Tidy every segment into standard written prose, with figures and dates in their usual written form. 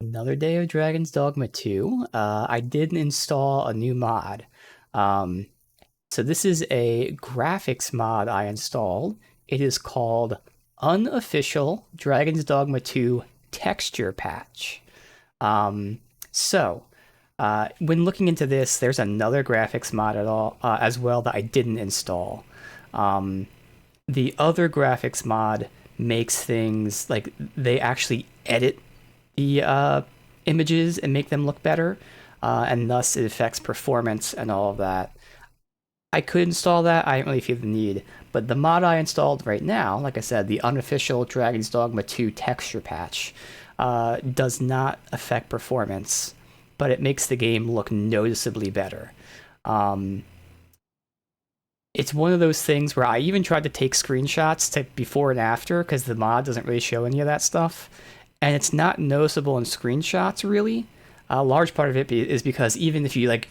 Another day of Dragon's Dogma 2. I did install a new mod. Um, so this is a graphics mod I installed. It is called Unofficial Dragon's Dogma 2 Texture Patch. Um, so, when looking into this, there's another graphics mod as well that I didn't install. Um, the other graphics mod makes things like they actually edit the images and make them look better, and thus it affects performance and all of that. I could install that. I didn't really feel the need, but the mod I installed right now, like I said, the unofficial Dragon's Dogma 2 texture patch, does not affect performance, but it makes the game look noticeably better. Um, it's one of those things where I even tried to take screenshots to before and after because the mod doesn't really show any of that stuff, and it's not noticeable in screenshots really. A large part of it is because even if you like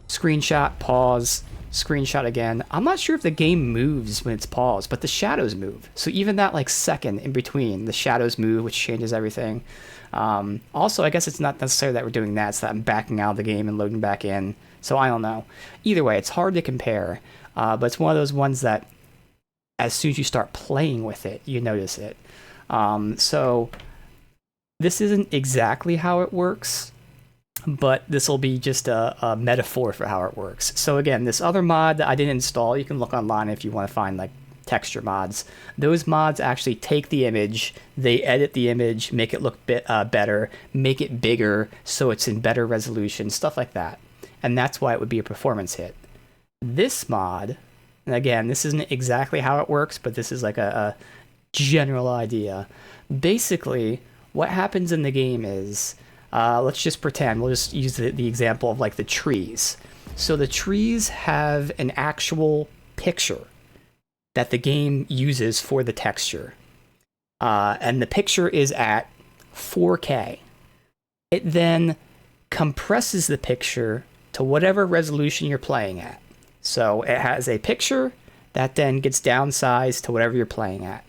screenshot, pause, screenshot again, I'm not sure if the game moves when it's paused, but the shadows move. So even that like second in between, the shadows move, which changes everything. Also, I guess it's not necessary that we're doing that, so that I'm backing out of the game and loading back in. So I don't know. Either way, it's hard to compare, but it's one of those ones that as soon as you start playing with it, you notice it. So this isn't exactly how it works, but this will be just a metaphor for how it works. So again, this other mod that I didn't install, you can look online if you want to find like texture mods. Those mods actually take the image, they edit the image, make it look better, make it bigger so it's in better resolution, stuff like that. And that's why it would be a performance hit. This mod, and again, this isn't exactly how it works, but this is like a general idea. Basically, what happens in the game is, let's just pretend, we'll just use the example of like the trees. So the trees have an actual picture that the game uses for the texture. And the picture is at 4K. It then compresses the picture to whatever resolution you're playing at. So it has a picture that then gets downsized to whatever you're playing at.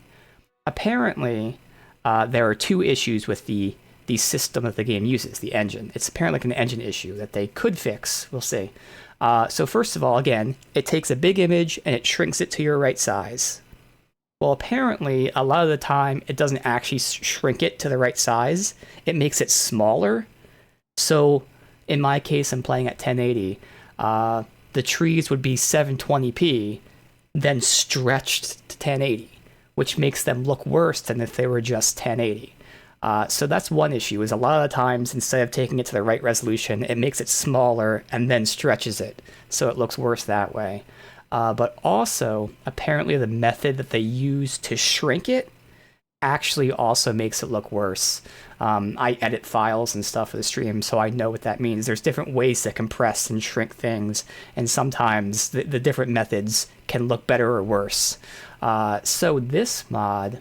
Apparently, there are two issues with the system that the game uses, the engine. It's apparently like an engine issue that they could fix. We'll see. So first of all, again, it takes a big image and it shrinks it to your right size. Well, apparently, a lot of the time, it doesn't actually shrink it to the right size. It makes it smaller. So in my case, I'm playing at 1080. The trees would be 720p, then stretched to 1080, which makes them look worse than if they were just 1080. So that's one issue, is a lot of the times, instead of taking it to the right resolution, it makes it smaller and then stretches it, so it looks worse that way. But also, apparently the method that they use to shrink it actually also makes it look worse. I edit files and stuff for the stream, so I know what that means. There's different ways to compress and shrink things, and sometimes the different methods can look better or worse. So this mod,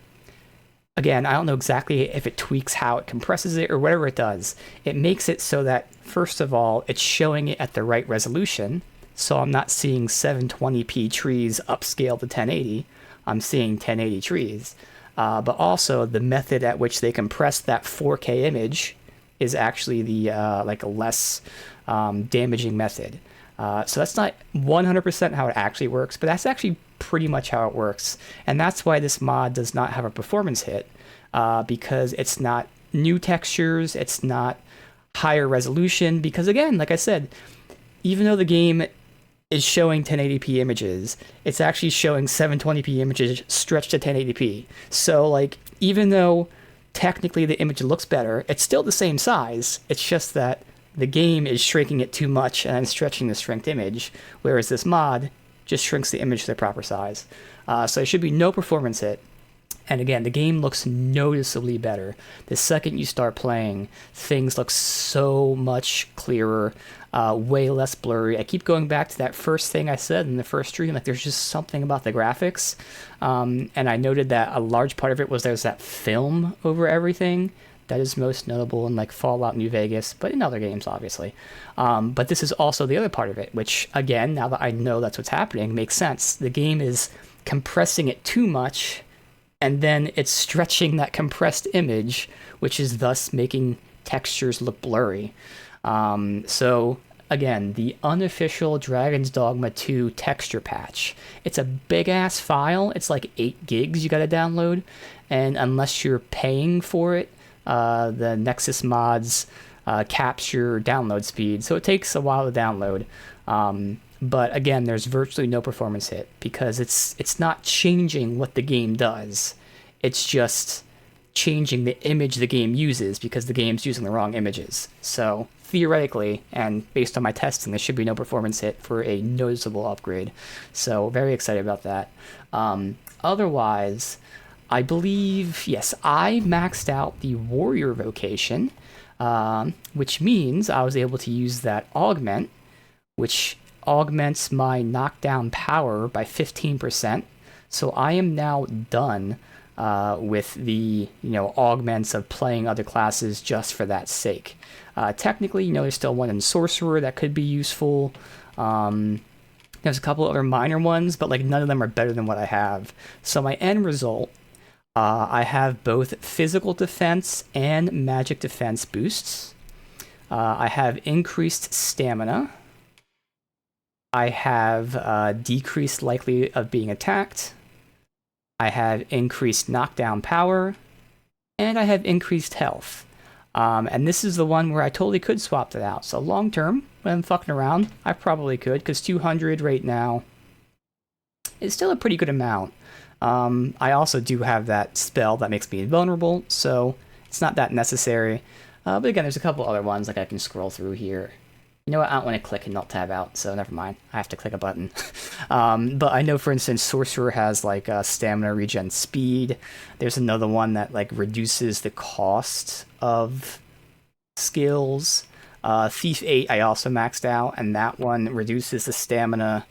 again, I don't know exactly if it tweaks how it compresses it or whatever it does. It makes it so that, first of all, it's showing it at the right resolution. So I'm not seeing 720p trees upscaled to 1080. I'm seeing 1080 trees. But also, the method at which they compress that 4K image is actually the like a less damaging method. So that's not 100% how it actually works, but that's actually pretty much how it works. And that's why this mod does not have a performance hit, because it's not new textures, it's not higher resolution, because again, like I said, even though the game is showing 1080p images, it's actually showing 720p images stretched to 1080p. So like, even though technically the image looks better, it's still the same size, it's just that the game is shrinking it too much and stretching the shrinked image, whereas this mod just shrinks the image to the proper size. So there should be no performance hit. And again, the game looks noticeably better. The second you start playing, things look so much clearer, way less blurry. I keep going back to that first thing I said in the first stream, like there's just something about the graphics. And I noted that a large part of it was there's that film over everything. That is most notable in like Fallout New Vegas, but in other games, obviously. But this is also the other part of it, which, again, now that I know that's what's happening, makes sense. The game is compressing it too much, and then it's stretching that compressed image, which is thus making textures look blurry. So again, the unofficial Dragon's Dogma 2 texture patch. It's a big ass file. It's like 8 gigs you gotta download, and unless you're paying for it, the Nexus mods caps your download speed, so it takes a while to download. But again, there's virtually no performance hit because it's not changing what the game does. It's just changing the image the game uses because the game's using the wrong images. So theoretically, and based on my testing, there should be no performance hit for a noticeable upgrade. So very excited about that. Otherwise, I believe, yes, I maxed out the warrior vocation, which means I was able to use that augment, which augments my knockdown power by 15%. So I am now done with the augments of playing other classes just for that sake. Technically, there's still one in Sorcerer that could be useful. There's a couple other minor ones, but like none of them are better than what I have. So my end result, I have both physical defense and magic defense boosts. I have increased stamina. I have decreased likelihood of being attacked. I have increased knockdown power, and I have increased health. And this is the one where I totally could swap that out. So long term, when I'm fucking around, I probably could, because 200 right now is still a pretty good amount. I also do have that spell that makes me invulnerable, so it's not that necessary. But again, there's a couple other ones like I can scroll through here. You know what, I don't want to click and not tab out, so never mind. I have to click a button. But I know, for instance, Sorcerer has like stamina regen speed. There's another one that like reduces the cost of skills. Thief 8 I also maxed out, and that one reduces the stamina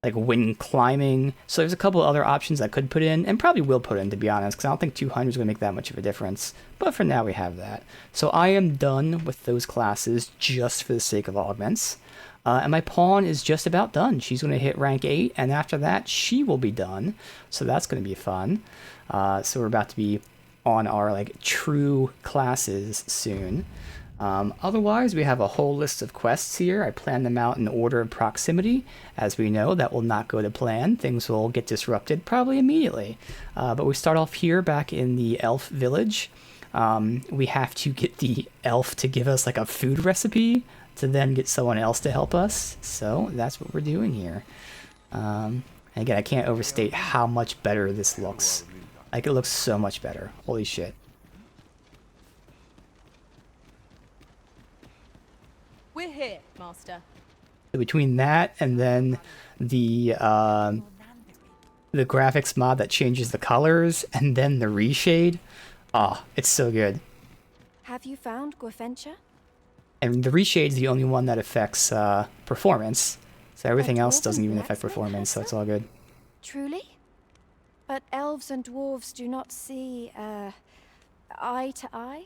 like when climbing. So there's a couple other options I could put in, and probably will put in, to be honest, because I don't think 200 is going to make that much of a difference. But for now, we have that. So I am done with those classes just for the sake of augments. And my pawn is just about done. She's going to hit rank 8, and after that, she will be done. So that's going to be fun. So we're about to be on our like true classes soon. Otherwise, we have a whole list of quests here. I planned them out in order of proximity. As we know, that will not go to plan. Things will get disrupted probably immediately. But we start off here back in the elf village. We have to get the elf to give us like a food recipe to then get someone else to help us. So that's what we're doing here. And again, I can't overstate how much better this looks. Like, it looks so much better. Holy shit. We're here, Master. Between that and then the graphics mod that changes the colors and then the reshade, it's so good. Have you found Gwefencha? And the reshade is the only one that affects performance, so everything else doesn't even affect performance, so it's all good. Truly? But elves and dwarves do not see eye to eye?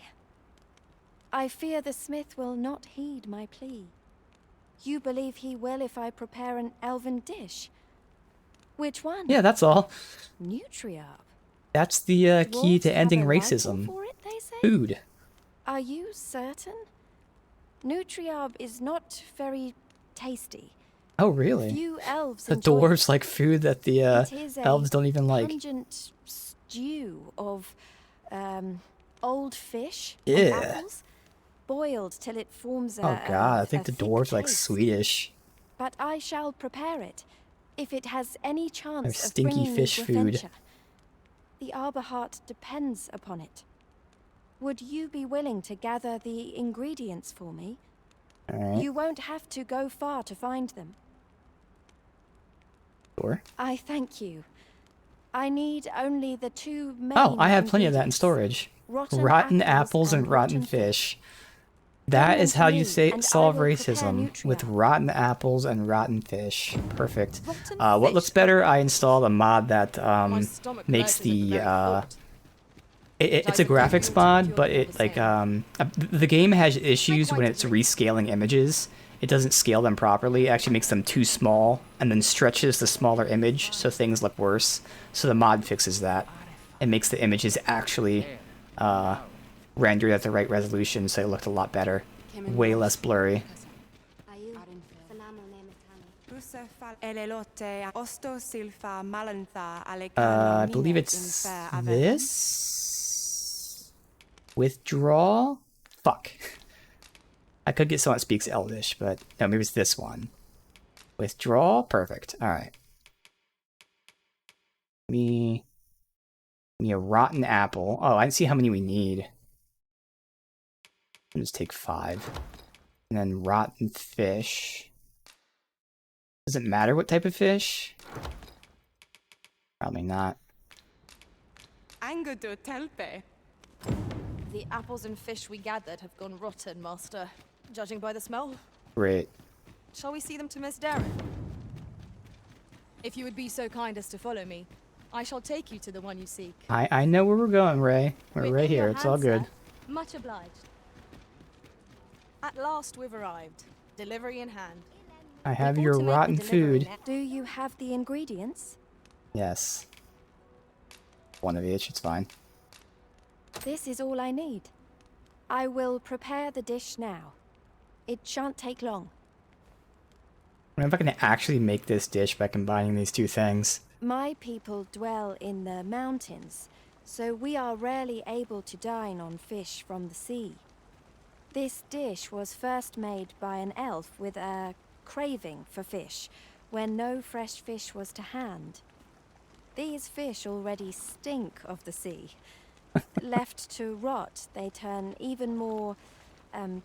I fear the smith will not heed my plea. You believe he will if I prepare an elven dish? Which one? Yeah, that's all. Nutriarb. That's the key to Dwarves ending have a liking racism. for it, they say? Food. Are you certain? Nutriarb is not very tasty. Oh, really? Few elves The enjoy dwarves it. like food that the It is a elves don't even like. pungent stew of old fish and Yeah. apples, boiled till it forms a Oh god, I think a the thick dwarves are like paste. Swedish. But I shall prepare it, if it has any chance of stinky bringing me fish food. Gwefencha. The arbor heart depends upon it. Would you be willing to gather the ingredients for me? Alright, You won't have to go far to find them. sure. I thank you. I need only the two main Oh, I have plenty of that in ingredients. storage. Rotten apples and rotten fish. That Bring them is to how you me, say and I solve will prepare racism, with Nutriarb. rotten apples and rotten fish. Perfect. Rotten What looks fish. better? I installed a mod that My stomach makes lurches at the the very thought. it's a graphics mod, but it like the game has issues when it's rescaling images. It doesn't scale them properly. It actually makes them too small and then stretches the smaller image so things look worse. So the mod fixes that. It makes the images actually rendered at the right resolution, so it looked a lot better. Way less blurry. I believe it's this? Withdraw? Fuck. I could get someone that speaks Elvish, but no, maybe it's this one. Withdraw? Perfect. Alright. Me a rotten apple. Oh, I didn't see how many we need. I'll just take 5. And then rotten fish. Does it matter what type of fish? Probably not. The apples and fish we gathered have gone rotten, Master, judging by the smell. Great. Shall we see them to Miss Darren? If you would be so kind as to follow me, I shall take you to the one you seek. I know where we're going, Ray. We're right here. It's all good. Much obliged. At last we've arrived. Delivery in hand. I have your rotten food. Do you have the ingredients? Yes. One of each, it's fine. This is all I need. I will prepare the dish now. It shan't take long. I wonder if I can actually make this dish by combining these two things. My people dwell in the mountains, so we are rarely able to dine on fish from the sea. This dish was first made by an elf with a craving for fish, when no fresh fish was to hand. These fish already stink of the sea. Left to rot, they turn even more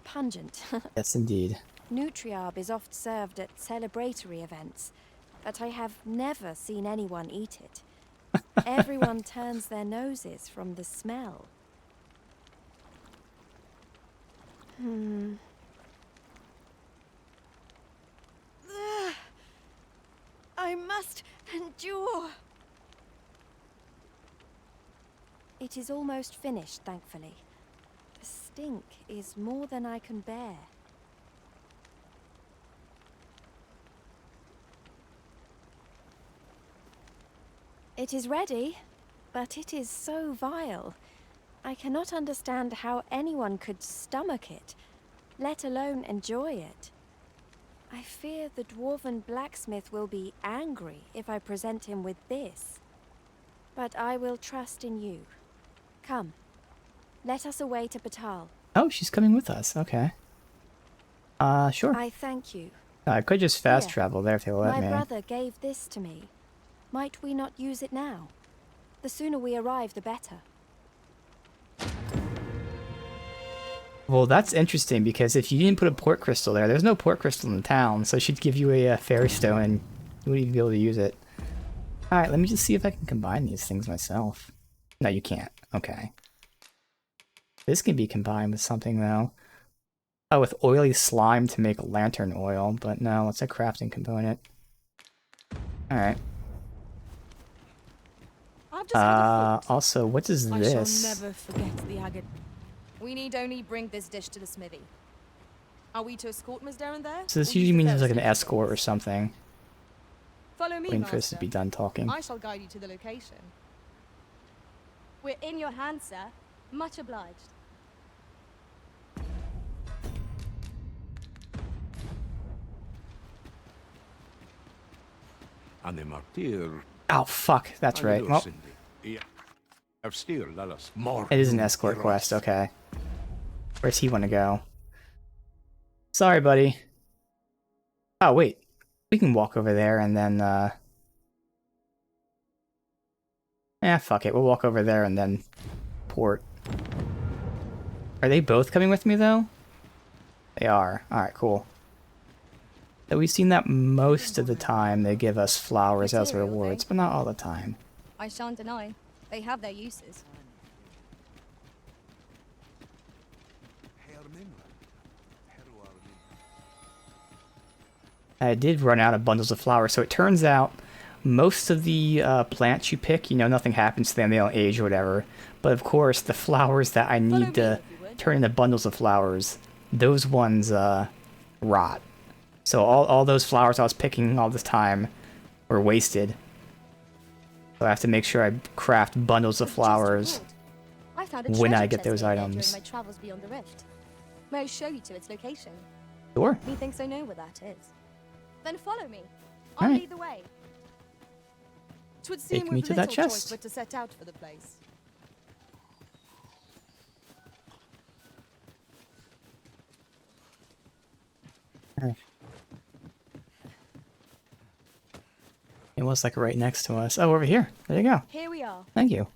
pungent. Yes, indeed. Nutriarb is oft served at celebratory events, but I have never seen anyone eat it. Everyone turns their noses from the smell. I must endure. It is almost finished, thankfully. The stink is more than I can bear. It is ready, but it is so vile. I cannot understand how anyone could stomach it, let alone enjoy it. I fear the dwarven blacksmith will be angry if I present him with this. But I will trust in you. Come, let us away to Batal. Oh, she's coming with us. Okay. Sure. I thank you. I could just fast Here, travel there if they will let My me. brother gave this to me. Might we not use it now? The sooner we arrive, the better. Well, that's interesting because if you didn't put a port crystal there, there's no port crystal in the town, so she'd give you a fairy stone and you wouldn't even be able to use it. Alright, let me just see if I can combine these things myself. No, you can't. Okay. This can be combined with something, though. Oh, with oily slime to make lantern oil, but no, it's a crafting component. Alright. I've just had a thought. Also, what is I this? shall never forget the agate. We need only bring this dish to the smithy. Are we to escort Miss Darren there? So this or use usually the means like an ferry escort or something. Follow me, Waiting for us to Master. be done talking. I shall guide you to the location. We're in your hands, sir. Much obliged. Oh, fuck. That's right. Well, it is an escort quest. Okay. Where's he want to go? Sorry, buddy. Oh, wait. We can walk over there and then, fuck it. We'll walk over there and then port. Are they both coming with me, though? They are. Alright, cool. So we've seen that most of the time they give us flowers as rewards, but not all the time. I shan't deny. They have their uses. I did run out of bundles of flowers, so it turns out most of the plants you pick, nothing happens to them, they don't age or whatever. But of course, the flowers that I need to turn into bundles of flowers, those ones rot. So all those flowers I was picking all this time were wasted. So I have to make sure I craft bundles of flowers I found a when I treasure get chest those near here items. during my travels beyond the rift. May I show you to its location? Sure. Methinks I know where that is. Then follow me. All I'll right. lead the way. 'Twould Take seem me we've to that little choice chest. but to set out for the place. It was like right next to us. Oh, over here. There you go. Here we are. Thank you.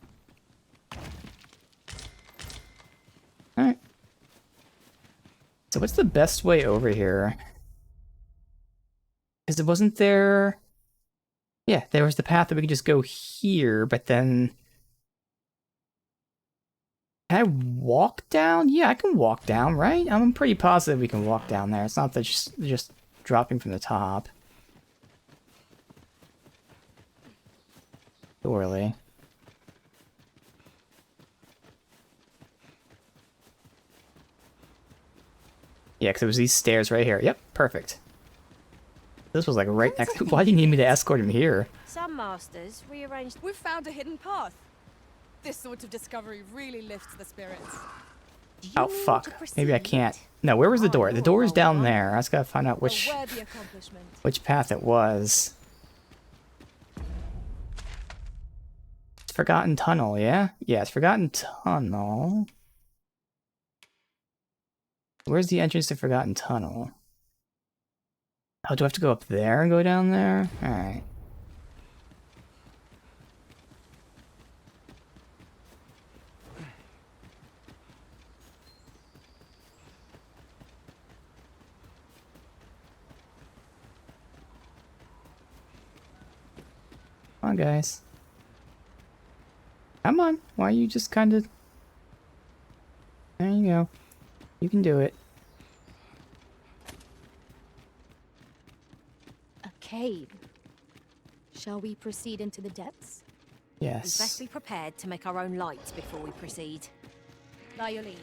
Alright. So what's the best way over here? Because it wasn't there... Yeah, there was the path that we could just go here, but then... Can I walk down? Yeah, I can walk down, right? I'm pretty positive we can walk down there. It's not that just dropping from the top. Surely. Yeah, because it was these stairs right here. Yep, perfect. This was like right next to... Why do you need me to escort him here? Some masters rearranged. We've found a hidden path. This sort of discovery really lifts the spirits. Oh, fuck. Maybe I can't. No, where was the door? The door is down there. I just gotta find out A which worthy accomplishment. path it was. It's Forgotten Tunnel, yeah? Yeah, it's Forgotten Tunnel. Where's the entrance to Forgotten Tunnel? Oh, do I have to go up there and go down there? Alright. Come on, guys. Come on. Why are you just kind of... There you go. You can do it. A cave. Shall we proceed into the depths? We best Yes. be prepared to make our own light before we proceed. By your lead.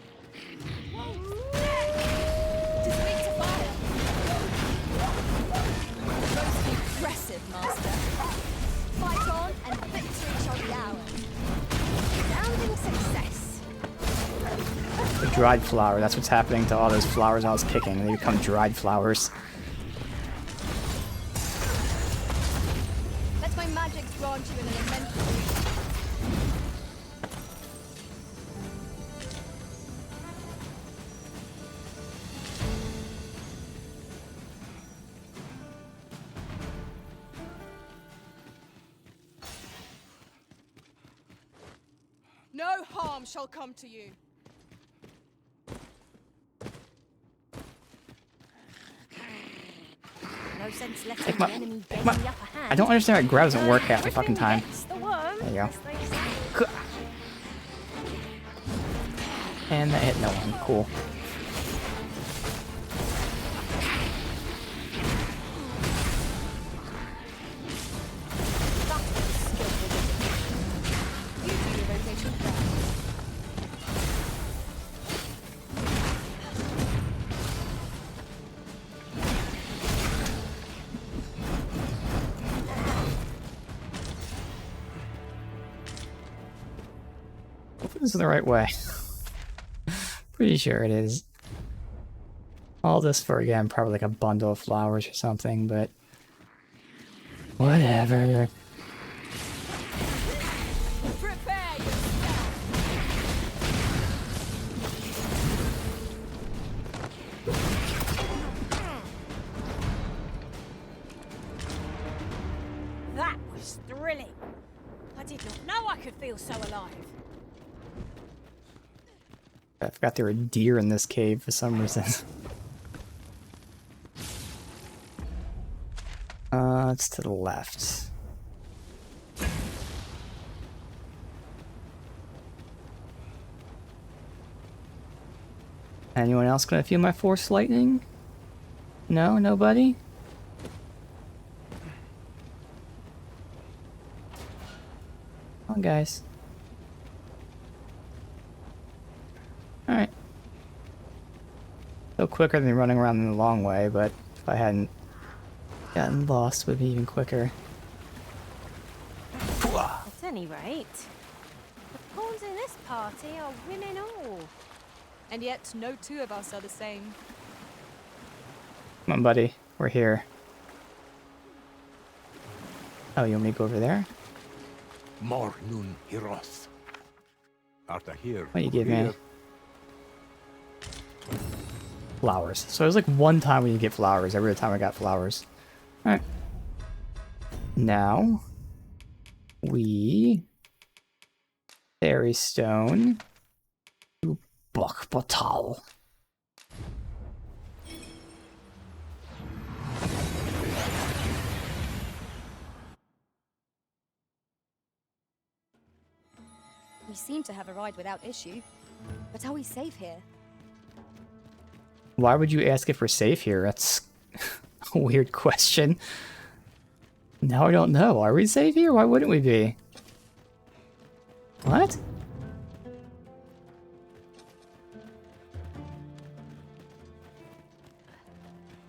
To speak to fire. Most impressive, Master. Fight on, and victory shall be ours. Sounding success. The dried flower. That's what's happening to all those flowers I was picking. They become dried flowers. Let my magic grant you in an immense reach. No harm shall come to you. No sense letting Take the my- enemy take gain my- the upper hand. I don't understand why grab doesn't work half the fucking time. That's the one. There you go. as they say. And that hit no one. Cool. You do your rotation first. Hopefully this is the right way. Pretty sure it is. All this for, again, probably like a bundle of flowers or something, but... Whatever. Prepare yourself. That was thrilling. I did not know I could feel so alive. I forgot there were deer in this cave for some reason. It's to the left. Anyone else gonna feel my force lightning? No? Nobody? Come on, guys. Alright. Still quicker than running around in the long way, but if I hadn't gotten lost, it would be even quicker. At any rate, the pawn Those in this party are women all. And yet, no two of us are the same. Come on, buddy. We're here. Oh, you want me to go over there? More nun heroth. Arta here. What do you give me? Flowers. So it was like one time when you get flowers. Every other time I got flowers. Alright. Now, we... Fairy stone. To Bokbatal. We seem to have arrived without issue. But are we safe here? Why would you ask if we're safe here? That's a weird question. Now I don't know. Are we safe here? Why wouldn't we be? What?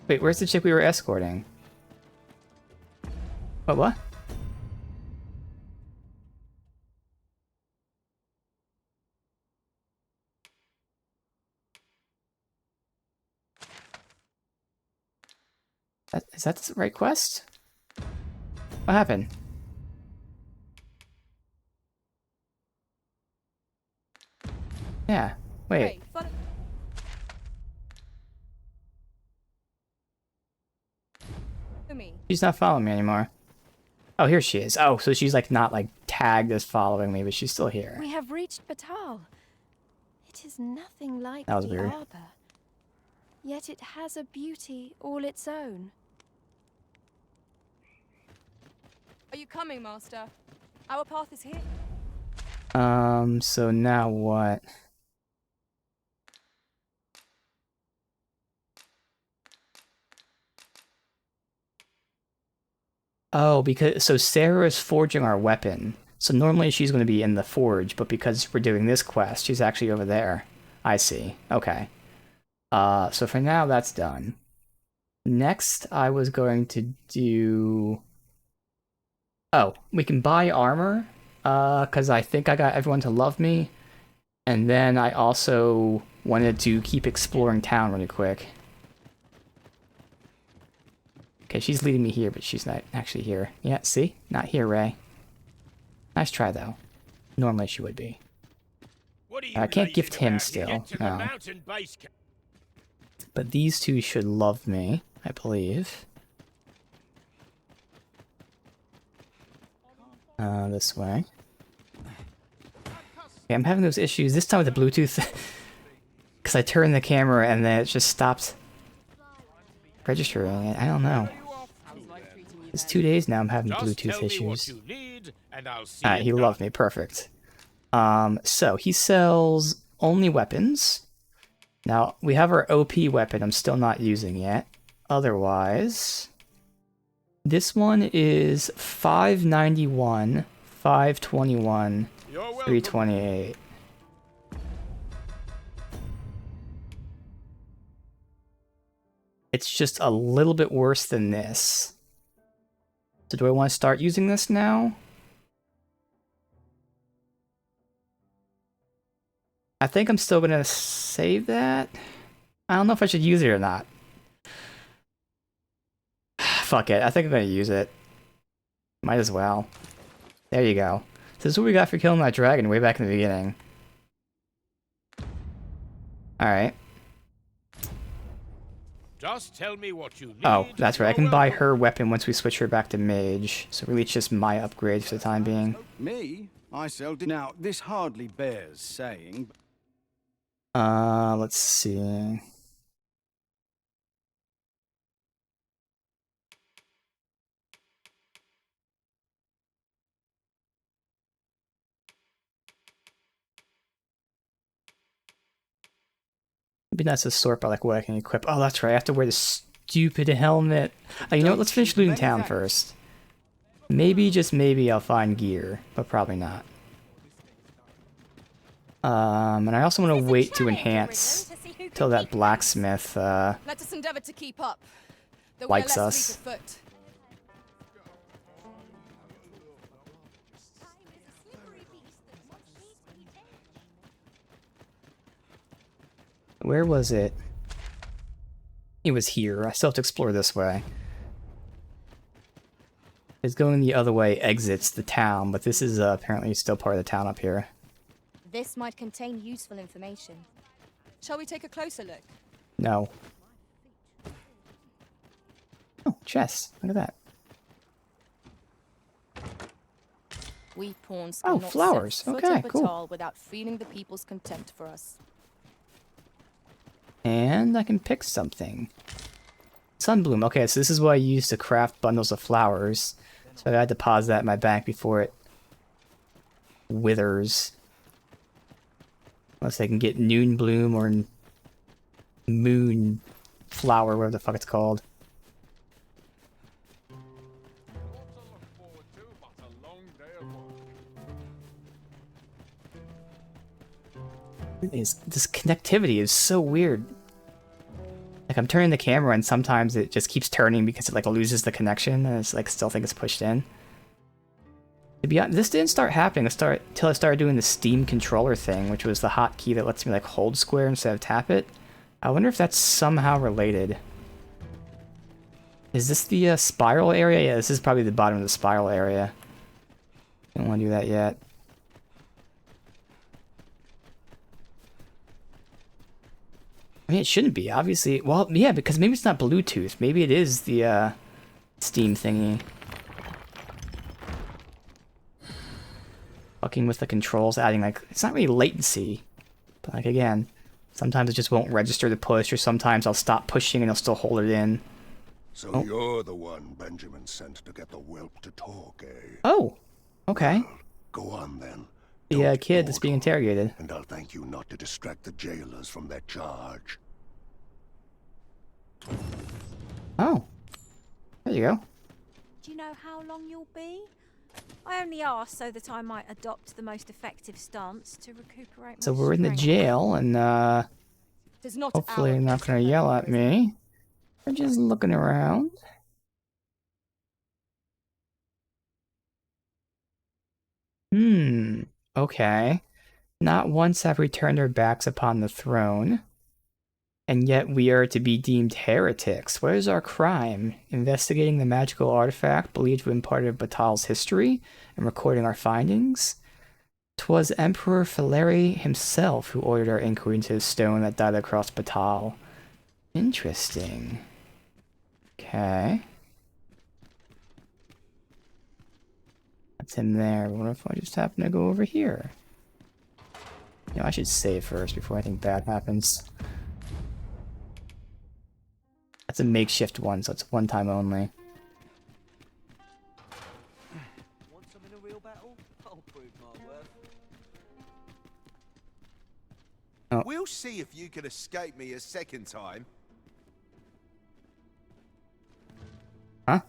Wait, where's the chick we were escorting? What? Is that the right quest? What happened? Yeah. Wait. Hey, follow me. She's not following me anymore. Oh, here she is. Oh, so she's like not like tagged as following me, but she's still here. We have reached Batal. It is nothing like That was the weird. arbor. Yet it has a beauty all its own. Are you coming, Master? Our path is here. So now what? Oh, because so Sarah is forging our weapon. So normally she's going to be in the forge, but because we're doing this quest, she's actually over there. I see. Okay. So for now that's done. Next, I was going to do... Oh, we can buy armor, because I think I got everyone to love me. And then I also wanted to keep exploring town really quick. Okay, she's leading me here, but she's not actually here. Yeah, see? Not here, Ray. Nice try, though. Normally she would be. I can't gift him still, no. But these two should love me, I believe. This way. Okay, I'm having those issues this time with the Bluetooth. Because I turned the camera and then it just stopped registering. I don't know. It's 2 days now I'm having Bluetooth issues. Alright, he loved me. Perfect. So he sells only weapons. Now, we have our OP weapon I'm still not using yet. Otherwise, this one is 591, 521, 328. It's just a little bit worse than this. So do I want to start using this now? I think I'm still going to save that. I don't know if I should use it or not. Fuck it, I think I'm going to use it. Might as well. There you go. This is what we got for killing that dragon way back in the beginning. Alright. Just tell me what you need. Oh, that's right. I can buy her weapon once we switch her back to mage. So really it's just my upgrade for the time being. Me? I sell. Now, this hardly bears saying. Let's see. It'd be nice to sort by like what I can equip. Oh, that's right. I have to wear this stupid helmet. Oh, you know what? Let's finish looting town first. Maybe, just maybe, I'll find gear, but probably not. And I also want to wait to enhance till that blacksmith Let us endeavor to keep up. Though we are likes less us. fleet of foot. Where was it? It was here. I still have to explore this way. It's going the other way exits the town, but this is apparently still part of the town up here. This might contain useful information. Shall we take a closer look? No. Oh, chest. Look at that. We pawns Oh, cannot flowers. set foot Okay, up at cool. all without feeling the people's contempt for us. And I can pick something. Sunbloom. Okay, so this is what I use to craft bundles of flowers. So I gotta deposit that in my bank before it withers. Unless I can get Noon Bloom or Moon Flower, whatever the fuck it's called. This connectivity is so weird. Like, I'm turning the camera and sometimes it just keeps turning because it like loses the connection and it's like still think it's pushed in. To be honest, this didn't start happening until I started doing the Steam controller thing, which was the hotkey that lets me like hold square instead of tap it. I wonder if that's somehow related. Is this the spiral area? Yeah, this is probably the bottom of the spiral area. Don't want to do that yet. I mean, it shouldn't be, obviously. Well, yeah, because maybe it's not Bluetooth. Maybe it is the Steam thingy. Fucking with the controls, adding, like, it's not really latency. But, like, again, sometimes it just won't register the push, or sometimes I'll stop pushing and it'll still hold it in. So you're the one Benjamin sent to get the whelp to talk, eh? Oh, okay. Go on, then. The kid that's being interrogated. And I'll thank you not to distract the jailers from their charge. Oh. There you go. Do you know how long you'll be? I only asked so that I might adopt the most effective stance to recuperate So my we're in the strength. jail, and Tis not hopefully our they're not gonna yell at me. They're just looking around. Okay. Not once have we turned our backs upon the throne, and yet we are to be deemed heretics. What is our crime? Investigating the magical artifact believed to have been part of Batal's history and recording our findings? 'Twas Emperor Philaire himself who ordered our inquiry into the stone that died across Batal. Interesting. Okay. That's him there. What if I just happen to go over here? You know, I should save first before anything bad happens. That's a makeshift one, so it's one time only. Want some in a real battle? I'll prove my worth. Oh. We'll see if you can escape me a second time. Huh?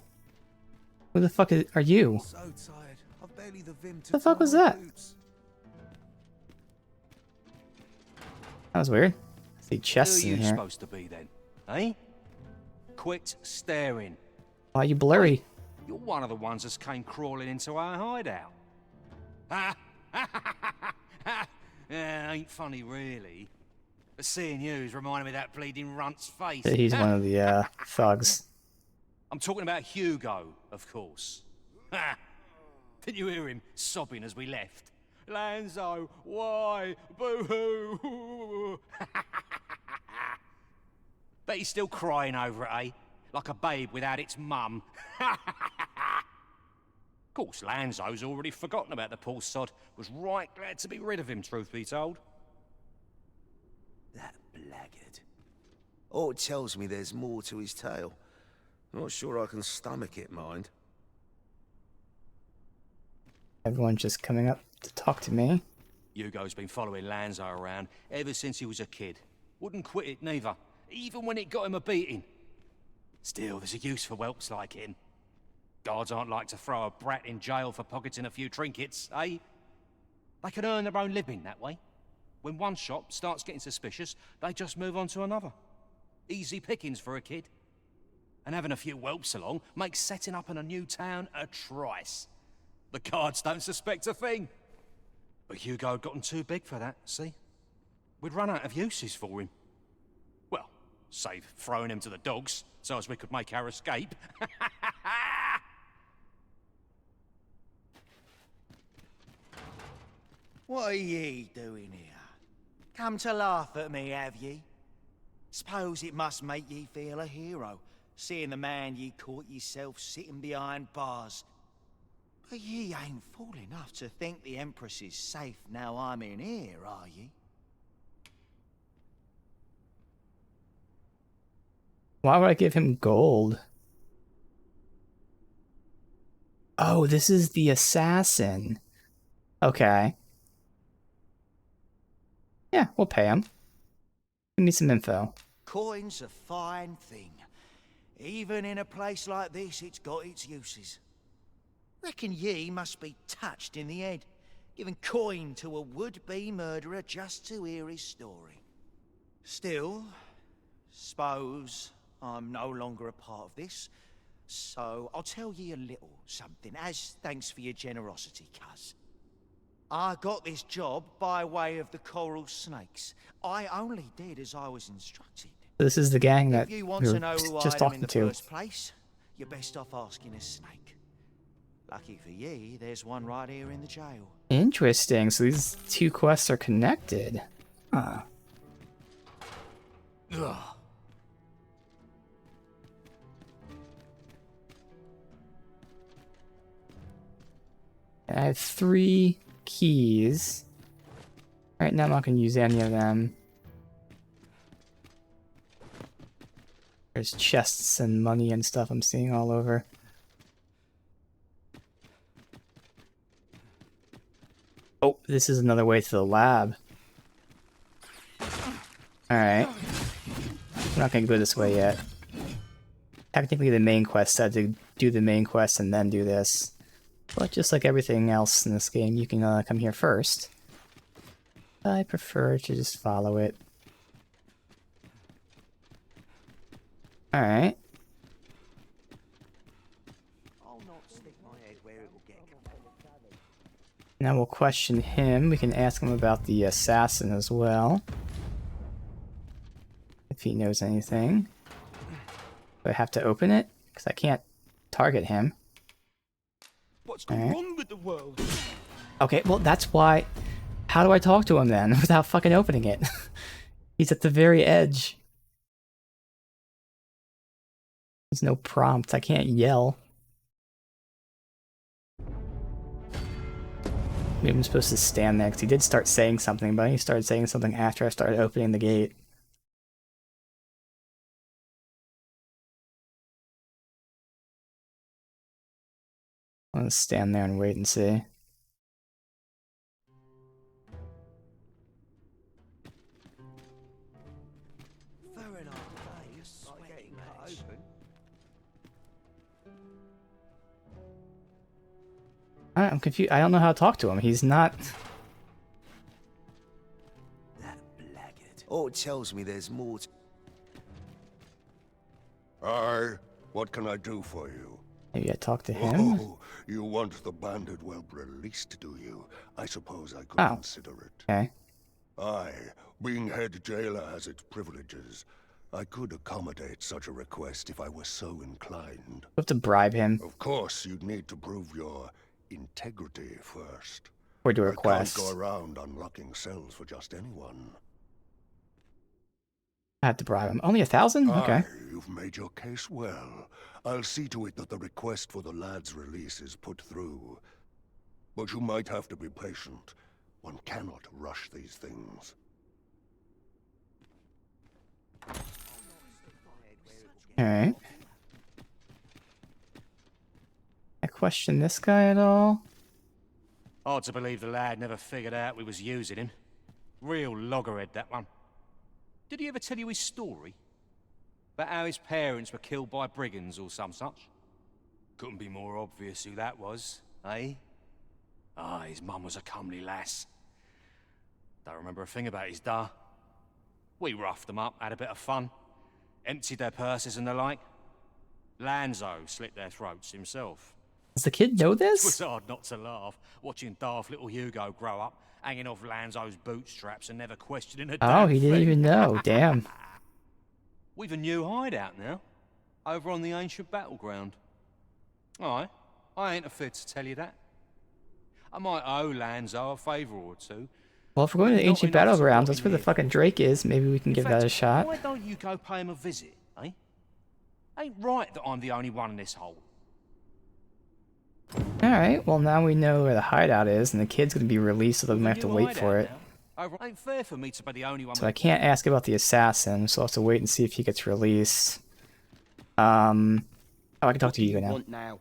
Who the fuck are you? So tired. I've barely the vim to The fuck tie was my that? boots. That was weird. I see Who chests are you in here. supposed to be then? Eh? Quit staring. Why are you blurry? You're one of the ones that came crawling into our hideout. Ain't funny really. But seeing you's reminding me of that bleeding runt's face. He's one of the thugs. I'm talking about Hugo, of course. Didn't you hear him sobbing as we left? Lanzo, why? Boo-hoo! Bet he's still crying over it, eh? Like a babe without its mum. Of course, Lanzo's already forgotten about the poor sod. Was right glad to be rid of him, truth be told. That blackguard. Oh, it tells me there's more to his tale. Not sure I can stomach it, mind. Everyone's just coming up to talk to me. Hugo's been following Lanzo around ever since he was a kid. Wouldn't quit it neither, even when it got him a beating. Still, there's a use for whelps like him. Guards aren't like to throw a brat in jail for pocketing a few trinkets, eh? They can earn their own living that way. When one shop starts getting suspicious, they just move on to another. Easy pickings for a kid. And having a few whelps along makes setting up in a new town a trice. The guards don't suspect a thing. But Hugo had gotten too big for that, see? We'd run out of uses for him. Save throwing him to the dogs, so as we could make our escape. What are ye doing here? Come to laugh at me, have ye? Suppose it must make ye feel a hero, seeing the man ye caught yourself sitting behind bars. But ye ain't fool enough to think the Empress is safe now I'm in here, are ye? Why would I give him gold? Oh, this is the assassin. Okay. Yeah, we'll pay him. Give me some info. Coin's a fine thing. Even in a place like this, it's got its uses. Reckon ye must be touched in the head, giving coin to a would-be murderer just to hear his story. Still, suppose I'm no longer a part of this, so I'll tell ye a little something, as thanks for your generosity, cuz. I got this job by way of the Coral Snakes. I only did as I was instructed. This is the gang that If you we want were to know who just I am in talking the to. first place, you're best off asking a snake. Lucky for ye, there's one right here in the jail. Interesting. So these two quests are connected. Huh. Ugh. I have 3 keys. Right now I'm not going to use any of them. There's chests and money and stuff I'm seeing all over. Oh, this is another way to the lab. Alright. I'm not going to go this way yet. Technically the main quest said to do the main quest and then do this. But just like everything else in this game, you can come here first. I prefer to just follow it. Alright. Now we'll question him. We can ask him about the assassin as well. If he knows anything. Do I have to open it? Because I can't target him. What's going wrong with the world? Okay, well that's why... How do I talk to him then without fucking opening it? He's at the very edge. There's no prompt. I can't yell. Maybe I'm supposed to stand there because he did start saying something, but he started saying something after I started opening the gate. I'm gonna stand there and wait and see. I'm confused. I don't know how to talk to him. He's not... That blackguard. Oh, it tells me there's more to... Aye, what can I do for you? Maybe I talk to him? Oh, you want the bandit whelp released, do you? I suppose I could consider it. Okay. Aye, being head jailer has its privileges. I could accommodate such a request if I were so inclined. You have to bribe him. Of course, you'd need to prove your integrity first. Or do a request. I can't go around unlocking cells for just anyone. I have to bribe him. Only 1,000? Okay. Aye, you've made your case well. I'll see to it that the request for the lad's release is put through. But you might have to be patient. One cannot rush these things. Alright. I question this guy at all? Hard to believe the lad never figured out we was using him. Real loggerhead, that one. Did he ever tell you his story? About how his parents were killed by brigands or some such? Couldn't be more obvious who that was, eh? Ah, his mum was a comely lass. Don't remember a thing about his da. We roughed them up, had a bit of fun. Emptied their purses and the like. Lanzo slit their throats himself. Does the kid know It was this? hard not to laugh, watching daft little Hugo grow up, hanging off Lanzo's bootstraps and never questioning a damn Oh, he didn't thing. even know. Damn. We've a new hideout now, over on the ancient battleground. Aye, I ain't afraid to tell you that. I might owe Lanzo a favour or two. Well, if we're going to the Not ancient enough to battlegrounds, rot that's in where the here fucking for. Drake is. Maybe we can In give fact, that a shot. why don't you go pay him a visit, eh? Ain't right that I'm the only one in this hole. Alright, well now we know where the hideout is, and the kid's gonna be released, so they're gonna have to wait for it. Ain't fair for me to be the only one. So I can't ask about the assassin, so I'll have to wait and see if he gets released. Oh, I can talk to you now. Now?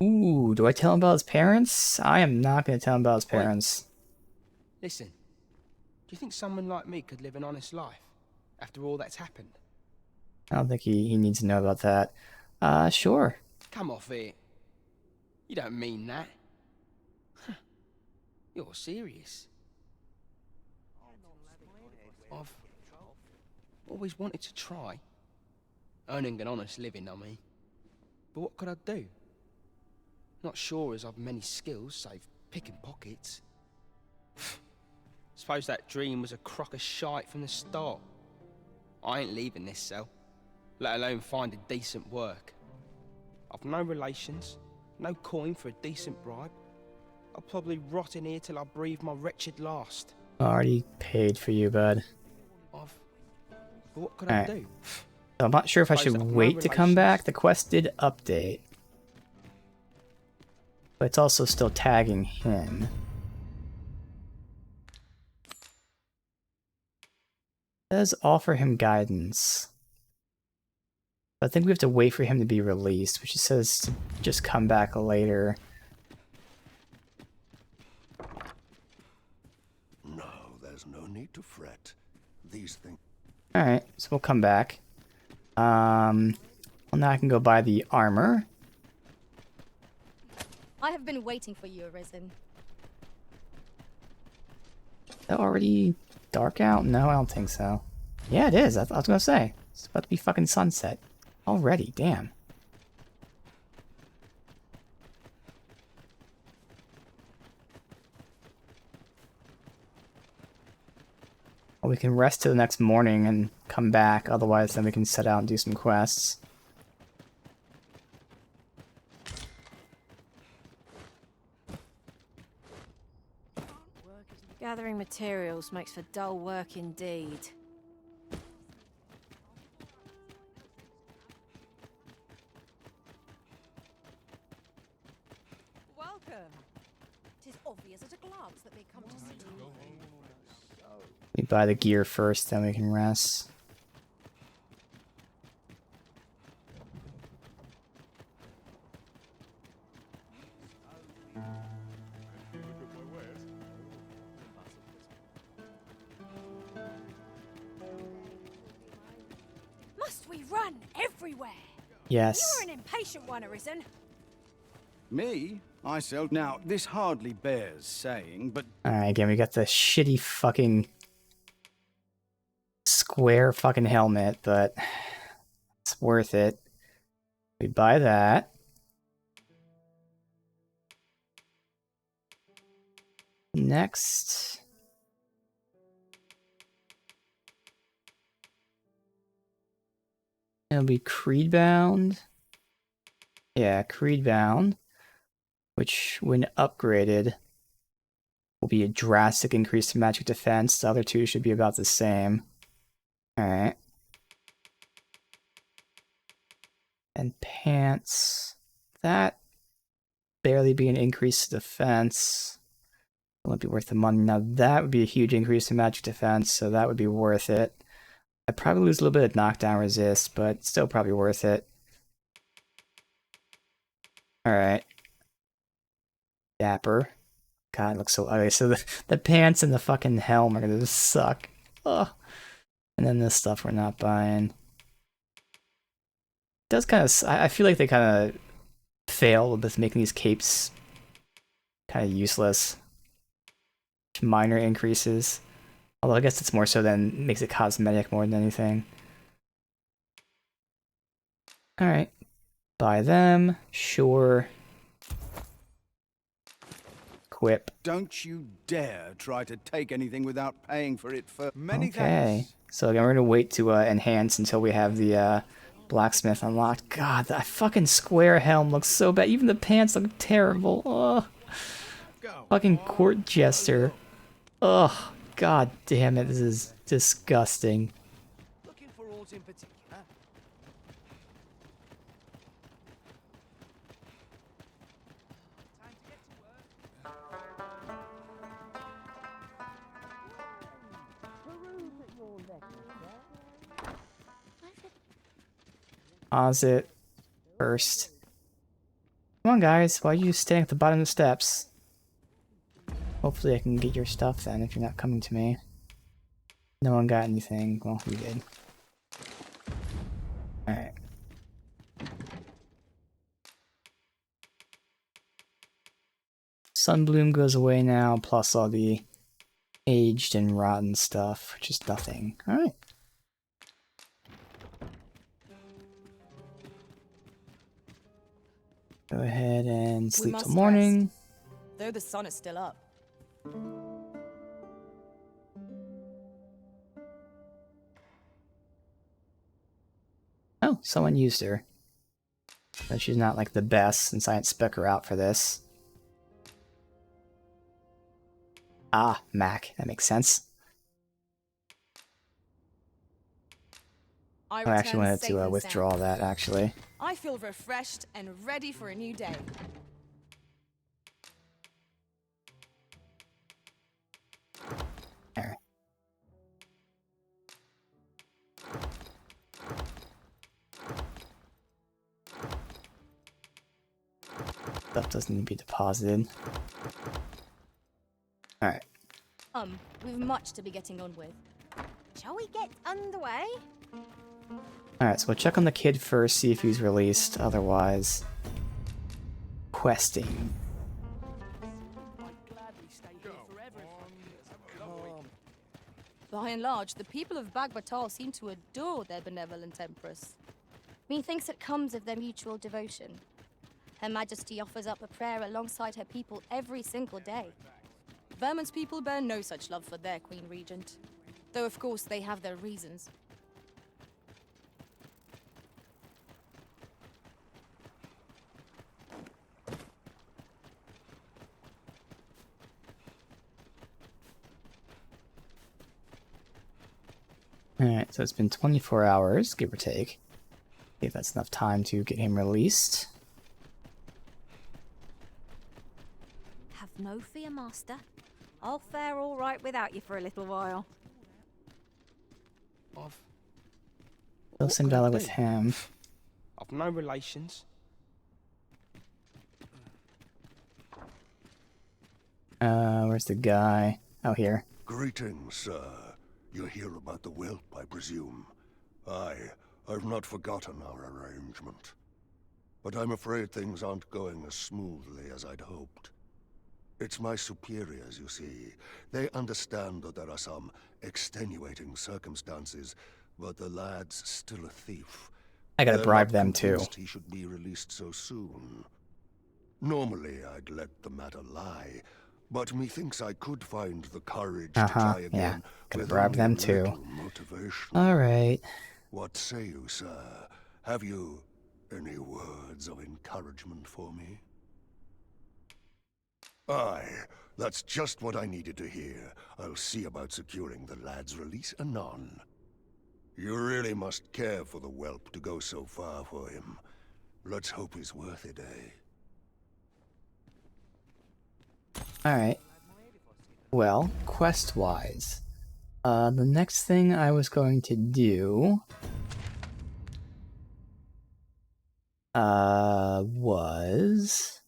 Ooh, do I tell him about his parents? I am not gonna tell him about his parents. Listen, do you think someone like me could live an honest life after all that's happened? I don't think he needs to know about that. Sure. Come off it. You don't mean that. You're serious. I've always wanted to try. Earning an honest living, I mean. But what could I do? Not sure as I've many skills, save picking pockets. Suppose that dream was a crock of shite from the start. I ain't leaving this cell, let alone finding decent work. I've no relations, no coin for a decent bribe. I'll probably rot in here till I breathe my wretched last. Already paid for you, bud. But what could I do? So I'm not sure if I should wait to come back. The quest did update. But it's also still tagging him. It does offer him guidance. But I think we have to wait for him to be released, which he says to just come back later. No, there's no need to fret. These things... Alright, so we'll come back. Well, now I can go buy the armor. I have been waiting for you, Arisen. Is that already dark out? No, I don't think so. Yeah, it is. I was gonna say. It's about to be fucking sunset. Already, damn. Well, we can rest till the next morning and come back. Otherwise, then we can set out and do some quests. Gathering materials makes for dull work indeed. Welcome. Tis obvious at a glance that they come to see you. We buy the gear first, then we can rest. Must we run everywhere? Yes. You're an impatient one, Arisen. Me? I sell. Now, this hardly bears saying, but... Alright, again, we got the shitty fucking square fucking helmet, but it's worth it. We buy that. Next. It'll be Creedbound. Yeah, Creedbound. Which, when upgraded, will be a drastic increase to magic defense. The other two should be about the same. Alright. And pants. That barely be an increase to defense. It won't be worth the money. Now that would be a huge increase to magic defense, so that would be worth it. I'd probably lose a little bit of knockdown resist, but still probably worth it. Alright. Dapper. God, it looks so ugly. So the pants and the fucking helm are gonna just suck. Ugh. And then this stuff we're not buying. It does kind of... I feel like they kind of fail with making these capes kind of useless. Minor increases. Although I guess it's more so than makes it cosmetic more than anything. Alright. Buy them. Sure. equip. Don't you dare try to take anything without paying for it first. Many Okay. thanks. So again, we're gonna wait to enhance until we have the blacksmith unlocked. God, that fucking square helm looks so bad. Even the pants look terrible. Ugh. Fucking court jester. Ugh. God damn it, this is disgusting. Looking for aught in particular? Pause it first. Come on, guys. Why are you standing at the bottom of the steps? Hopefully I can get your stuff then if you're not coming to me. No one got anything. Well, we did. Alright. Sunbloom goes away now, plus all the aged and rotten stuff, which is nothing. Alright. Go ahead and sleep till morning. Rest, though the sun is still up. Oh, someone used her. But she's not like the best since I didn't spec her out for this. Ah, Mac. That makes sense. I actually wanted to withdraw that, actually. I feel refreshed and ready for a new day. There. Stuff doesn't need to be deposited. Alright. We've much to be getting on with. Shall we get underway? Alright, so we'll check on the kid first, see if he's released. Otherwise, questing. By and large, the people of Bagbatal seem to adore their benevolent empress. Methinks it comes of their mutual devotion. Her Majesty offers up a prayer alongside her people every single day. Vermon's people bear no such love for their Queen Regent. Though of course they have their reasons. Alright, so it's been 24 hours, give or take. See if that's enough time to get him released. Have no fear, Master. I'll fare all right without you for a little while. Still symbolic with him. I've no relations. Where's the guy? Oh, here. Greetings, sir. You hear about the whelp, I presume? Aye, I've not forgotten our arrangement. But I'm afraid things aren't going as smoothly as I'd hoped. It's my superiors, you see. They understand that there are some extenuating circumstances, but the lad's still a thief. I gotta They're bribe not them too. convinced he should be released so soon. Normally, I'd let the matter lie, but methinks I could find the courage to try again. Yeah, gotta with bribe only them a too. little motivation. Alright. What say you, sir? Have you any words of encouragement for me? Aye, that's just what I needed to hear. I'll see about securing the lad's release anon. You really must care for the whelp to go so far for him. Let's hope he's worth it, eh? Alright. Well, quest-wise, the next thing I was going to do was,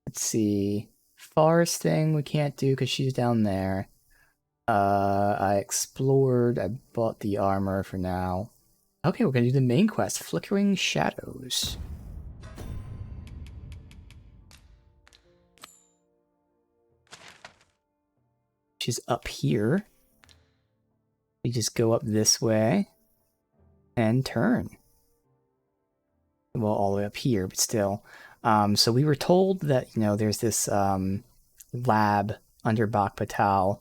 let's see, forest thing we can't do because she's down there. I explored, I bought the armor for now. Okay, we're gonna do the main quest, Flickering Shadows. She's up here. We just go up this way and turn. Well, all the way up here, but still. So we were told that, you know, there's this lab under Bak Patal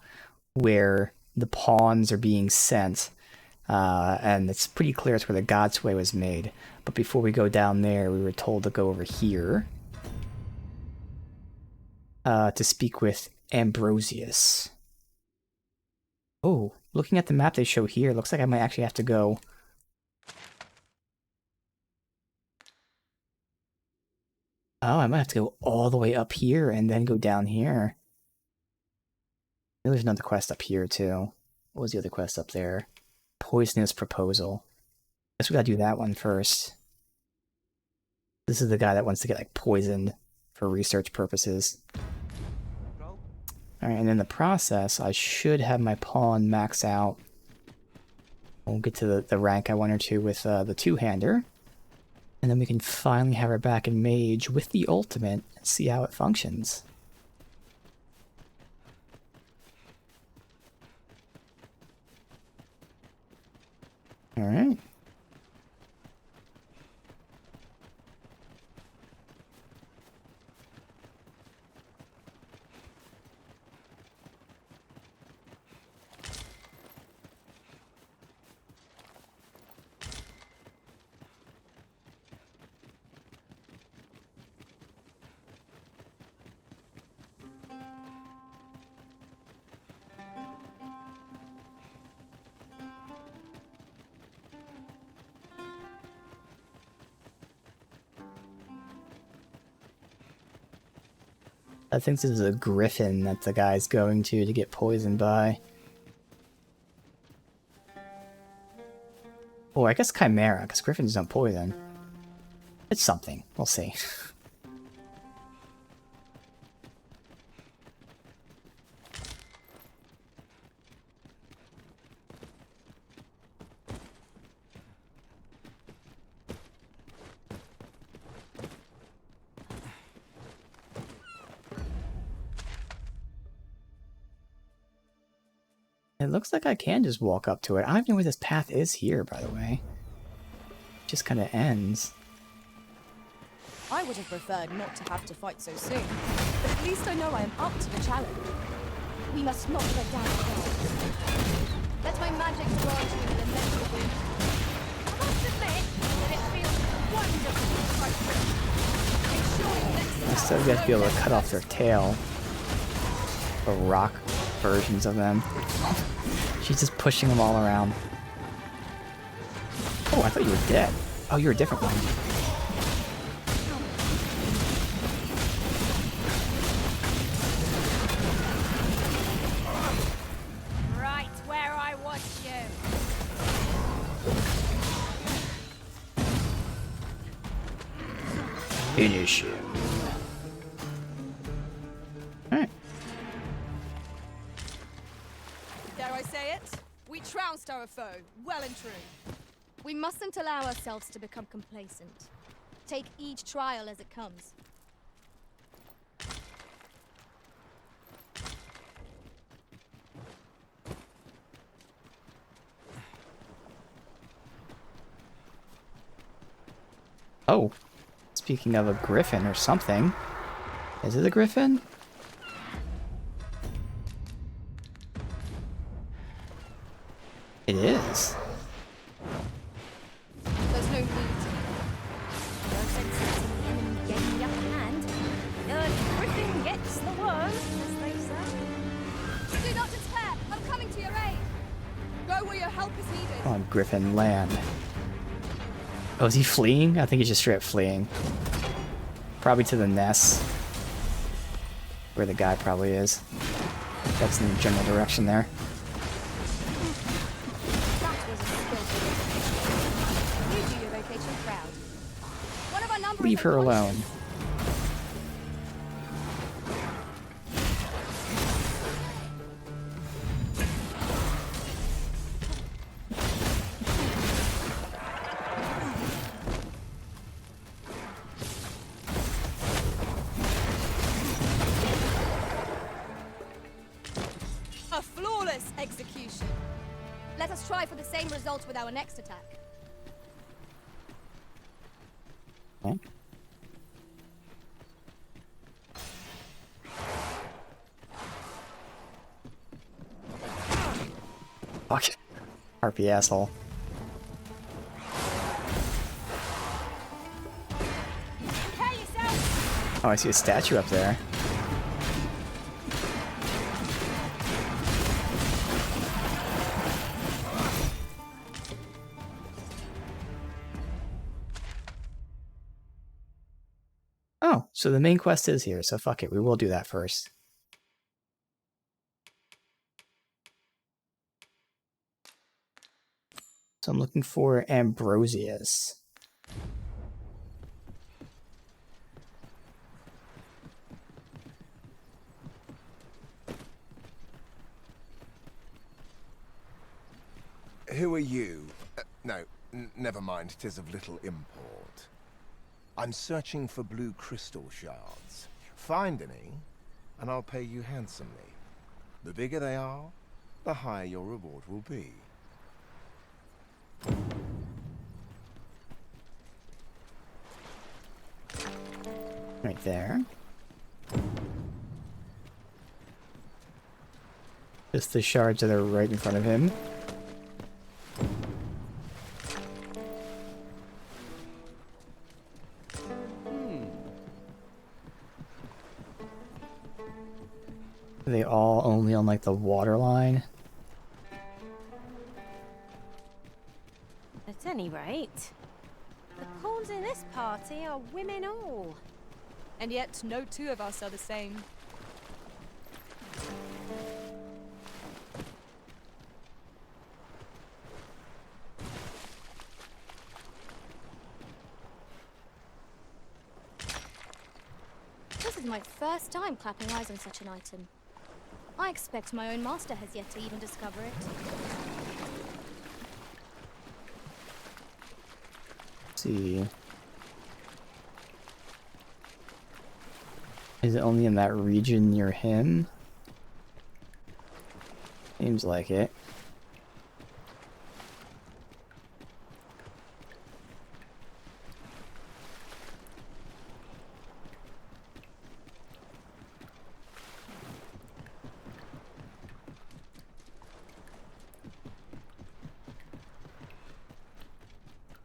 where the pawns are being sent. And it's pretty clear it's where the God's Way was made. But before we go down there, we were told to go over here to speak with Ambrosius. Oh, looking at the map they show here, looks like I might actually have to go... Oh, I might have to go all the way up here and then go down here. There's another quest up here, too. What was the other quest up there? Poisonous Proposal. Guess we gotta do that one first. This is the guy that wants to get, like, poisoned for research purposes. Alright, and in the process, I should have my pawn max out. We'll get to the rank I want her to with the two-hander. And then we can finally have her back in Mage with the ultimate and see how it functions. Alright. I think this is a griffin that the guy's going to get poisoned by. Oh, I guess Chimera, because griffins don't poison. It's something. We'll see. It looks like I can just walk up to it. I don't even know where this path is here, by the way. It just kind of ends. I would have preferred not to have to fight so soon, but at least I know I am up to the challenge. We must not let down our guard. Let my magic grant you an immense boon. I must admit that it feels wonderful to fight through. Ensuring I next still got to be able to cut off their tail. Or rock versions of them. She's just pushing them all around. Oh, I thought you were dead. Oh, you're a different one. right where I want you. Finish him. Alright. Dare I say it? We trounced our foe, well and true. We mustn't allow ourselves to become complacent. Take each trial as it comes. Oh. Speaking of a griffin or something. Is it a griffin? It is. There's no need. No sense in the enemy getting the upper hand. The griffin gets the worm, as they say. Do not despair! I'm coming to your aid! Go where your help is needed. On Griffin land. Oh, is he fleeing? I think he's just straight up fleeing. Probably to the nest. Where the guy probably is. That's in the general direction there. You do your vocation proud. One of our number Leave her alone. A flawless execution. Let us try for the same result with our next attack. Okay. Fuck. Harpy asshole. Oh, I see a statue up there. Oh, so the main quest is here, so fuck it, we will do that first. So I'm looking for Ambrosius. Who are you? No, never mind, 'tis of little import. I'm searching for blue crystal shards. Find any, and I'll pay you handsomely. The bigger they are, the higher your reward will be. Right there. Just the shards that are right in front of him. Are they all only on like the water line? At any rate, the pawns in this party are women all. And yet, no two of us are the same. This is my first time clapping eyes on such an item. I expect my own master has yet to even discover it. Let's see. Is it only in that region near him? Seems like it.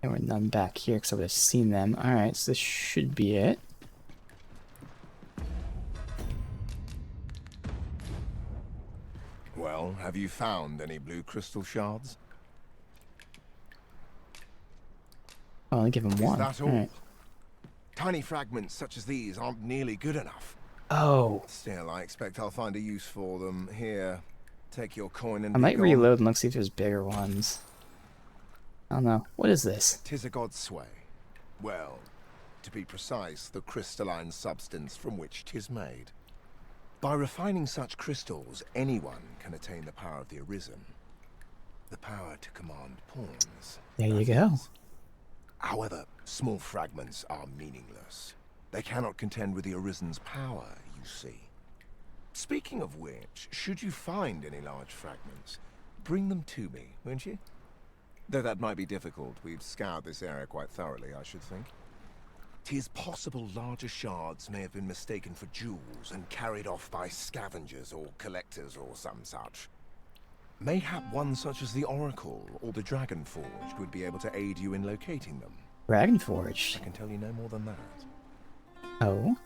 There were none back here because I would have seen them. Alright, so this should be it. Well, have you found any blue crystal shards? I'll only give him one. Is that all? Alright. Tiny fragments such as these aren't nearly good enough. Oh. Still, I expect I'll find a use for them. Here, take your coin and I be might gone. reload and look see if there's bigger ones. I don't know. What is this? 'Tis a god's sway. Well, to be precise, the crystalline substance from which 'tis made. By refining such crystals, anyone can attain the power of the Arisen. The power to command pawns. There you go. However, small fragments are meaningless. They cannot contend with the Arisen's power, you see. Speaking of which, should you find any large fragments, bring them to me, won't you? Though that might be difficult, we've scoured this area quite thoroughly, I should think. 'Tis possible larger shards may have been mistaken for jewels and carried off by scavengers or collectors or some such. Mayhap one such as the Oracle or the Dragon Forged would be able to aid you in locating them. Dragon Forged? I can tell you no more than that. Oh.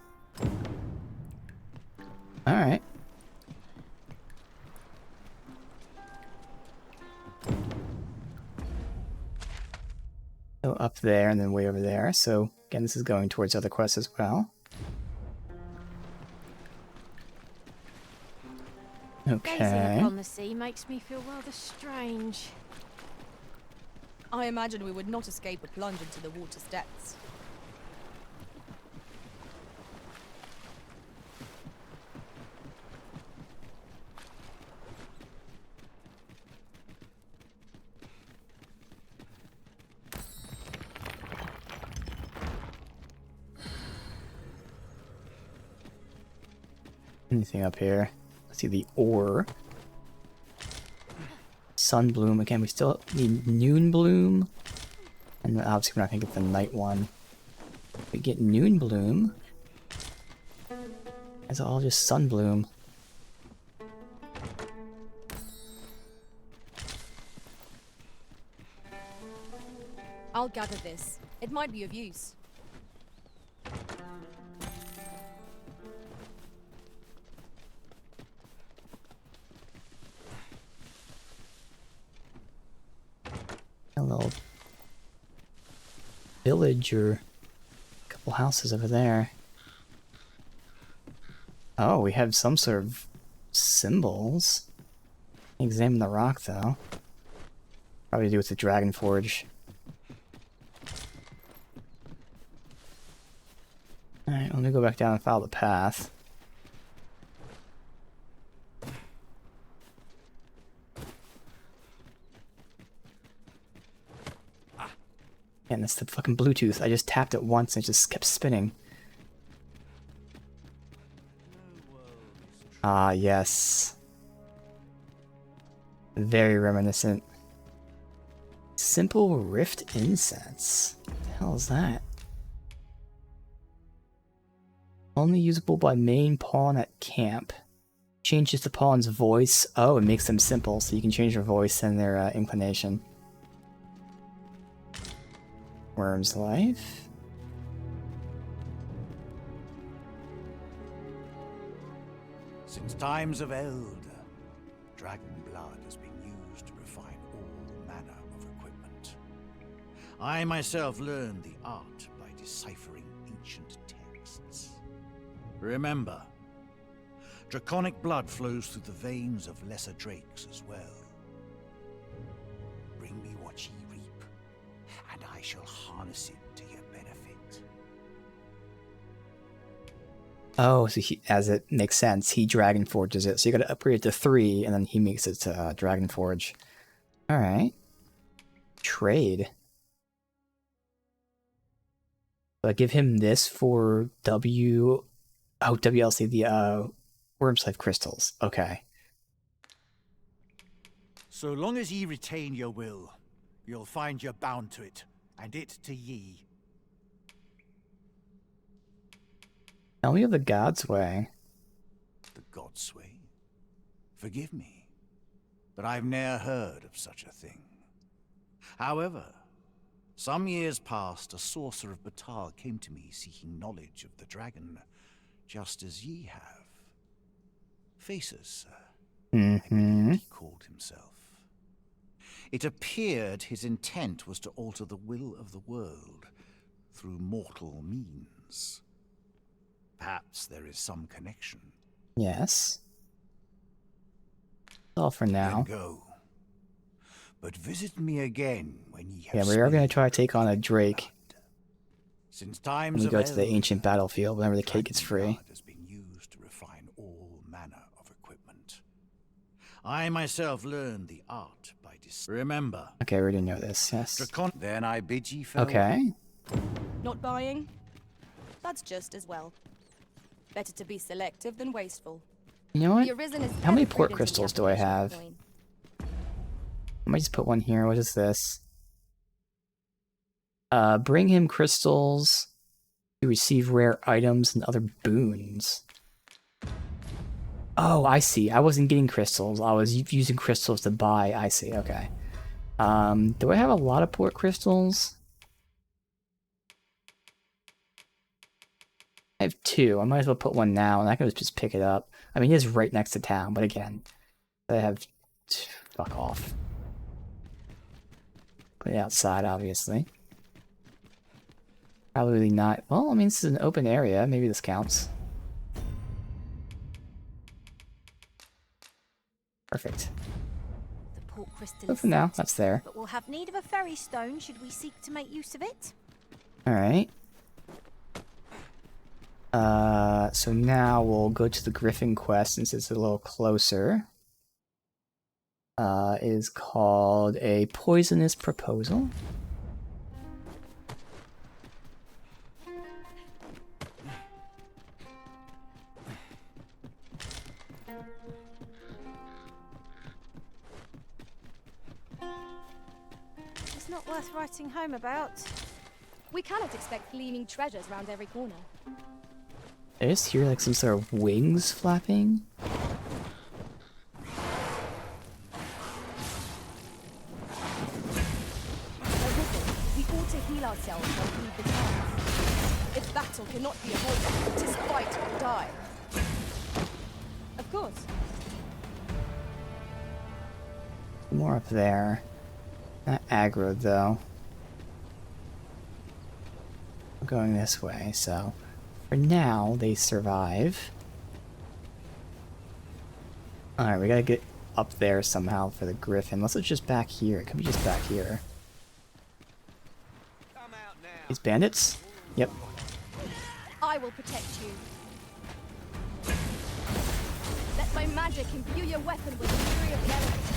Alright. So up there and then way over there. So again, this is going towards other quests as well. Gazing Okay. upon the sea makes me feel rather strange. I imagine we would not escape a plunge into the water's depths. Anything up here? Let's see the ore. Sunbloom. Again, we still need Noon Bloom. And obviously we're not going to get the night one. We get Noon Bloom. It's all just Sunbloom. I'll gather this. It might be of use. A little village or a couple houses over there. Oh, we have some sort of symbols. Examine the rock, though. Probably to do with the Dragon Forge. Alright, let me go back down and follow the path. And that's the fucking Bluetooth. I just tapped it once and it just kept spinning. Ah, yes. Very reminiscent. Simple Rift Incense. What the hell is that? Only usable by main pawn at camp. Changes the pawn's voice. Oh, it makes them simple, so you can change their voice and their inclination. Worm's Life. Since times of eld, dragon blood has been used to refine all manner of equipment. I myself learned the art by deciphering ancient texts. Remember, draconic blood flows through the veins of lesser drakes as well. Bring me what ye reap, and I shall harness it to your benefit. Oh, so he, as it makes sense, he Dragon Forges it. So you gotta upgrade it to 3, and then he makes it to Dragon Forge. Alright. Trade. So I give him this for WLC, the Worm's Life crystals. Okay. So long as ye retain your will, you'll find you're bound to it, and it to ye. Tell me of the God's Way. The God's Way? Forgive me, but I've ne'er heard of such a thing. However, some years past, a sorcerer of Batal came to me seeking knowledge of the dragon, just as ye have. Faces, sir. I believe he called himself. It appeared his intent was to alter the will of the world through mortal means. Perhaps there is some connection. Yes. That's all for now. Then go. But visit me again when ye have. Yeah, we are going to try to take on a Drake. Since times when we of go to the eld, ancient battlefield, whenever the cake gets free. has been used to refine all manner of equipment. I myself learned the art by remember. Okay, we already know this, yes. Then I bid ye farewell. Okay. Not buying? That's just as well. Better to be selective than wasteful. You know what? The Arisen is How many very port prudent in the crystals do I application of have? coin. I might just put one here. What is this? Bring him crystals to receive rare items and other boons. Oh, I see. I wasn't getting crystals. I was using crystals to buy. I see. Okay. Do I have a lot of port crystals? I have 2. I might as well put one now, and I can just pick it up. I mean, it is right next to town, but again, I have... Fuck off. Put it outside, obviously. Probably not... Well, I mean, this is an open area. Maybe this counts. Perfect. The port crystal But is for now, set, that's there. but we'll have need of a ferry stone should we seek to make use of it. Alright. So now we'll go to the Griffin quest since it's a little closer. It is called A Poisonous Proposal. It's not worth writing home about. We cannot expect gleaming treasures round every corner. I just hear like some sort of wings flapping. We ought to ourselves or lead the task. If battle cannot be avoided, 'tis fight or die. Of course. More up there. Not aggro though. We're going this way, so for now they survive. Alright, we gotta get up there somehow for the griffin. Unless it's just back here. It could be just back here. These bandits? Yep. I will protect you. Let my magic imbue your weapon with the fury of the elements.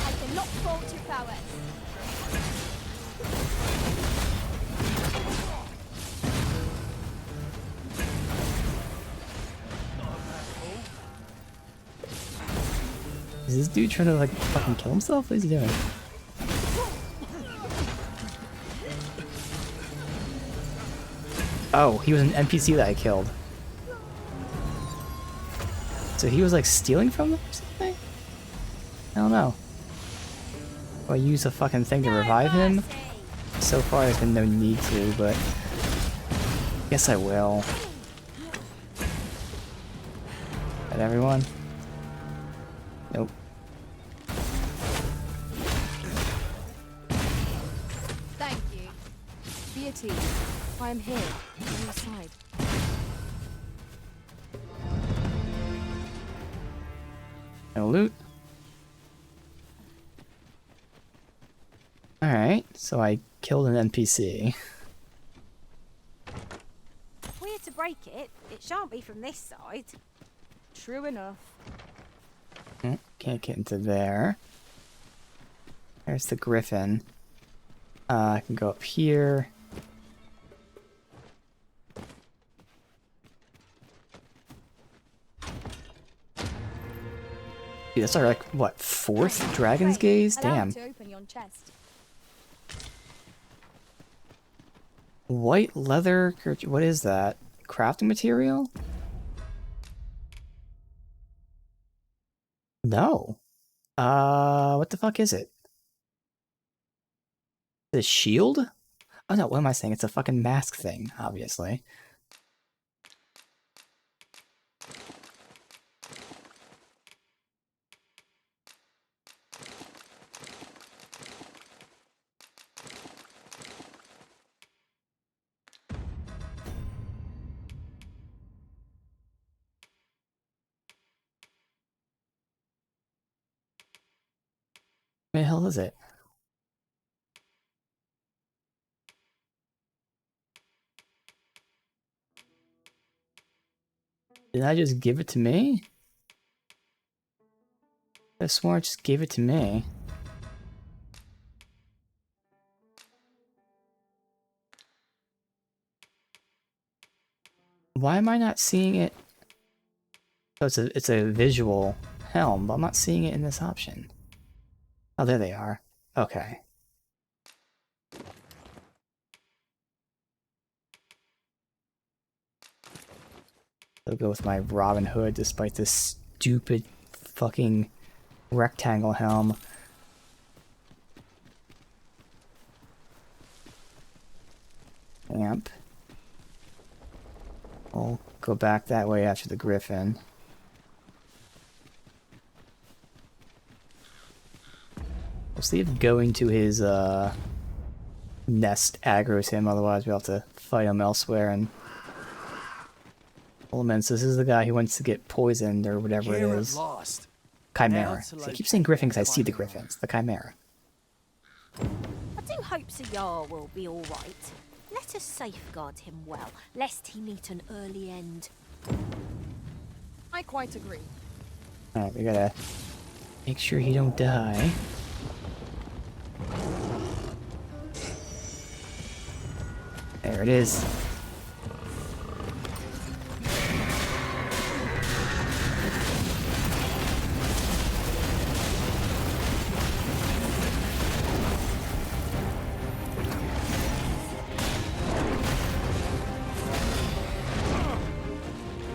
I cannot fault your prowess. Is this dude trying to like fucking kill himself? What is he doing? Oh, he was an NPC that I killed. So he was like stealing from them or something? I don't know. Do I use a fucking thing to revive him? So far there's been no need to, but I guess I will. Got everyone? Nope. Thank you. Be at ease. I am here, on your side. No loot. Alright, so I killed an NPC. If we're to break it, it shan't be from this side. True enough. Can't get into there. There's the griffin. I can go up here. Dude, that's our, like, what, 4th Dragon's Gaze? Allow Damn. to open yon chest. White leather, what is that? Crafting material? No. What the fuck is it? The shield? Oh no, what am I saying? It's a fucking mask thing, obviously. Where the hell is it? Did I just give it to me? I swore it just gave it to me. Why am I not seeing it? Oh, it's a visual helm, but I'm not seeing it in this option. Oh, there they are. Okay. I'll go with my Robin Hood despite this stupid fucking rectangle helm. Amp. I'll go back that way after the griffin. We'll see if going to his nest aggroes him, otherwise we'll have to fight him elsewhere and pull him in. So this is the guy who wants to get poisoned or whatever it is. Lost. Chimera. See, I keep saying griffin because I see the griffins. The chimera. I do hope Sir Yar will be all right. Let us safeguard him well, lest he meet an early end. I quite agree. Alright, we gotta make sure he don't die. There it is.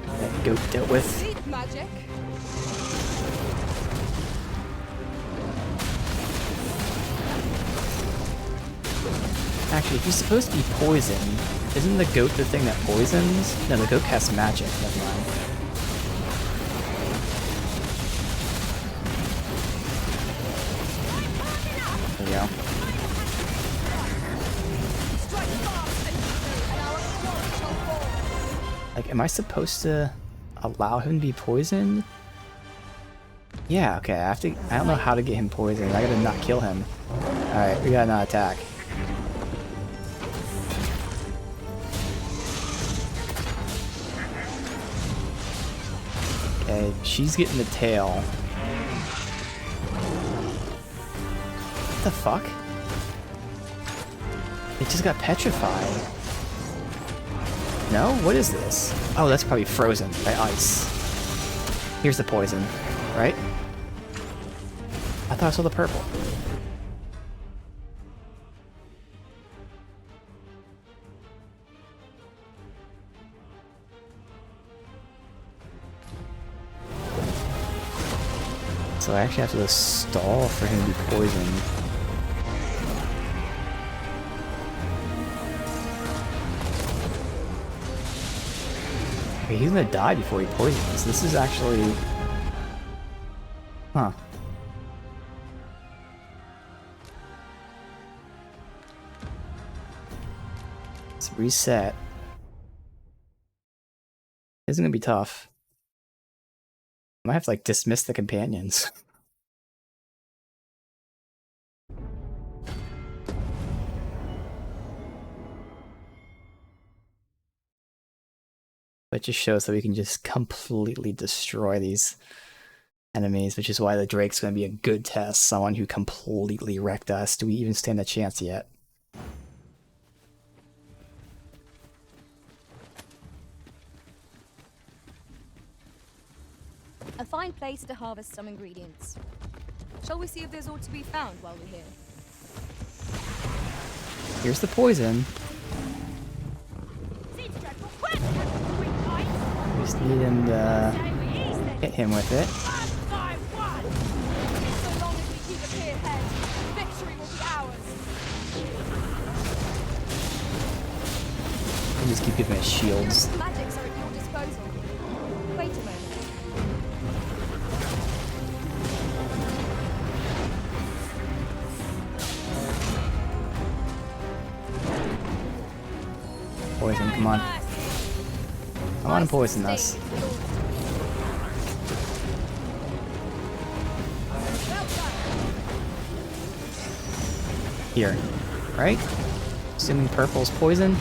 That goat dealt with. Deep magic. Actually, if he's supposed to be poisoned, isn't the goat the thing that poisons? No, the goat casts magic. Never mind. There we go. Like, am I supposed to allow him to be poisoned? Yeah, okay, I don't know how to get him poisoned. I gotta not kill him. Alright, we gotta not attack. Okay, she's getting the tail. What the fuck? It just got petrified. No? What is this? Oh, that's probably frozen by ice. Here's the poison, right? I thought I saw the purple. So I actually have to go stall for him to be poisoned. Okay, he's gonna die before he poisons. This is actually... Huh. Let's reset. This is gonna be tough. I might have to, like, dismiss the companions. But it just shows that we can just completely destroy these enemies, which is why the Drake's going to be a good test. Someone who completely wrecked us. Do we even stand a chance yet? A fine place to harvest some ingredients. Shall we see if there's aught to be found while we're here? Here's the poison. We just need him to hit him with it. So long as we keep a clear head, victory will be ours. And just keep giving it shields. Magics are at your disposal. Wait a moment. Poison, come on. I want to poison us. Here, right? Assuming purple's poison.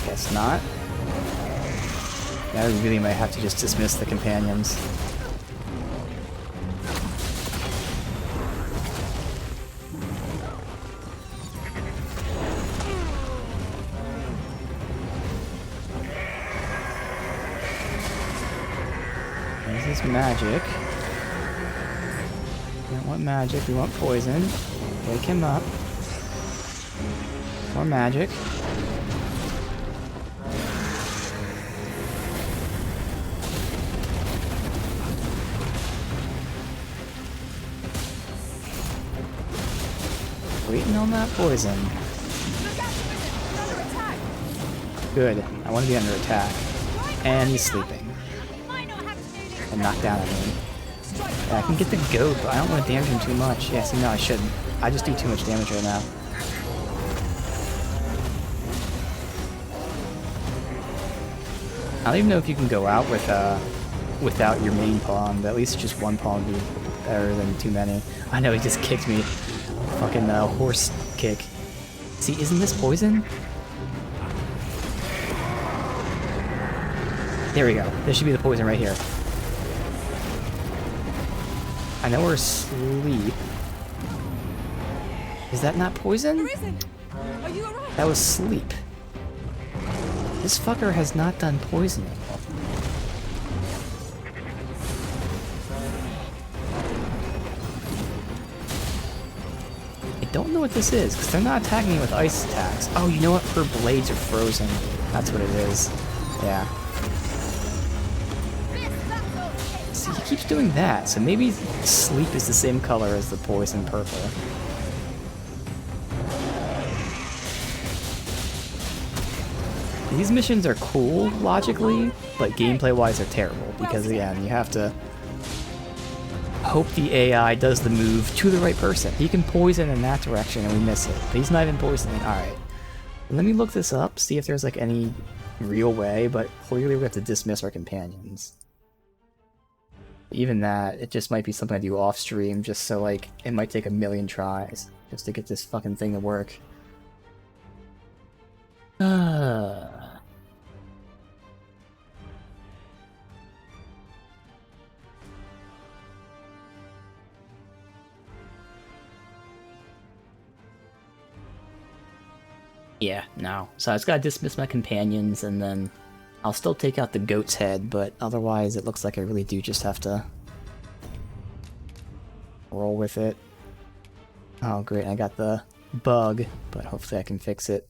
Guess not. Now we really might have to just dismiss the companions. This is magic. We don't want magic, we want poison. Wake him up. More magic. Waiting on that poison. Good. I want to be under attack. And he's sleeping. And knocked down at me. Yeah, I can get the goat, but I don't want to damage him too much. Yeah, see, no, I shouldn't. I just do too much damage right now. I don't even know if you can go out with without your main pawn, but at least just one pawn would be better than too many. I know he just kicked me. Fucking horse kick. See, isn't this poison? There we go. This should be the poison right here. I know we're asleep. Is that not poison? There isn't. Are you alright? That was sleep. This fucker has not done poisoning. I don't know what this is, because they're not attacking me with ice attacks. Oh, you know what? Her blades are frozen. That's what it is. Yeah. See, keeps doing that, so maybe sleep is the same color as the poison purple. These missions are cool, logically, but gameplay-wise they're terrible, because again, you have to hope the AI does the move to the right person. He can poison in that direction and we miss it, but he's not even poisoning. Alright. Let me look this up, see if there's like any real way, but clearly we have to dismiss our companions. Even that, it just might be something I do off stream, just so like, it might take a million tries, just to get this fucking thing to work. Yeah, no. So I just gotta dismiss my companions, and then I'll still take out the goat's head, but otherwise it looks like I really do just have to roll with it. Oh great, I got the bug, but hopefully I can fix it.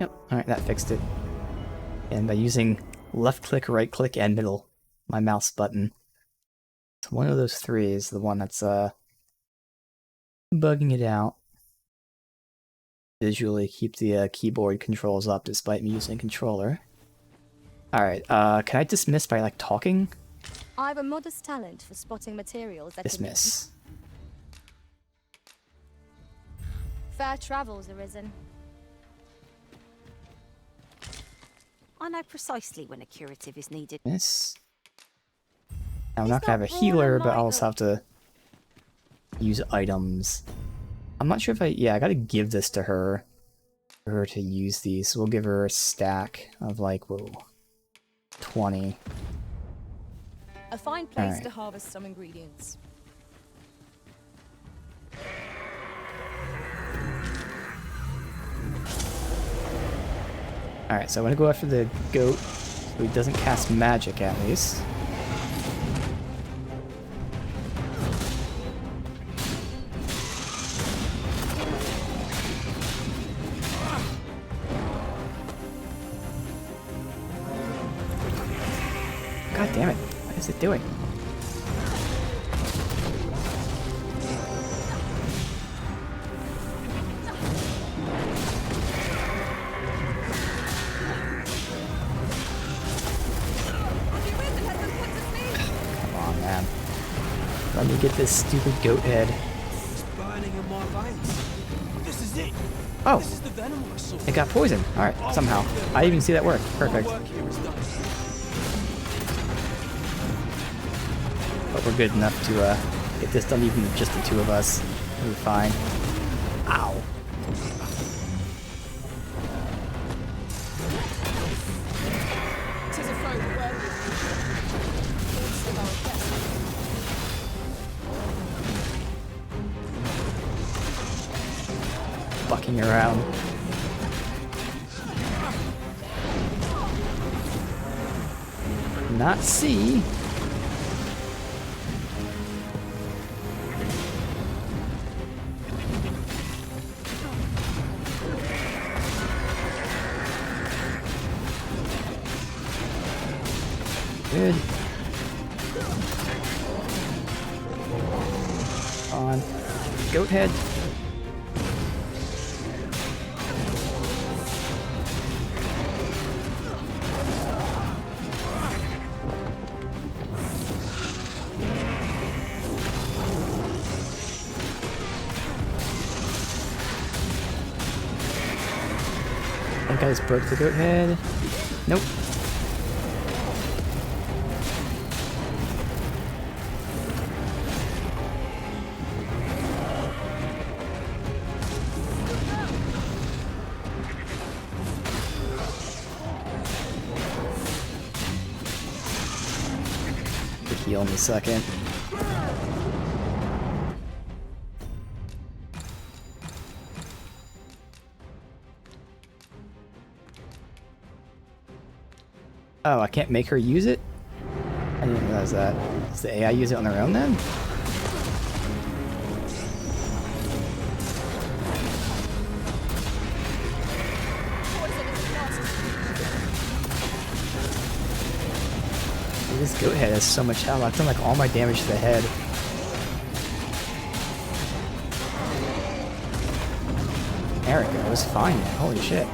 Yep, alright, that fixed it. And by using left click, right click, and middle, my mouse button. So one of those three is the one that's bugging it out. Visually keep the keyboard controls up despite me using a controller. Alright, can I dismiss by like talking? I've a modest talent for spotting materials that Dismiss. Fair travels, Arisen. I know precisely when a curative is needed. Miss. Now, I'm not gonna have a healer, but I'll also have to use items. I'm not sure if yeah, I gotta give this to her for her to use these. So we'll give her a stack of like, whoa, 20. A fine place Alright. to harvest some ingredients. Alright, so I'm gonna go after the goat, so he doesn't cast magic at least. God damn it, what is it doing? Let me get this stupid goat head. It's burning in my veins. This is it. Oh, This is the venom I saw. it got poisoned. Alright, somehow. I didn't even see that work. Perfect. My work here is done. But we're good enough to get this done even with just the two of us. We'll be fine. Ow. Tis a foe worthy of our best. Bucking around. Not see. Good. On. Goat head. I think I just broke the goat head. Nope. Heal in a second. Oh, I can't make her use it? I didn't realize that. Does the AI use it on their own then? goat head has so much health. I've done like all my damage to the head. There it goes. Fine, man. Holy shit.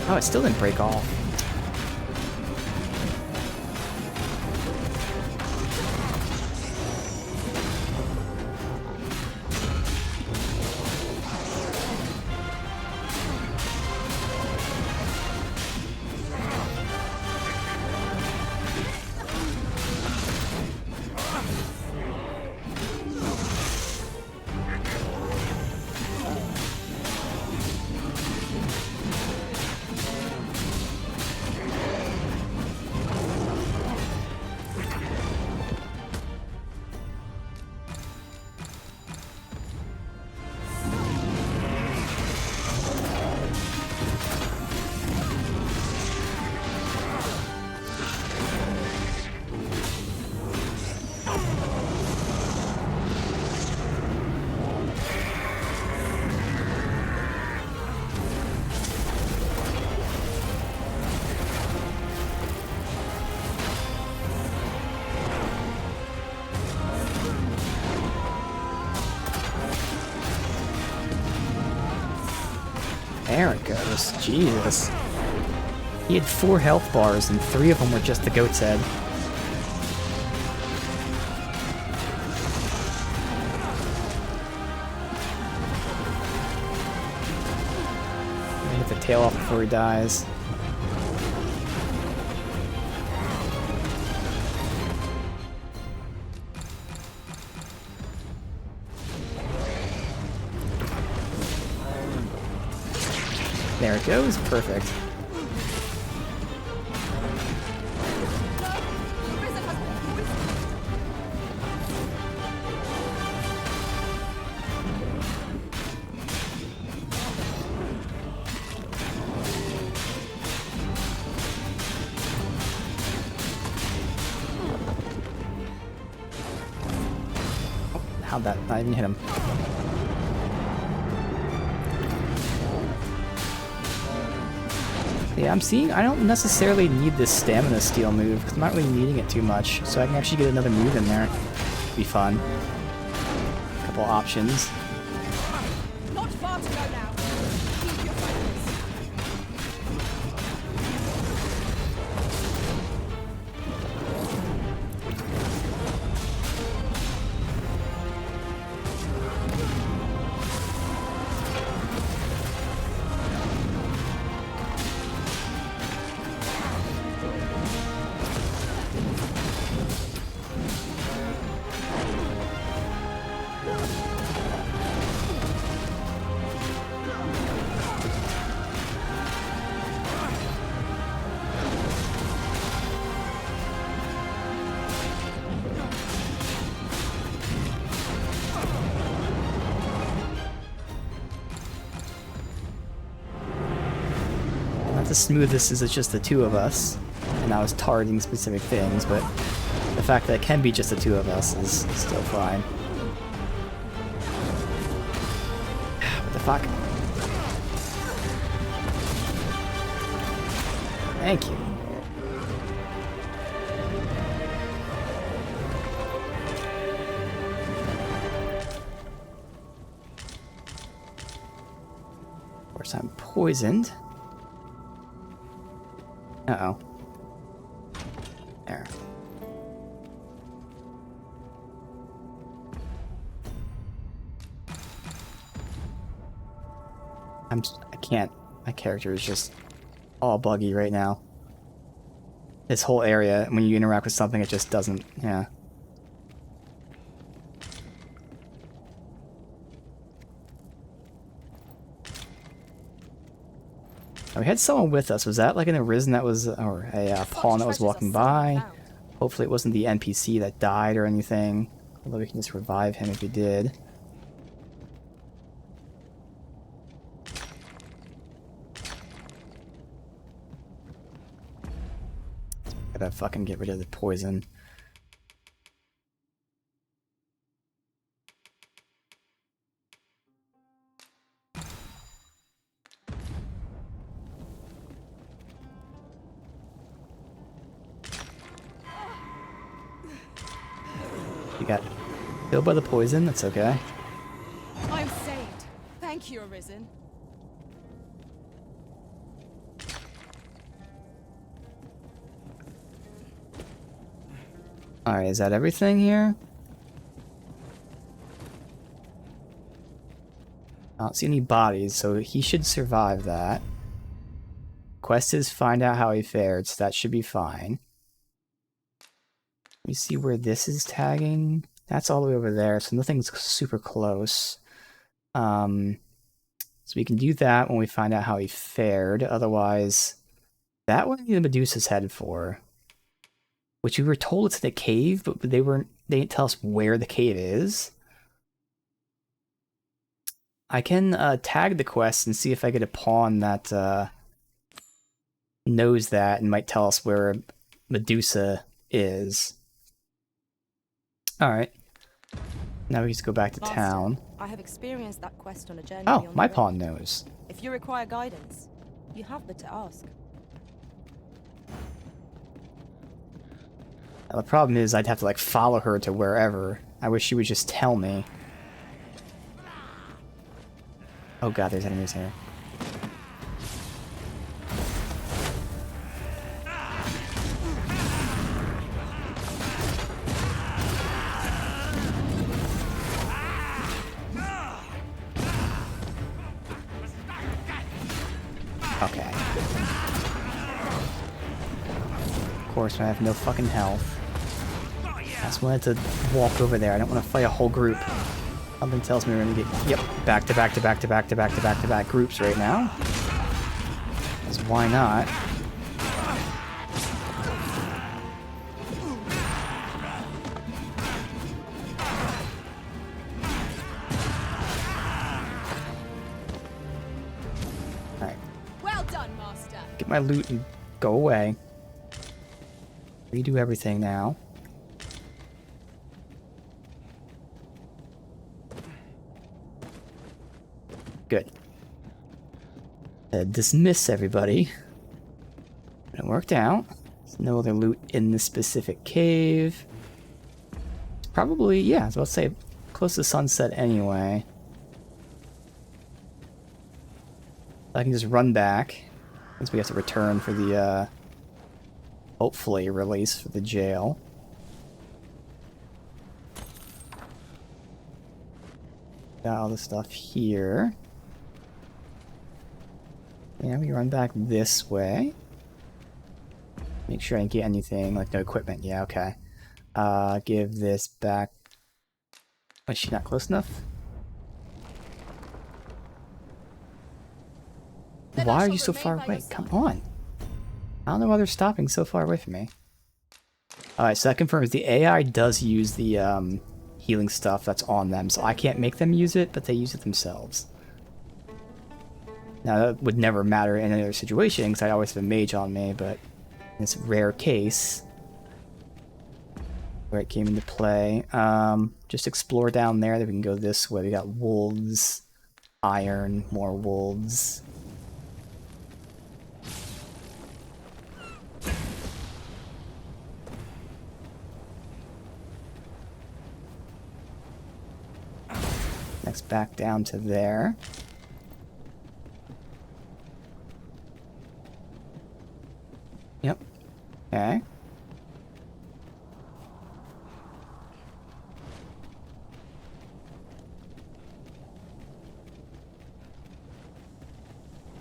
Oh, it still didn't break off. There it goes. Jesus. He had 4 health bars and 3 of them were just the goat's head. Get the tail off before he dies. There it goes. Perfect. How'd that not even hit him? Yeah, I'm seeing I don't necessarily need this stamina steal move because I'm not really needing it too much, so I can actually get another move in there. Be fun. Couple options. Not far to go now. Keep your focus. Not the smoothest is it's just the 2 of us, and I was targeting specific things, but the fact that it can be just the 2 of us is still fine. What the fuck? Thank you. Of course, I'm poisoned. Uh-oh. There. I can't. My character is just all buggy right now. This whole area, when you interact with something, it just doesn't, yeah. Oh, we had someone with us. Was that like an Arisen that was, or a pawn that was walking by? Hopefully it wasn't the NPC that died or anything. Although we can just revive him if he did. Gotta fucking get rid of the poison. You got killed by the poison, that's okay. I'm saved. Thank you, Arisen. Alright, is that everything here? I don't see any bodies, so he should survive that. Quest is find out how he fared, so that should be fine. Let me see where this is tagging. That's all the way over there, so nothing's super close. So we can do that when we find out how he fared. Otherwise, that one the Medusa's headed for. Which we were told it's in a cave, but they didn't tell us where the cave is. I can tag the quest and see if I get a pawn that knows that and might tell us where Medusa is. Alright. Now we just go back to Master, town. I have experienced that quest on a journey Oh, beyond my the pawn road. knows. If you require guidance, you have but to ask. Now, the problem is I'd have to like follow her to wherever. I wish she would just tell me. Oh god, there's enemies here. Okay. Of course, I have no fucking health. I just wanted to walk over there. I don't want to fight a whole group. Something tells me we're gonna get, yep, back to back to back to back to back to back to back groups right now. Because why not? Alright. Well done, Master. Get my loot and go away. Redo everything now. Good. Dismiss everybody. It worked out. There's no other loot in this specific cave. It's probably, yeah, I was about to say, close to sunset anyway. I can just run back, since we have to return for the, hopefully, release for the jail. Got all the stuff here. Yeah, we run back this way. Make sure I didn't get anything, like no equipment. Yeah, okay. Give this back. Is she not close enough? Why are you so far away? Come on. I don't know why they're stopping so far away from me. Alright, so that confirms the AI does use the healing stuff that's on them, so I can't make them use it, but they use it themselves. Now, that would never matter in any other situation, because I always have a mage on me, but in this rare case, where it came into play, just explore down there, then we can go this way. We got wolves, iron, more wolves. Next, back down to there. Yep. Okay.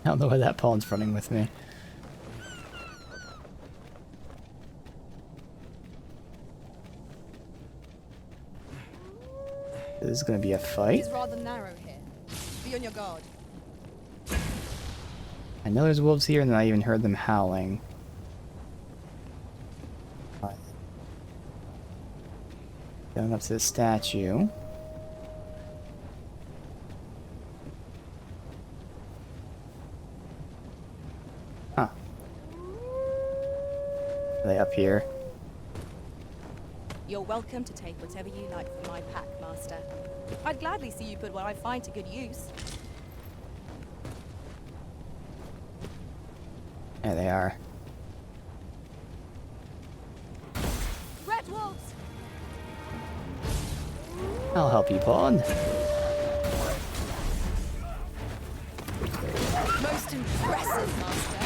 I don't know why that pawn's running with me. This is going to be a fight. It is rather narrow here. Be on your guard. I know there's wolves here, and I even heard them howling. Going up to the statue. Huh. Are they up here? You're welcome to take whatever you like from my pack, Master. I'd gladly see you put what I find to good use. There they are. Red wolves! I'll help you, Pawn. Most impressive, Master.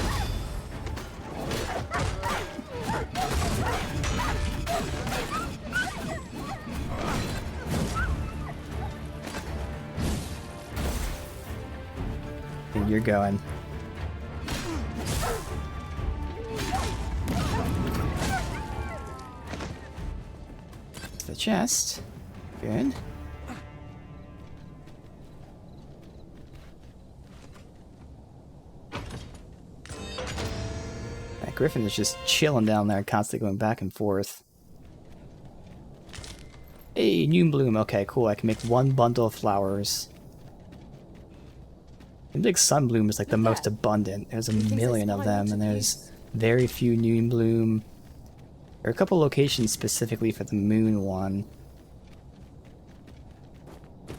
And you're going. The chest. Good. That Griffin is just chilling down there, constantly going back and forth. Hey, new bloom. Okay, cool. I can make one bundle of flowers. I think sunbloom is like the most abundant. There's a million of them, and there's very few new bloom. There are a couple locations specifically for the moon one.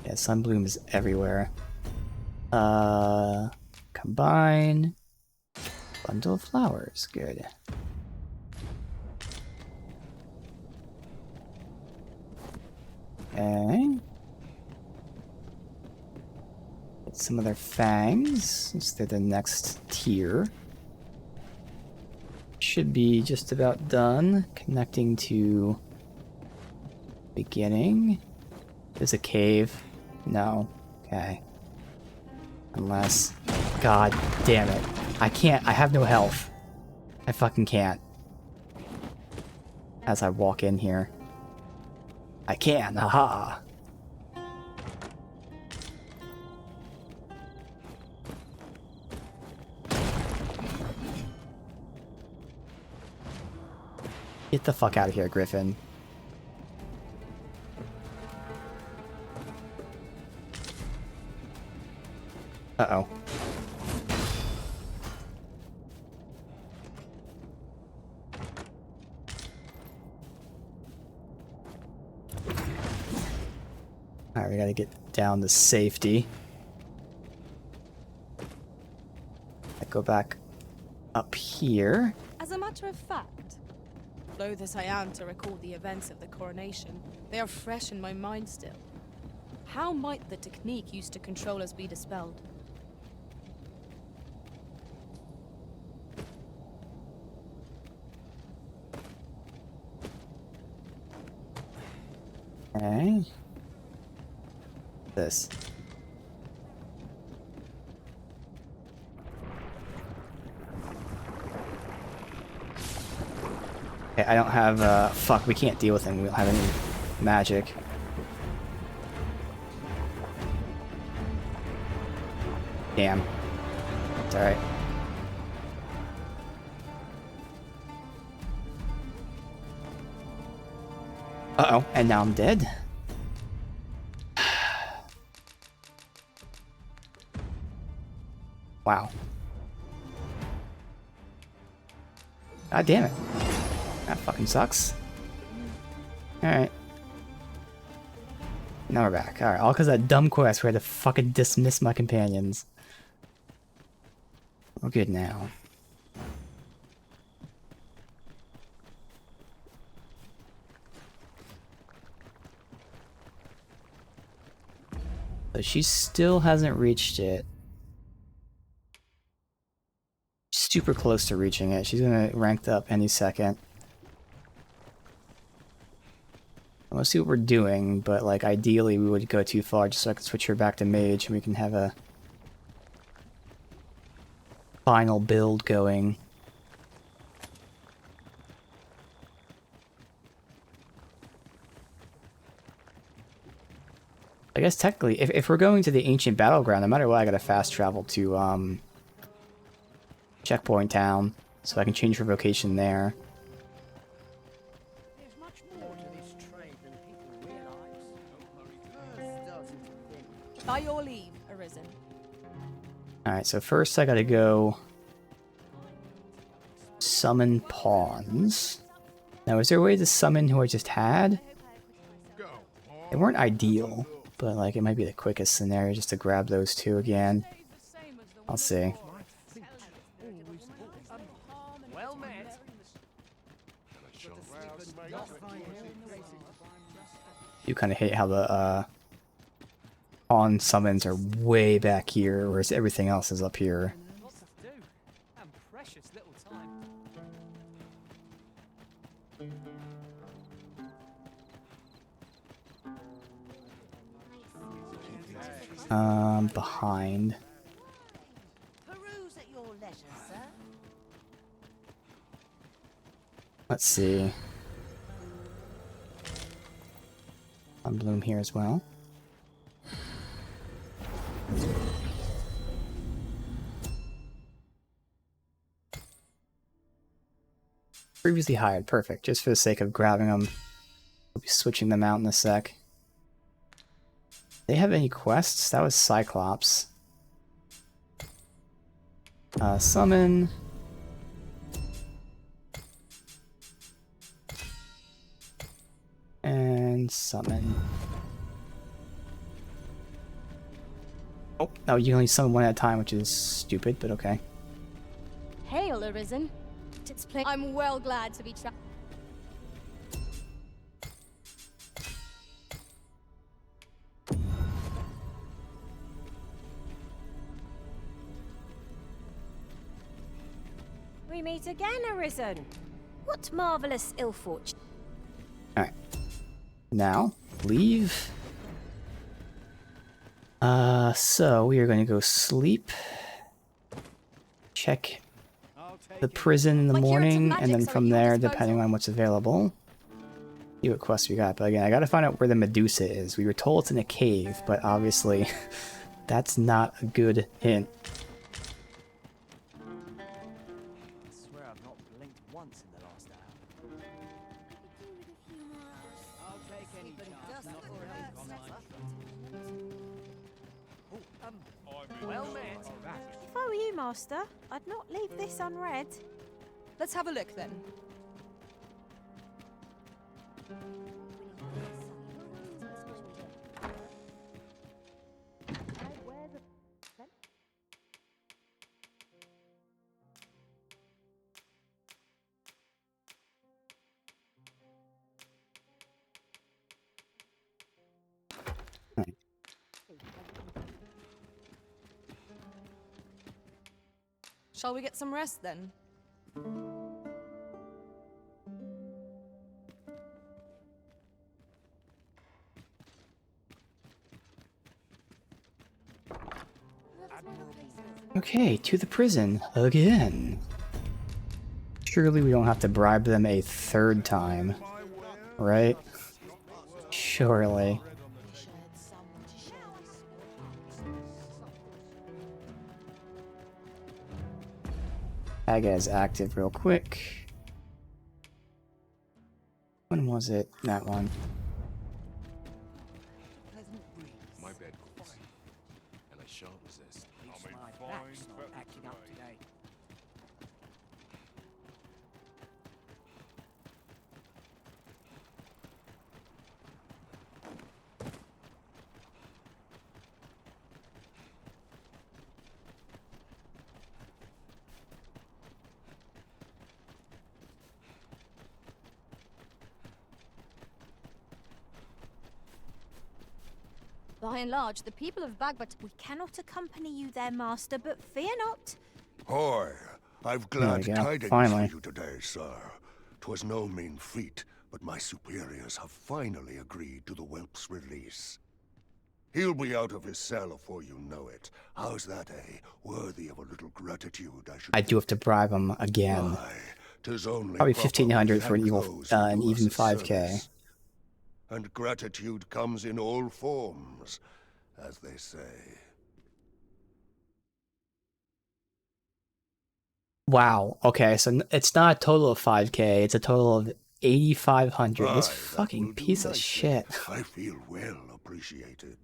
Yeah, sunbloom is everywhere. Combine. Bundle of flowers. Good. Okay. Get some of their fangs, since they're the next tier. Should be just about done. Connecting to beginning. There's a cave. No. Okay. Unless... God damn it. I can't. I have no health. I fucking can't. As I walk in here. I can. Haha. Get the fuck out of here, Griffin. Uh-oh. Alright, we gotta get down to safety. I go back up here. As a matter of fact, loath as I am to recall the events of the coronation, they are fresh in my mind still. How might the technique used to control us be dispelled? Okay. This. Okay, I don't have, fuck, we can't deal with him. We don't have any magic. Damn. It's alright. Uh-oh, and now I'm dead. Wow. God damn it. That fucking sucks. Alright. Now we're back. Alright, all because of that dumb quest where I had to fucking dismiss my companions. We're good now. But she still hasn't reached it. Super close to reaching it. She's gonna rank up any second. Let's see what we're doing, but like ideally we would go too far just so I can switch her back to mage and we can have a final build going. I guess technically, if we're going to the ancient battleground, no matter what, I gotta fast travel to Checkpoint Town, so I can change her vocation there. There's much more to this trade than people realize. By your leave, Arisen. Alright, so first I gotta go summon pawns. Now, is there a way to summon who I just had? They weren't ideal, but like it might be the quickest scenario just to grab those two again. I'll see. Well met. You kind of hate how the pawn summons are way back here, whereas everything else is up here. Lots to do, and precious little time. Behind. Peruse at your leisure, sir. Let's see. Bloom here as well. Previously hired, perfect. Just for the sake of grabbing them, we'll be switching them out in a sec. They have any quests? That was Cyclops. Summon. And summon. Oh, no, you can only summon one at a time, which is stupid, but okay. Hail, Arisen. It's I'm well glad to be We meet again, Arisen. What marvelous ill fortune. Alright. Now, leave. So we are going to go sleep. Check the prison in the morning, and then from there, depending on what's available, see what quests we got. But again, I gotta find out where the Medusa is. We were told it's in a cave, but obviously that's not a good hint. I swear I've not blinked once in the last hour. I'll take any chance. Not Well met. If I were you, Master, I'd not leave this unread. Let's have a look then. Shall we get some rest then? Okay, to the prison again. Surely we don't have to bribe them a third time, right? Surely. That guy's active real quick. When was it? That one. My bed calls, and I shan't resist. my back's not acting up today. By and large, the people of Bagbat. We cannot accompany you there, Master, but fear not. Hoy, I've glad There we go, tidings finally. for you today, sir. 'Twas no mean feat, but my superiors have finally agreed to the whelp's release. He'll be out of his cell afore you know it. How's that, eh? Worthy of a little gratitude, I should I do have to bribe him again. Aye, 'tis only Probably proper 1500 we for an thank evil, those who an do us even a 5k. service. And gratitude comes in all forms, as they say. Wow. Okay, so it's not a total of 5k. It's a total of 8,500. This Aye, that fucking will do piece of nicely. shit. I feel well appreciated.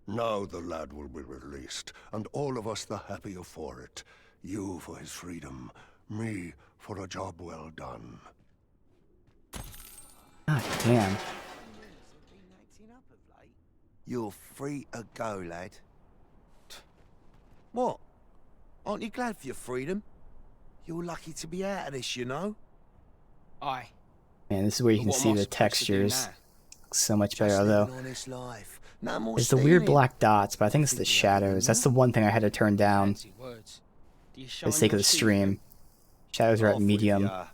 Now the lad will be released, and all of us the happier for it. You for his freedom, me for a job well done. God damn. You're free to go, lad. What? Aren't you glad for your freedom? You're lucky to be out of this, you know? Aye. Man, this is where you But can what see am I the supposed to do textures. now? So much Just better, live though. an honest life. No more There's the weird stealing. black dots, but I think it's the Think you have it in shadows. That's you? the one thing I had to turn down Fancy words. Do you for shine the sake of your the teeth stream. Shadows are at Off with medium, ya.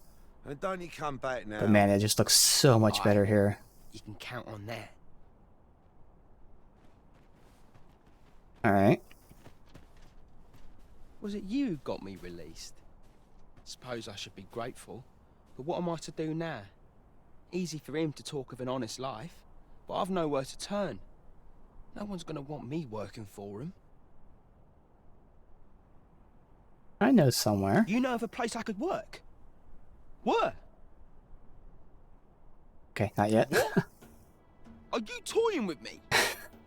And don't you come back now. but man, it just looks so much better here. You can count on that. Alright. Was it you who got me released? Suppose I should be grateful, but what am I to do now? Easy for him to talk of an honest life, but I've nowhere to turn. No one's gonna want me working for him. I know somewhere. You know of a place I could work? Where? Okay, not yet. Are you toying with me?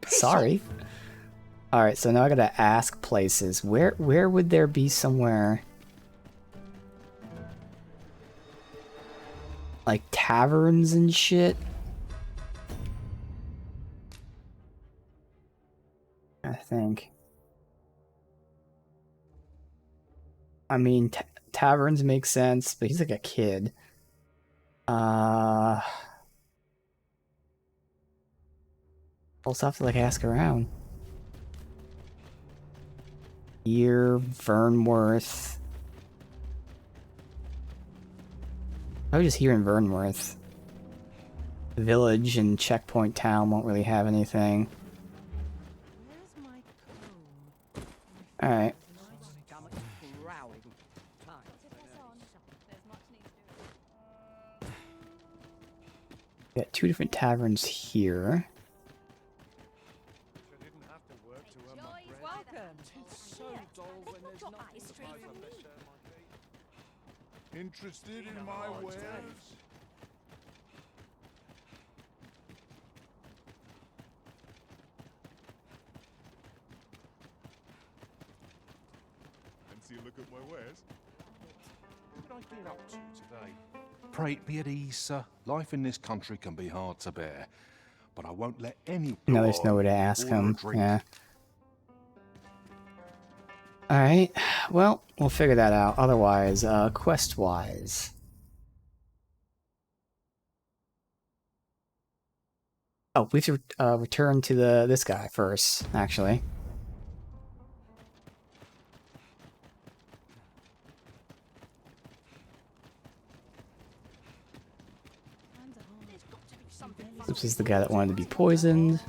Sorry. Alright, so now I gotta ask places. Where would there be somewhere... like taverns and shit? I think. I mean, taverns make sense, but he's like a kid. I'll also have to like ask around. Here, Vernworth. I was just here in Vernworth. Village and Checkpoint Town won't really have anything. Alright. Got two different taverns here. Interested in my wares? Fancy a look at my wares? What did I get up to today? Pray be at ease, sir. Life in this country can be hard to bear, but I won't let any... No, there's nowhere to ask order a him. drink. Yeah. Alright, well, we'll figure that out. Otherwise, quest-wise. Oh, we have to return to this guy first, actually. This is the guy that wanted to be poisoned.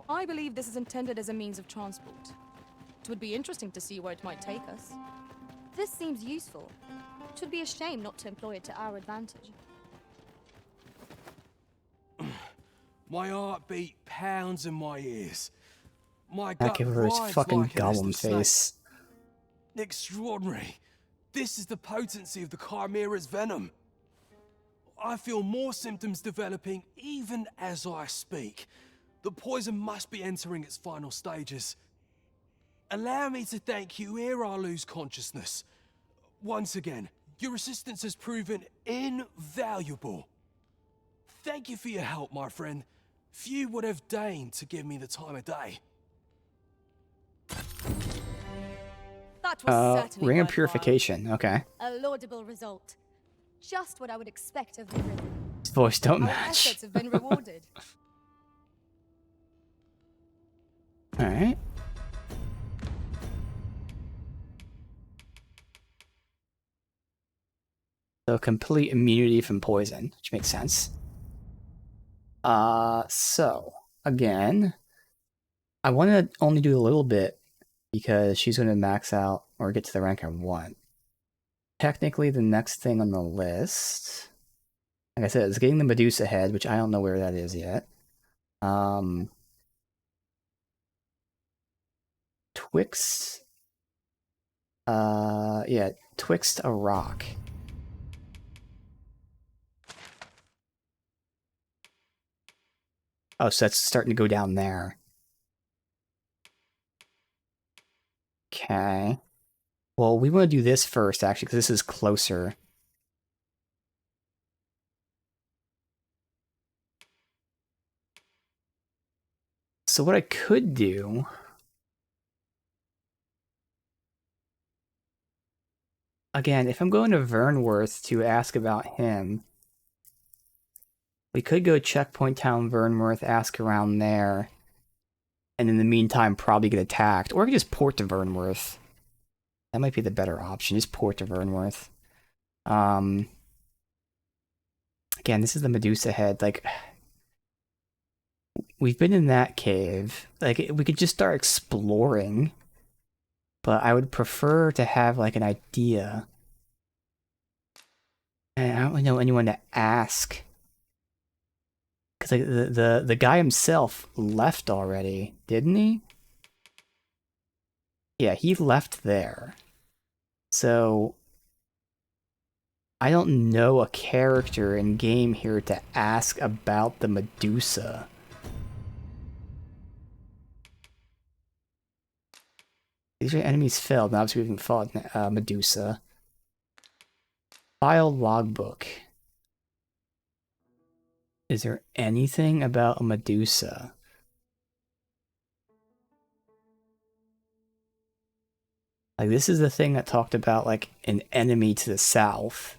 I believe this is intended as a means of transport. It would be interesting to see where it might take us. This seems useful. It would be a shame not to employ it to our advantage. My heart beat pounds in my ears. My That gut gave her his writhed fucking like an goblin Estus snake. face. Extraordinary. This is the potency of the Chimera's venom. I feel more symptoms developing even as I speak. The poison must be entering its final stages. Allow me to thank you ere I lose consciousness. Once again, your assistance has proven invaluable. Thank you for your help, my friend. Few would have deigned to give me the time of day. That was certainly Ring of worthwhile. Purification. Okay. A laudable result. Just what I would expect of the river. His voice don't Our match. efforts have been rewarded. Alright. So complete immunity from poison, which makes sense. So, again, I want to only do a little bit because she's going to max out or get to the rank I want. Technically, the next thing on the list, like I said, is getting the Medusa head, which I don't know where that is yet. Twixt, yeah, Twixt a rock. Oh, so that's starting to go down there. Okay. Well, we want to do this first, actually, because this is closer. So what I could do... Again, if I'm going to Vernworth to ask about him, we could go checkpoint town Vernworth, ask around there, and in the meantime probably get attacked. Or I could just port to Vernworth. That might be the better option, just port to Vernworth. Again, this is the Medusa head, like... We've been in that cave. Like, we could just start exploring. But I would prefer to have, like, an idea. And I don't really know anyone to ask. Because, like, the guy himself left already, didn't he? Yeah, he left there. So... I don't know a character in game here to ask about the Medusa. These are enemies failed. Now obviously we haven't fought Medusa. File logbook. Is there anything about a Medusa? Like, this is the thing that talked about, like, an enemy to the south.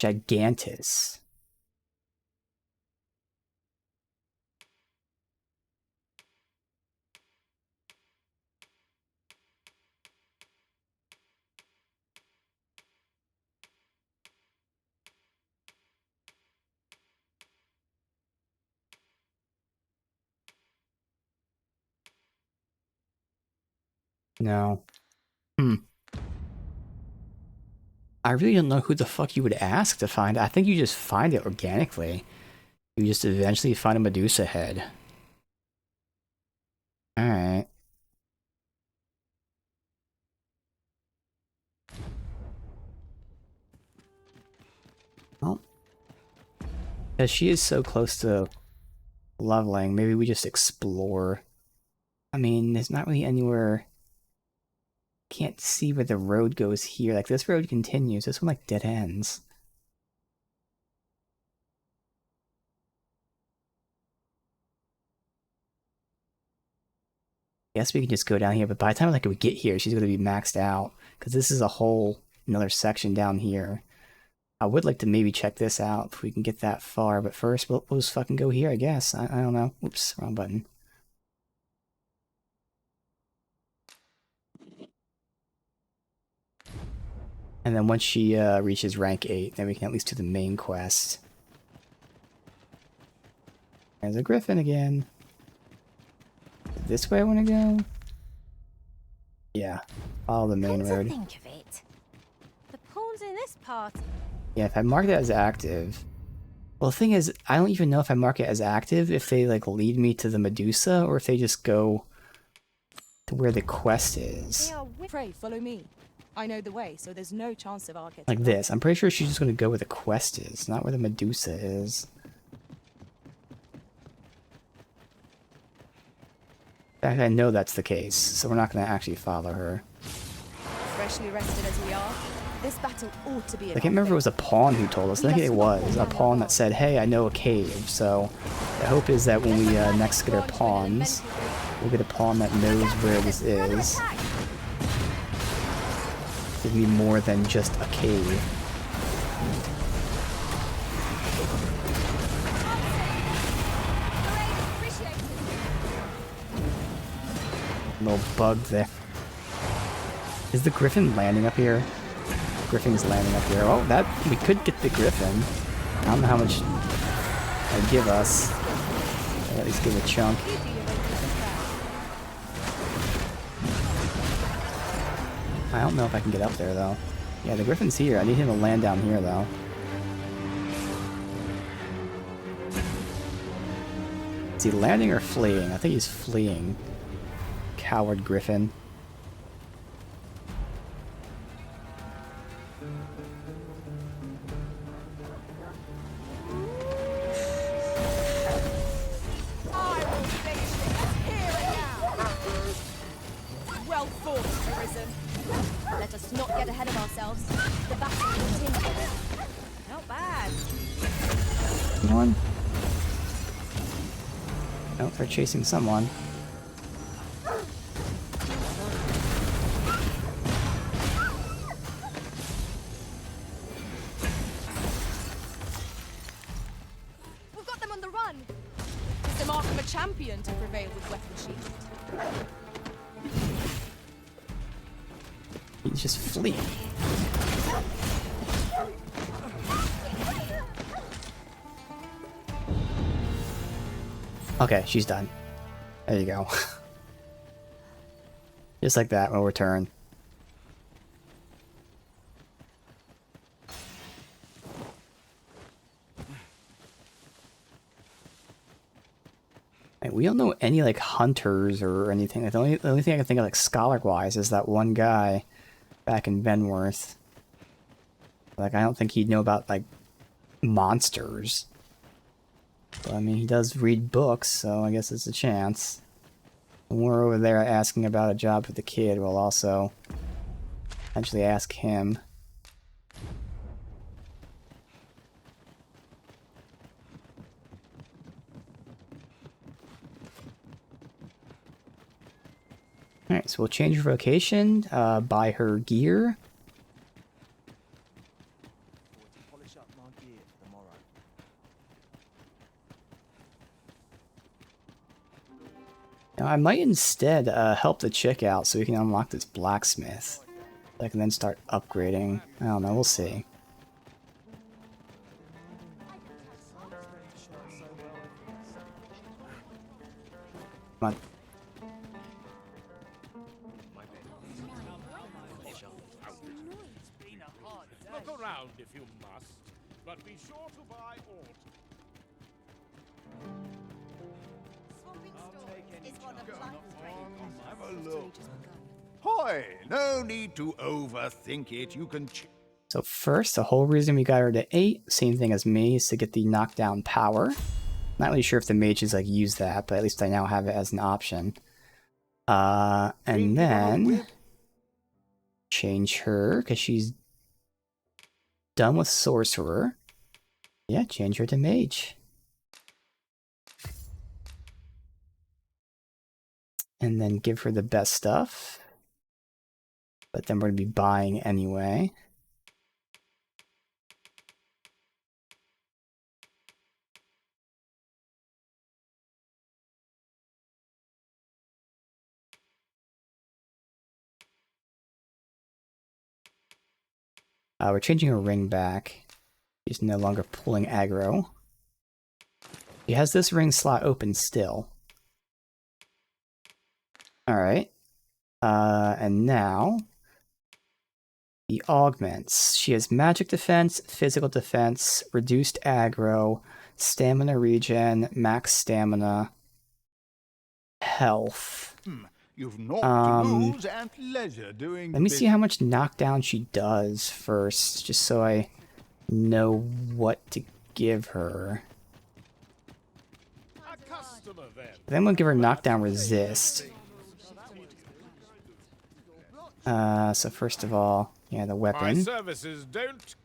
Gigantus. No. I really don't know who the fuck you would ask to find. I think you just find it organically. You just eventually find a Medusa head. Alright. Well. Because she is so close to leveling, maybe we just explore. I mean, there's not really anywhere... Can't see where the road goes here. Like, this road continues. This one, like, dead ends. Guess we can just go down here, but by the time, like, we get here, she's going to be maxed out. Because this is a whole another section down here. I would like to maybe check this out if we can get that far, but first, we'll just fucking go here, I guess. I don't know. Oops, wrong button. And then once she reaches rank 8, then we can at least do the main quest. There's a griffin again. This way I want to go? Yeah, follow the main road. Think of it. The pawns in this part. Yeah, if I mark that as active... Well, the thing is, I don't even know if I mark it as active, if they, like, lead me to the Medusa, or if they just go to where the quest is. Pray, follow me. I know the way, so there's no chance of our getting Like this. I'm pretty sure she's just going to go where the quest is, not where the Medusa is. In fact, I know that's the case, so we're not going to actually follow her. Freshly rested as we are, this battle ought to be. I can't remember if it was a pawn who told us. I think it was a pawn that said, "Hey, I know a cave." So the hope is that when we next get our pawns, we'll get a pawn that knows where this is. Give me more than just a cave. Little bug there. Is the griffin landing up here? Griffin's landing up here. Oh, that we could get the griffin. I don't know how much it'd give us. I'll at least give a chunk. I don't know if I can get up there though. Yeah, the griffin's here. I need him to land down here though. Is he landing or fleeing? I think he's fleeing. Coward griffin. Well fought, Arisen. Let us not get ahead of ourselves. The battle continues. Well, bad. Come on. Nope, they're chasing someone. We've got them on the run. It's the mark of a champion to prevail with weapon sheath. He's just fleeing. Okay, she's done. There you go. Just like that, we'll return. Like, we don't know any like hunters or anything. Like, the only thing I can think of like scholar-wise is that one guy back in Benworth. Like, I don't think he'd know about like monsters. But, I mean, he does read books, so I guess it's a chance. When we're over there asking about a job for the kid, we'll also potentially ask him. Alright, so we'll change her vocation, buy her gear. Now, I might instead help the chick out so we can unlock this blacksmith. I can then start upgrading. I don't know, we'll see. Come on. Look around if you must, but be sure to buy aught. Have a look. Hoy, no need to overthink it. You can... So first, the whole reason we got her to 8, same thing as me, is to get the knockdown power. Not really sure if the mages like use that, but at least I now have it as an option. And then change her, because she's done with sorcerer. Yeah, change her to mage. And then give her the best stuff. But then we're going to be buying anyway. We're changing her ring back. She's no longer pulling aggro. She has this ring slot open still. Alright. And now... the augments. She has magic defense, physical defense, reduced aggro, stamina regen, max stamina, health. You've naught to lose and leisure doing... Let me see how much knockdown she does first, just so I know what to give her. Then we'll give her knockdown resist. So first of all, yeah, the weapon. My services don't.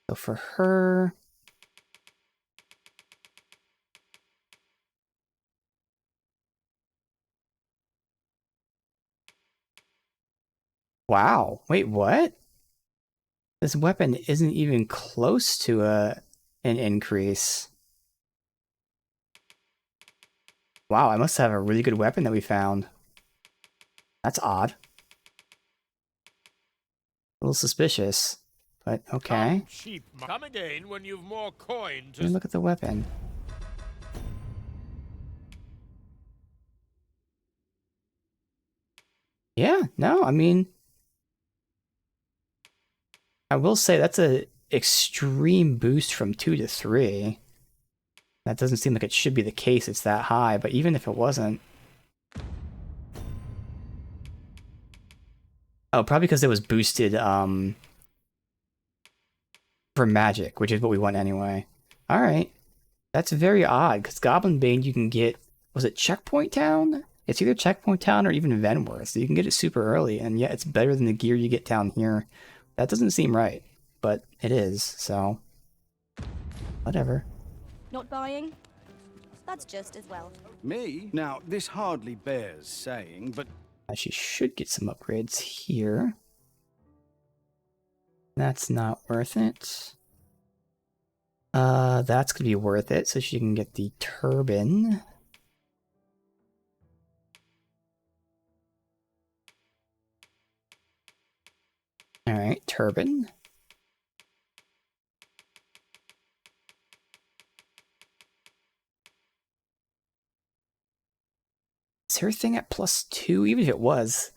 So for her... Wow, wait, what? This weapon isn't even close to an increase. Wow, I must have a really good weapon that we found. That's odd. A little suspicious, but okay. Come again when you've more coin to... Let me look at the weapon. Yeah, no, I mean... I will say that's a extreme boost from 2 to 3. That doesn't seem like it should be the case, it's that high, but even if it wasn't... Oh, probably because it was boosted, for magic, which is what we want anyway. Alright. That's very odd, because Goblin Bane you can get... Was it Checkpoint Town? It's either Checkpoint Town or even Venworth, so you can get it super early, and yet it's better than the gear you get down here. That doesn't seem right. but it is, so whatever. Not buying? That's just as well. Me? Now, this hardly bears saying, but... She should get some upgrades here. That's not worth it. That's gonna be worth it, so she can get the turbine. Alright, turbine. Is her thing at +2? Even if it was,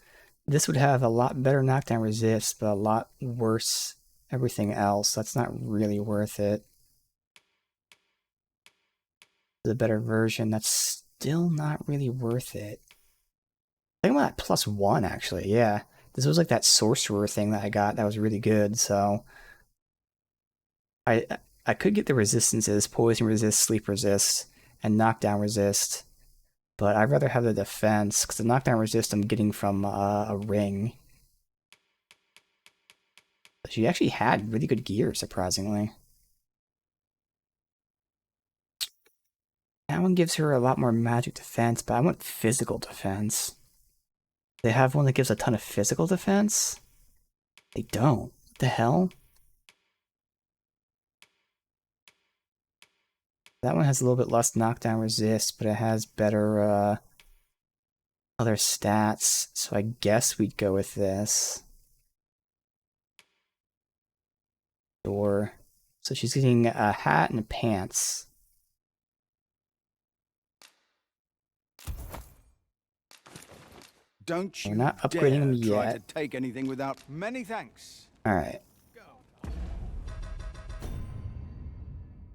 this would have a lot better knockdown resist, but a lot worse everything else. That's not really worth it. The better version, that's still not really worth it. I think I'm at +1 actually, yeah. This was like that sorcerer thing that I got that was really good, so I could get the resistances, poison resist, sleep resist, and knockdown resist, but I'd rather have the defense, because the knockdown resist I'm getting from a ring. She actually had really good gear, surprisingly. That one gives her a lot more magic defense, but I want physical defense. They have one that gives a ton of physical defense? They don't. What the hell? That one has a little bit less knockdown resist, but it has better other stats, so I guess we'd go with this. Door. So she's getting a hat and pants. Don't you We're not upgrading them try yet. to take anything without many thanks. Alright.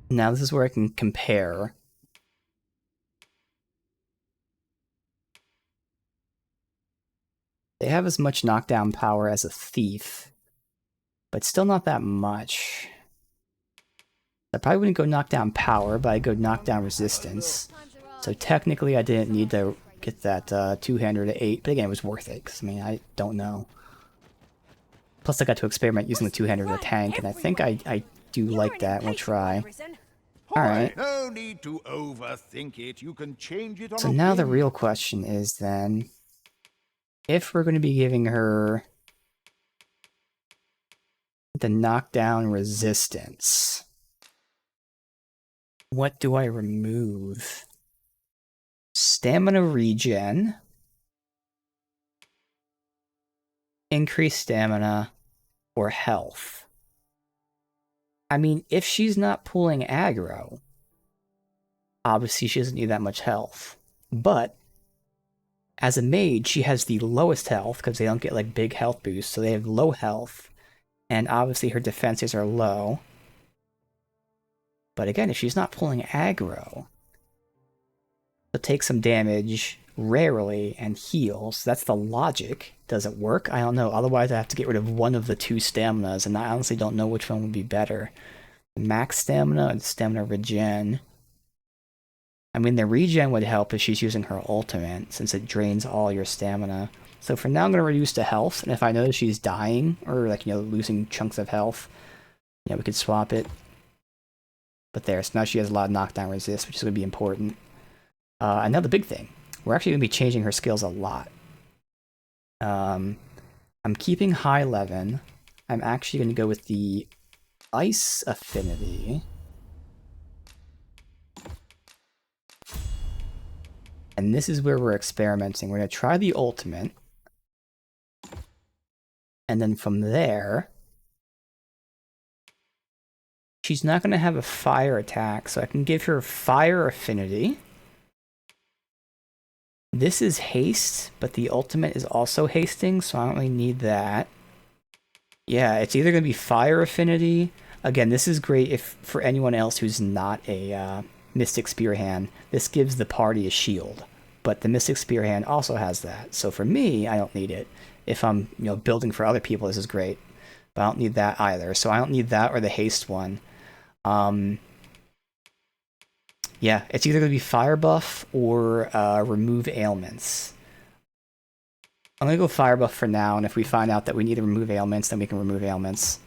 Now this is where I can compare. They have as much knockdown power as a thief, but still not that much. I probably wouldn't go knockdown power, but I'd go knockdown resistance. So technically I didn't need to get that two-hander to 8, but again, it was worth it, because I mean, I don't know. Plus I got to experiment using the two-hander to tank, and I think I do like that. We'll try. Alright. No need to overthink it. You can change it on So now the real question is then, if we're going to be giving her the knockdown resistance, what do I remove? Stamina regen, increased stamina, or health. I mean, if she's not pulling aggro, obviously she doesn't need that much health. But as a mage, she has the lowest health because they don't get like big health boosts, so they have low health, and obviously her defenses are low. But again, if she's not pulling aggro, she'll take some damage rarely and heals. That's the logic. Does it work? I don't know. Otherwise, I have to get rid of one of the two staminas, and I honestly don't know which one would be better. Max stamina and stamina regen. I mean, the regen would help if she's using her ultimate, since it drains all your stamina. So for now, I'm going to reduce the health, and if I notice she's dying, or like, you know, losing chunks of health, yeah, we could swap it. But there, so now she has a lot of knockdown resist, which is going to be important. And now the big thing. We're actually going to be changing her skills a lot. I'm keeping high 11. I'm actually going to go with the ice affinity. And this is where we're experimenting. We're going to try the ultimate. And then from there, she's not going to have a fire attack, so I can give her fire affinity. This is haste, but the ultimate is also hasting, so I don't really need that. Yeah, it's either going to be fire affinity. Again, this is great if for anyone else who's not a Mystic Spear Hand. This gives the party a shield, but the Mystic Spear Hand also has that. So for me, I don't need it. If I'm, you know, building for other people, this is great, but I don't need that either. So I don't need that or the haste one. Yeah, it's either going to be fire buff or remove ailments. I'm going to go fire buff for now, and if we find out that we need to remove ailments, then we can remove ailments.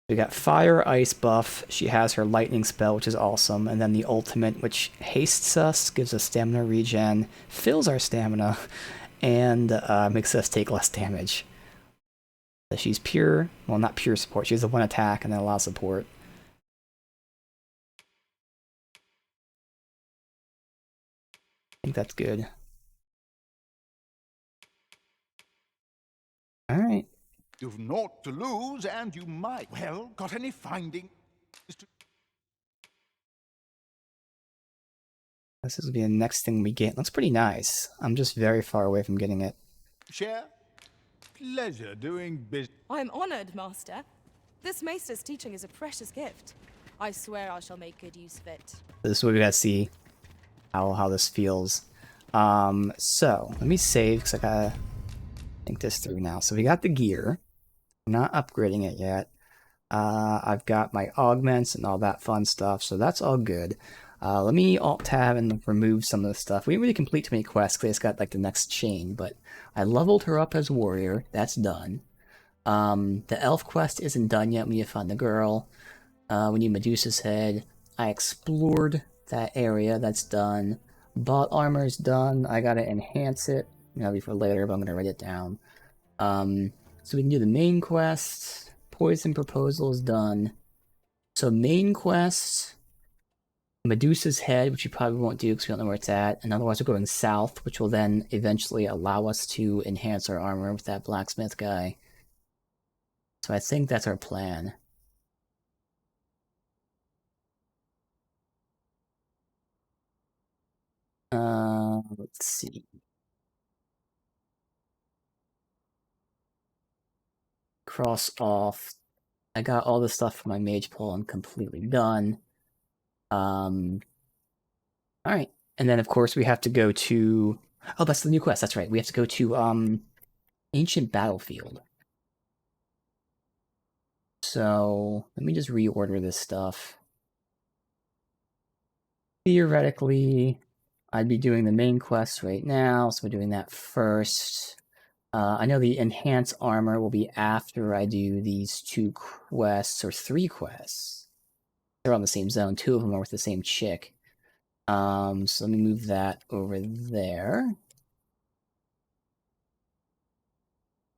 We got fire, ice buff. She has her lightning spell, which is awesome. And then the ultimate, which hastes us, gives us stamina regen, fills our stamina, and makes us take less damage. So she's pure, well, not pure support. She has a 1 attack and then a lot of support. I think that's good. Alright. You've naught to lose, and you might. Well, got any finding? This is gonna be the next thing we get. Looks pretty nice. I'm just very far away from getting it. Share? Pleasure doing business. I am honored, Master. This Maester's teaching is a precious gift. I swear I shall make good use of it. This is what we gotta see how this feels. So let me save because I gotta think this through now. So we got the gear. I'm not upgrading it yet. I've got my augments and all that fun stuff, so that's all good. Let me alt-tab and remove some of the stuff. We didn't really complete too many quests because I just got like the next chain, but I leveled her up as warrior. That's done. The elf quest isn't done yet. We need to find the girl. We need Medusa's head. I explored that area. That's done. Bot armor is done. I gotta enhance it. That'll be for later, but I'm gonna write it down. So we can do the main quest. Poison proposal is done. So main quest, Medusa's head, which we probably won't do because we don't know where it's at. And otherwise we're going south, which will then eventually allow us to enhance our armor with that blacksmith guy. So I think that's our plan. Let's see. Cross off. I got all the stuff for my mage pull. I'm completely done. Alright. And then, of course, we have to go to... Oh, that's the new quest. That's right. We have to go to, Ancient Battlefield. So, let me just reorder this stuff. Theoretically, I'd be doing the main quest right now, so we're doing that first. I know the enhanced armor will be after I do these 2 quests, or 3 quests. They're on the same zone. 2 of them are with the same chick. So let me move that over there.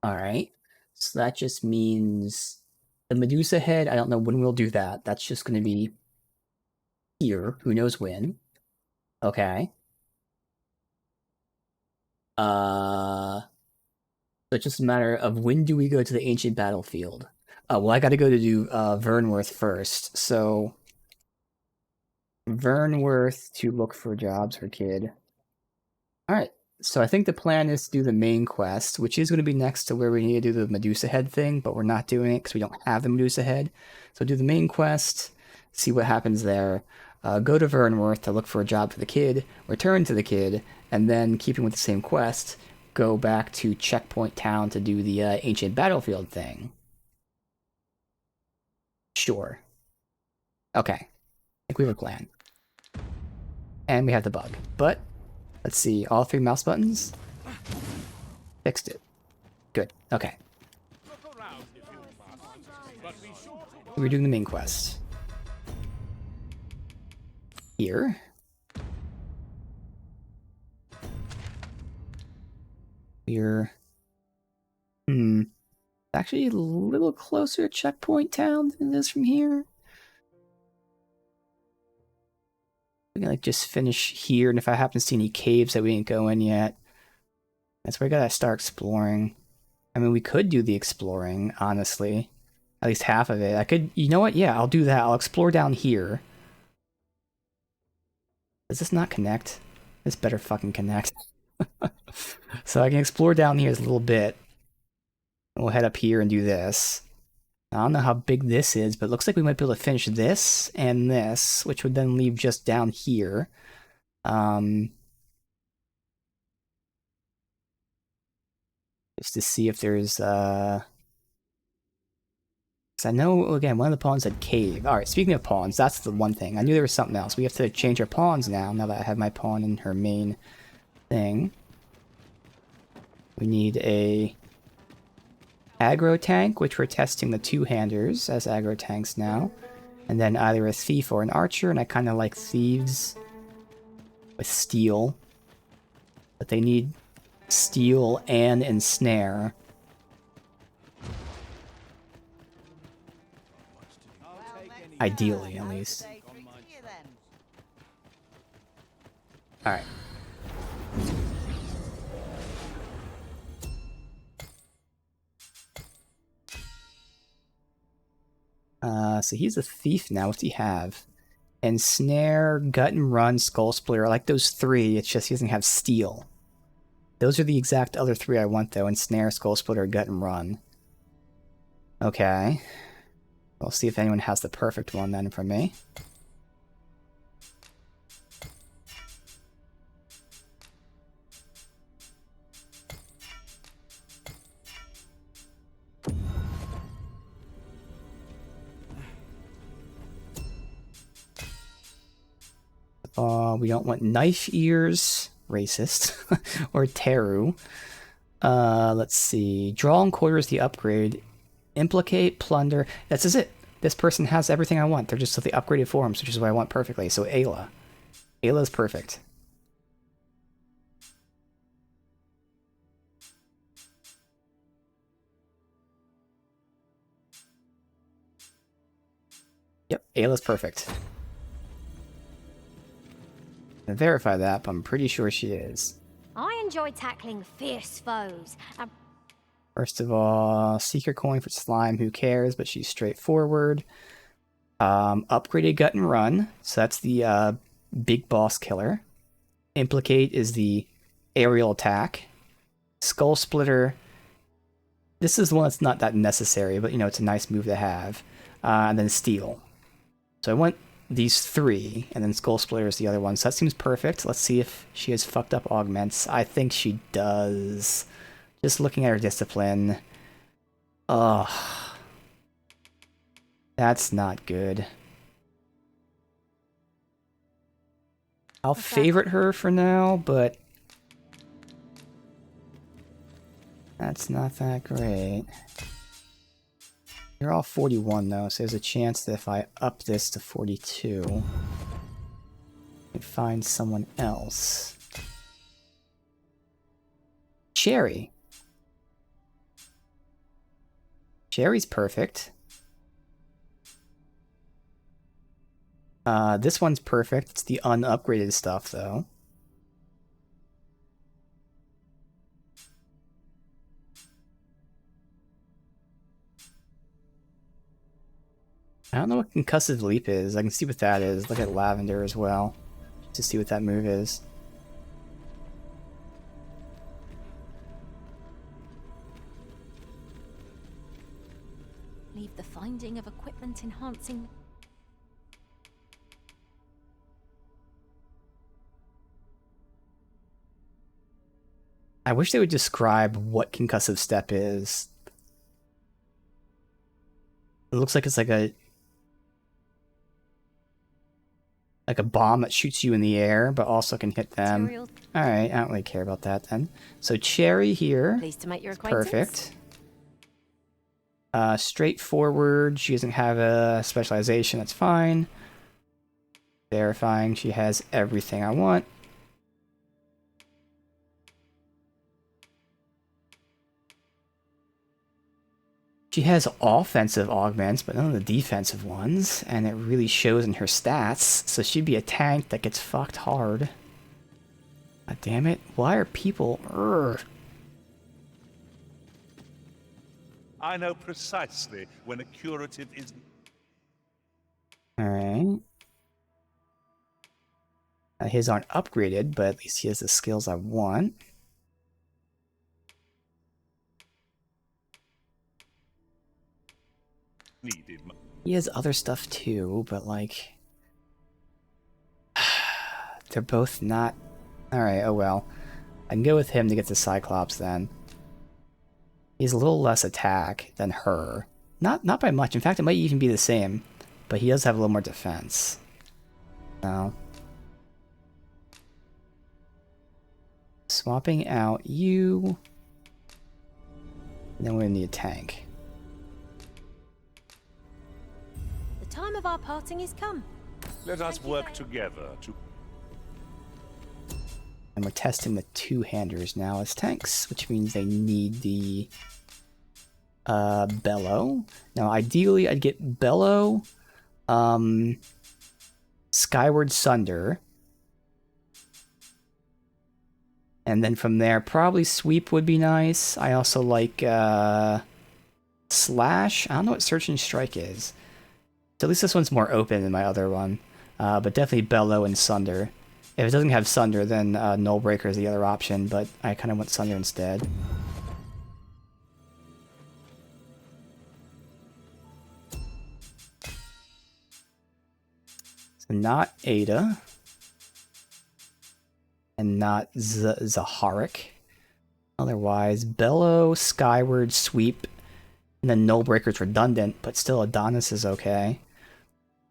Alright. So that just means the Medusa head, I don't know when we'll do that. That's just going to be here. Who knows when. Okay. So it's just a matter of when do we go to the ancient battlefield. Well, I gotta go to do Vernworth first. So Vernworth to look for jobs for kid. Alright, so I think the plan is to do the main quest, which is going to be next to where we need to do the Medusa head thing, but we're not doing it because we don't have the Medusa head. So do the main quest, see what happens there, go to Vernworth to look for a job for the kid, return to the kid, and then, keeping with the same quest, go back to Checkpoint Town to do the ancient battlefield thing. Sure. Okay. I think we have a plan. And we have the bug. But, let's see, all 3 mouse buttons? Fixed it. Good. Okay. We're doing the main quest. Here. We're... actually a little closer to Checkpoint Town than it is from here. We can like just finish here, and if I happen to see any caves that we didn't go in yet, that's where I gotta start exploring. I mean, we could do the exploring, honestly. At least half of it. I could, you know what? Yeah, I'll do that. I'll explore down here. Does this not connect? This better fucking connect. So I can explore down here a little bit. We'll head up here and do this. I don't know how big this is, but it looks like we might be able to finish this and this, which would then leave just down here. Just to see if there's, because I know, again, one of the pawns said cave. Alright, speaking of pawns, that's the one thing. I knew there was something else. We have to change our pawns now that I have my pawn in her main thing. We need a aggro tank, which we're testing the two-handers as aggro tanks now. And then either a thief or an archer, and I kind of like thieves with steel. But they need steel and ensnare. Ideally, at least. Alright. So he's a thief now. What's he have? Ensnare, gut and run, skull splitter. I like those three. It's just he doesn't have steel. Those are the exact other three I want, though. Ensnare, skull splitter, gut and run. Okay. We'll see if anyone has the perfect one then for me. We don't want knife ears, racist, or teru. Let's see. Draw and quarter is the upgrade. Implicate, plunder. This is it. This person has everything I want. They're just the upgraded forms, which is what I want perfectly. So Ayla. Ayla's perfect. Yep, Ayla's perfect. I can verify that, but I'm pretty sure she is. I enjoy tackling fierce foes. First of all, Seeker coin for Slime, who cares, but she's straightforward. Upgraded Gut and Run, so that's the big boss killer. Implicate is the aerial attack. Skull Splitter, this is the one that's not that necessary, but you know, it's a nice move to have. And then Steel. So I want these three, and then Skull Splitter is the other one, so that seems perfect. Let's see if she has fucked up augments. I think she does. Just looking at her discipline. Ugh. That's not good. I'll favorite her for now, but that's not that great. You're all 41 though, so there's a chance that if I up this to 42, I can find someone else. Cherry. Cherry's perfect. This one's perfect. It's the unupgraded stuff, though. I don't know what Concussive Leap is. I can see what that is. Look at Lavender as well, to see what that move is. Leave the finding of equipment enhancing. I wish they would describe what Concussive Step is. It looks like it's like a bomb that shoots you in the air, but also can hit them. Alright, I don't really care about that then. So Cherry here. Pleased to make your acquaintance. Perfect. Straightforward. She doesn't have a specialization. That's fine. Verifying she has everything I want. She has offensive augments, but none of the defensive ones, and it really shows in her stats, so she'd be a tank that gets fucked hard. God damn it. Why are people... Urgh. I know precisely when a curative is... Alright. His aren't upgraded, but at least he has the skills I want. He has other stuff too, but like... they're both not... Alright, oh well. I can go with him to get the Cyclops then. He's a little less attack than her. Not by much. In fact, it might even be the same. But he does have a little more defense. So... swapping out you... And then we're gonna need a tank. The time of our parting is come. Let us work together to... And we're testing the two-handers now as tanks, which means they need the bellow. Now, ideally, I'd get bellow, skyward sunder, and then from there, probably sweep would be nice. I also like slash. I don't know what search and strike is. So at least this one's more open than my other one. But definitely bellow and sunder. If it doesn't have sunder, then nullbreaker is the other option, but I kind of want sunder instead. So not Ada. And not Zaharik. Otherwise, bellow, skyward, sweep, and then nullbreaker's redundant, but still Adonis is okay.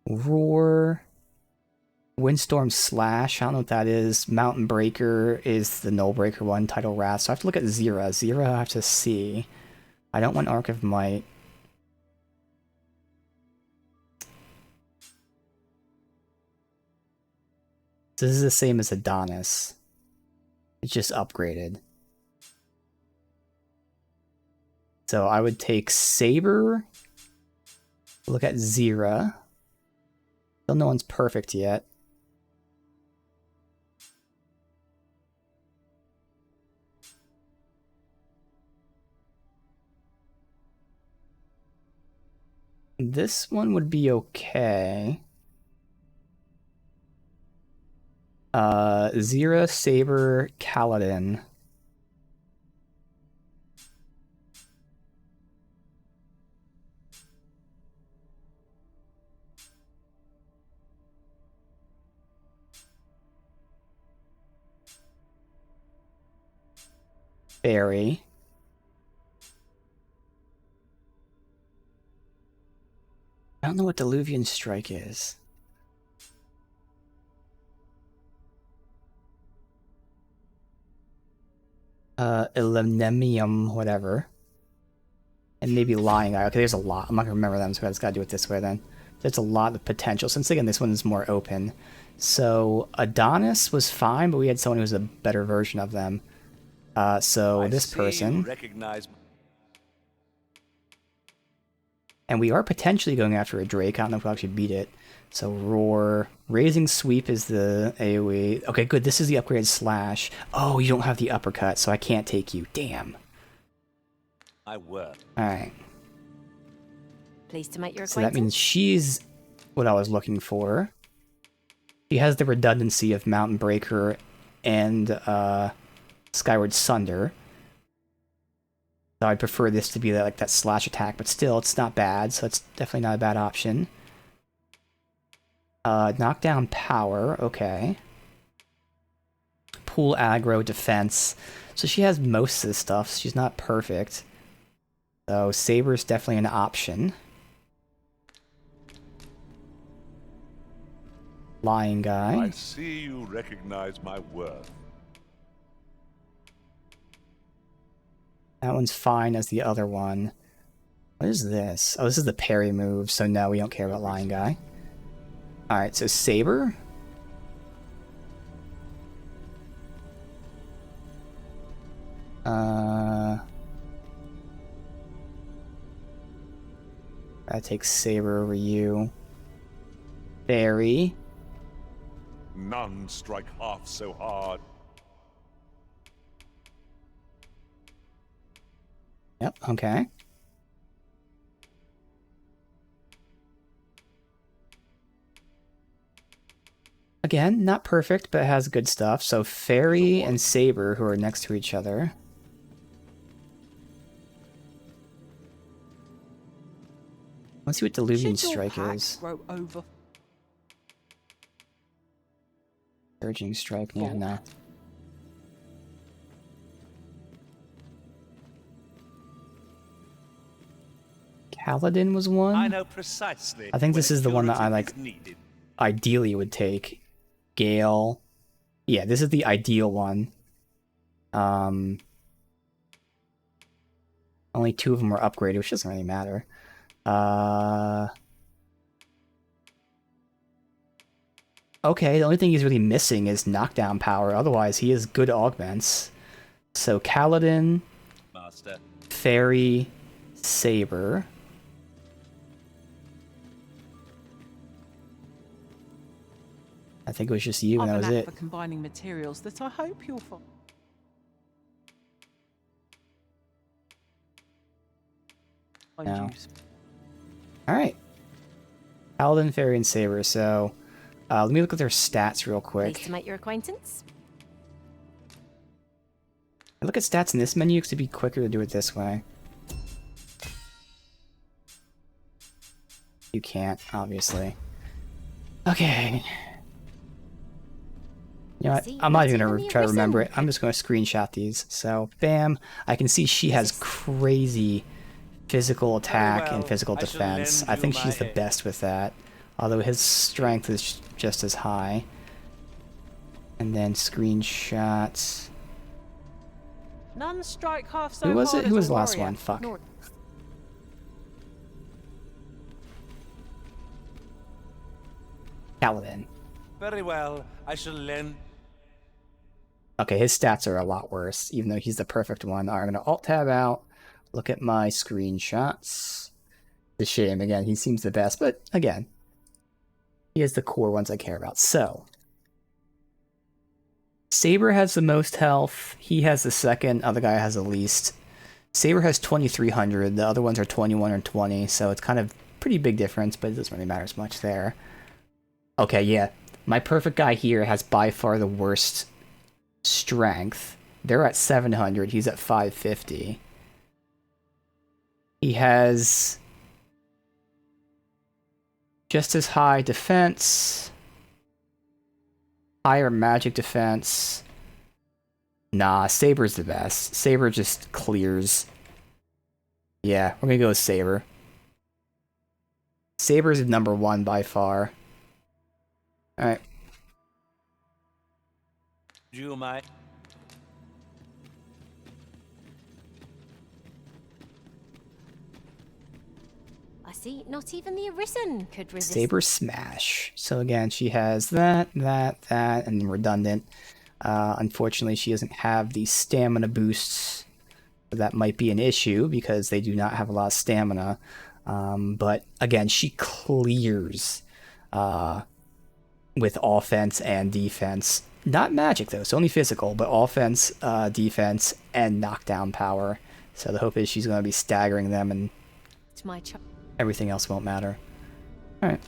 Roar, windstorm slash, I don't know what that is. Mountain breaker is the nullbreaker one, tidal wrath. So I have to look at Zira. Zira I have to see. I don't want Arc of Might. So this is the same as Adonis. It's just upgraded. So I would take Saber. Look at Zira. Still no one's perfect yet. This one would be okay. Zira, Saber, Kaladin. Barry. I don't know what Diluvian Strike is. Elenemium, whatever. And maybe Lying Eye. Okay, there's a lot. I'm not gonna remember them, so I just gotta do it this way then. There's a lot of potential, since again this one is more open. So Adonis was fine, but we had someone who was a better version of them. So this person. And we are potentially going after a Drake. I don't know if we'll actually beat it. So Roar. Raising Sweep is the AoE. Okay, good. This is the upgraded Slash. Oh, you don't have the uppercut, so I can't take you. Damn. I work. Alright. Pleased to make your acquaintance. So that means she's what I was looking for. She has the redundancy of Mountain Breaker and Skyward Sunder. So I prefer this to be like that slash attack, but still, it's not bad, so it's definitely not a bad option. Knockdown power, okay. Pool aggro defense. So she has most of the stuff. She's not perfect. So Saber's definitely an option. Lying Guy. I see you recognize my worth. That one's fine as the other one. What is this? Oh, this is the parry move, so no, we don't care about Lying Guy. Alright, so Saber. That takes Saber over you. Barry. None strike half so hard. Yep, okay. Again, not perfect, but it has good stuff. So Fairy and Saber, who are next to each other. Let's see what Diluvian Strike is. Over. Surging Strike, yeah, no. Kaladin was one. I know precisely. I think this is the one that I like ideally would take. Gale. Yeah, this is the ideal one. Only 2 of them were upgraded, which doesn't really matter. Okay, the only thing he's really missing is knockdown power. Otherwise, he has good augments. So Kaladin, Master. Fairy, Saber. I think it was just you, and that was it. For combining materials that I hope you'll find. No. Alright. Kaladin, Fairy, and Saber. So, let me look at their stats real quick. Pleased to make your acquaintance. I look at stats in this menu because it'd be quicker to do it this way. You can't, obviously. Okay. You know what? I'm not even going to try to remember it. I'm just going to screenshot these. So, bam. I can see she has crazy physical attack and physical defense. I think she's the best with that. Although his strength is just as high. And then screenshots. None strike half so Who was hard it? Who as was a the last warrior. one? Fuck. Nor- Kaladin. Very well. I shall lend. Okay, his stats are a lot worse, even though he's the perfect one. Alright, I'm going to Alt-Tab out, look at my screenshots. It's a shame, again, he seems the best, but again, he has the core ones I care about. So, Saber has the most health, he has the second, other guy has the least. Saber has 2,300, the other ones are 21 or 20, so it's kind of pretty big difference, but it doesn't really matter as much there. Okay, yeah, my perfect guy here has by far the worst strength. They're at 700, he's at 550. He has just as high defense, higher magic defense. Nah, Saber's the best. Saber just clears. Yeah, we're gonna go with Saber. Saber's number 1 by far. Alright. You might. I see not even the Arisen could resist. Saber Smash. So again, she has that, and then redundant. Unfortunately, she doesn't have the stamina boosts. That might be an issue because they do not have a lot of stamina. But again, she clears with offense and defense. Not magic though, it's only physical, but offense, defense, and knockdown power. So the hope is she's going to be staggering them and It's my everything else won't matter. Alright.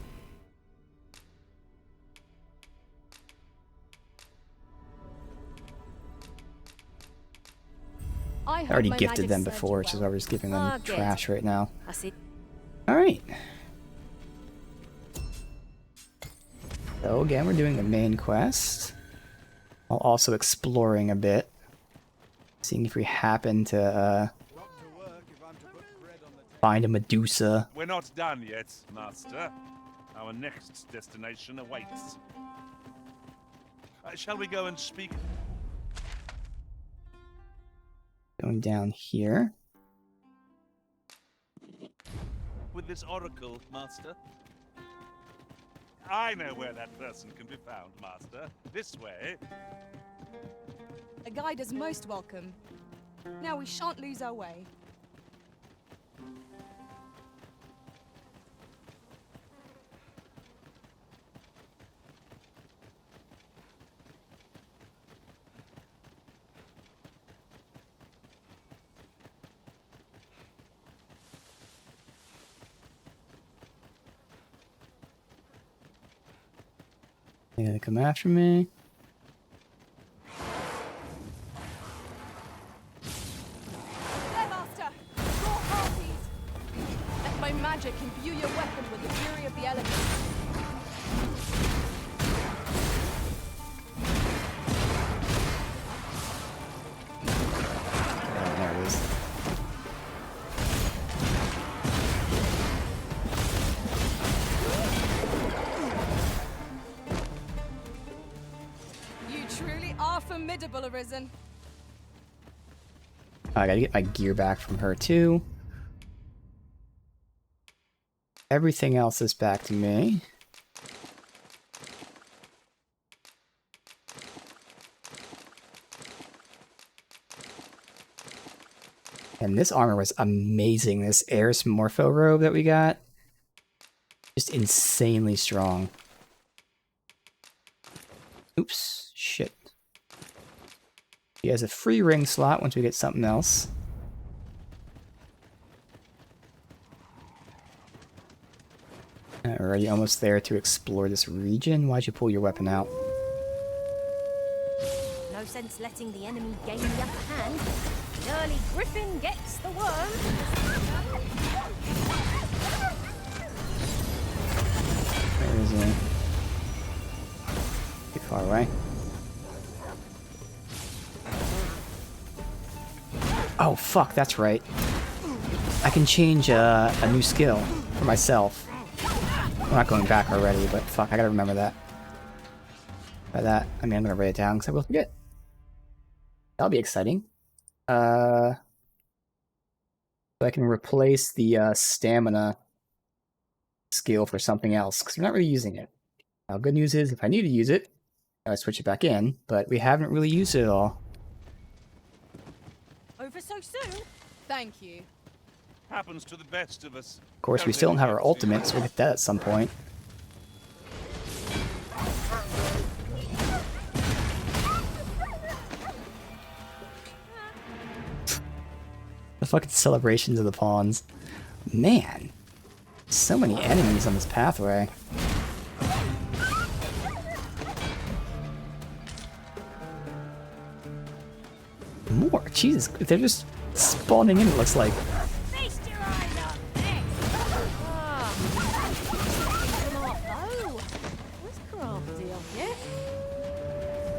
I already gifted them before, which is why we're just giving them trash right now. I see. Alright. So again, we're doing the main quest. While also exploring a bit. Seeing if we happen to find a Medusa. We're not done yet, Master. Our next destination awaits. Shall we go and speak? Going down here. With this oracle, Master? I know where that person can be found, Master. This way. A guide is most welcome. Now we shan't lose our way. They're gonna come after me. There, Master! Draw parties! Let my magic imbue your weapon with the fury of the elements. Oh, there it is. You truly are formidable, Arisen. I gotta get my gear back from her too. Everything else is back to me. And this armor was amazing. This Air's Morpho robe that we got. Just insanely strong. Oops. Shit. He has a free ring slot once we get something else. Already almost there to explore this region. Why'd you pull your weapon out? No sense letting the enemy gain the upper hand. The early griffin gets the worm. Where is he? Too far away. Oh, fuck, that's right. I can change a new skill for myself. I'm not going back already, but fuck, I gotta remember that. By that, I mean, I'm gonna write it down because I will forget. That'll be exciting. So I can replace the stamina skill for something else, because we're not really using it. Now, good news is, if I need to use it, I switch it back in, but we haven't really used it at all. Over so soon? Thank you. Happens to the best of us. Of course, we still don't have our ultimate, so we'll get that at some point. The fucking celebrations of the pawns. Man, so many enemies on this pathway. More, Jesus, they're just spawning in, it looks like. Feast your eyes on this. Oh, that's crafty of you.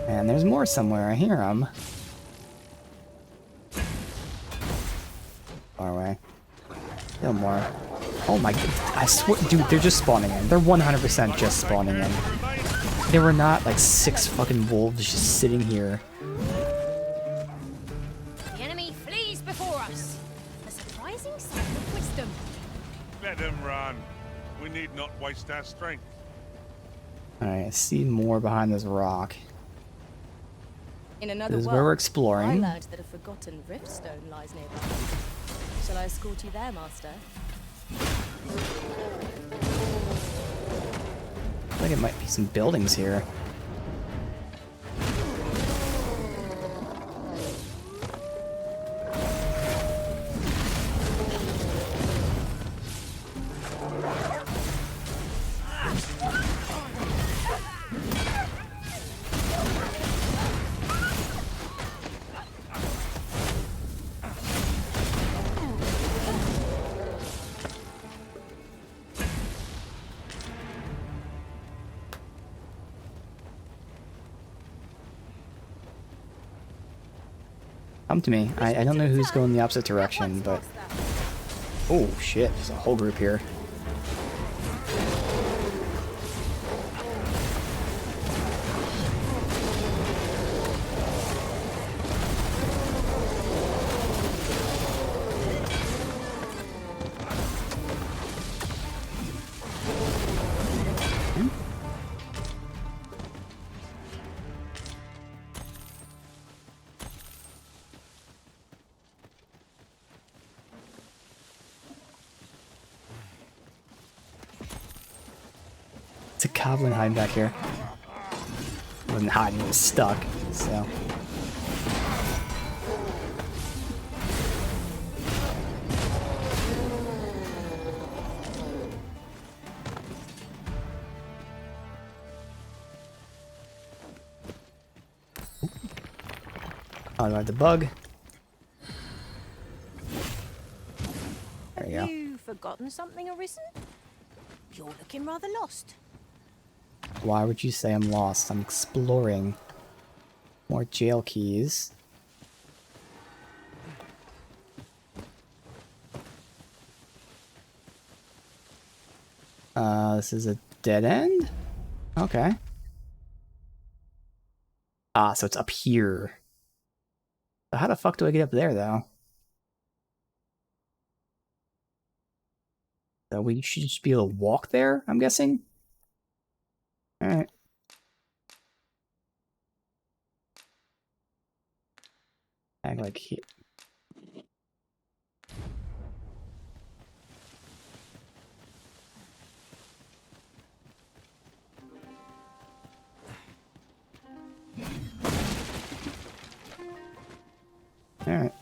And there's more somewhere, I hear them. Far away. Still more. Oh my god, I swear, dude, they're just spawning in. They're 100% just spawning in. There were not like 6 fucking wolves just sitting here. The enemy flees before us. A surprising sign of wisdom. Let them run. We need not waste our strength. Alright, I see more behind this rock. In another This is world, where we're I exploring. learned that a forgotten riftstone lies nearby. Shall I escort you there, Master? I think it might be some buildings here. Come to me. I don't know who's going the opposite direction, but... Oh, shit. There's a whole group here. It's a goblin hiding back here. It wasn't hiding, it was stuck, so... I got the bug. There we go. Have you forgotten something, Arisen? You're looking rather lost. Why would you say I'm lost? I'm exploring. More jail keys. This is a dead end? Okay. Ah, so it's up here. So how the fuck do I get up there, though? So we should just be able to walk there, I'm guessing? Alright. Act like here. Alright.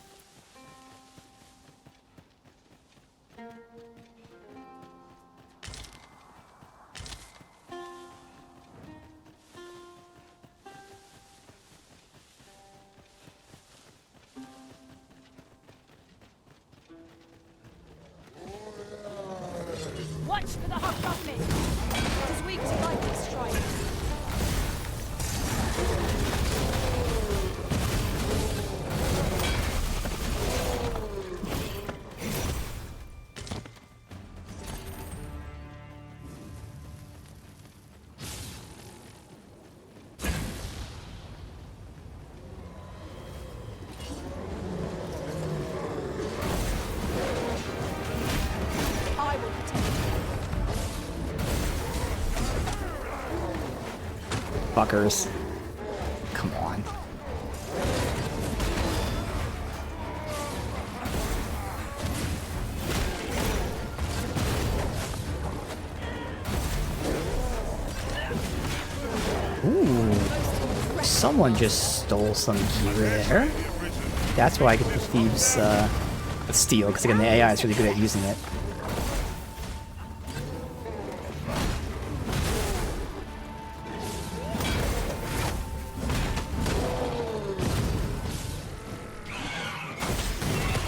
Watch for the hobgoblin! It is weak to lightning strike. I will protect you. Fuckers. Come on. Ooh. Someone just stole some gear there. That's why I get the thieves steal, because again the AI is really good at using it.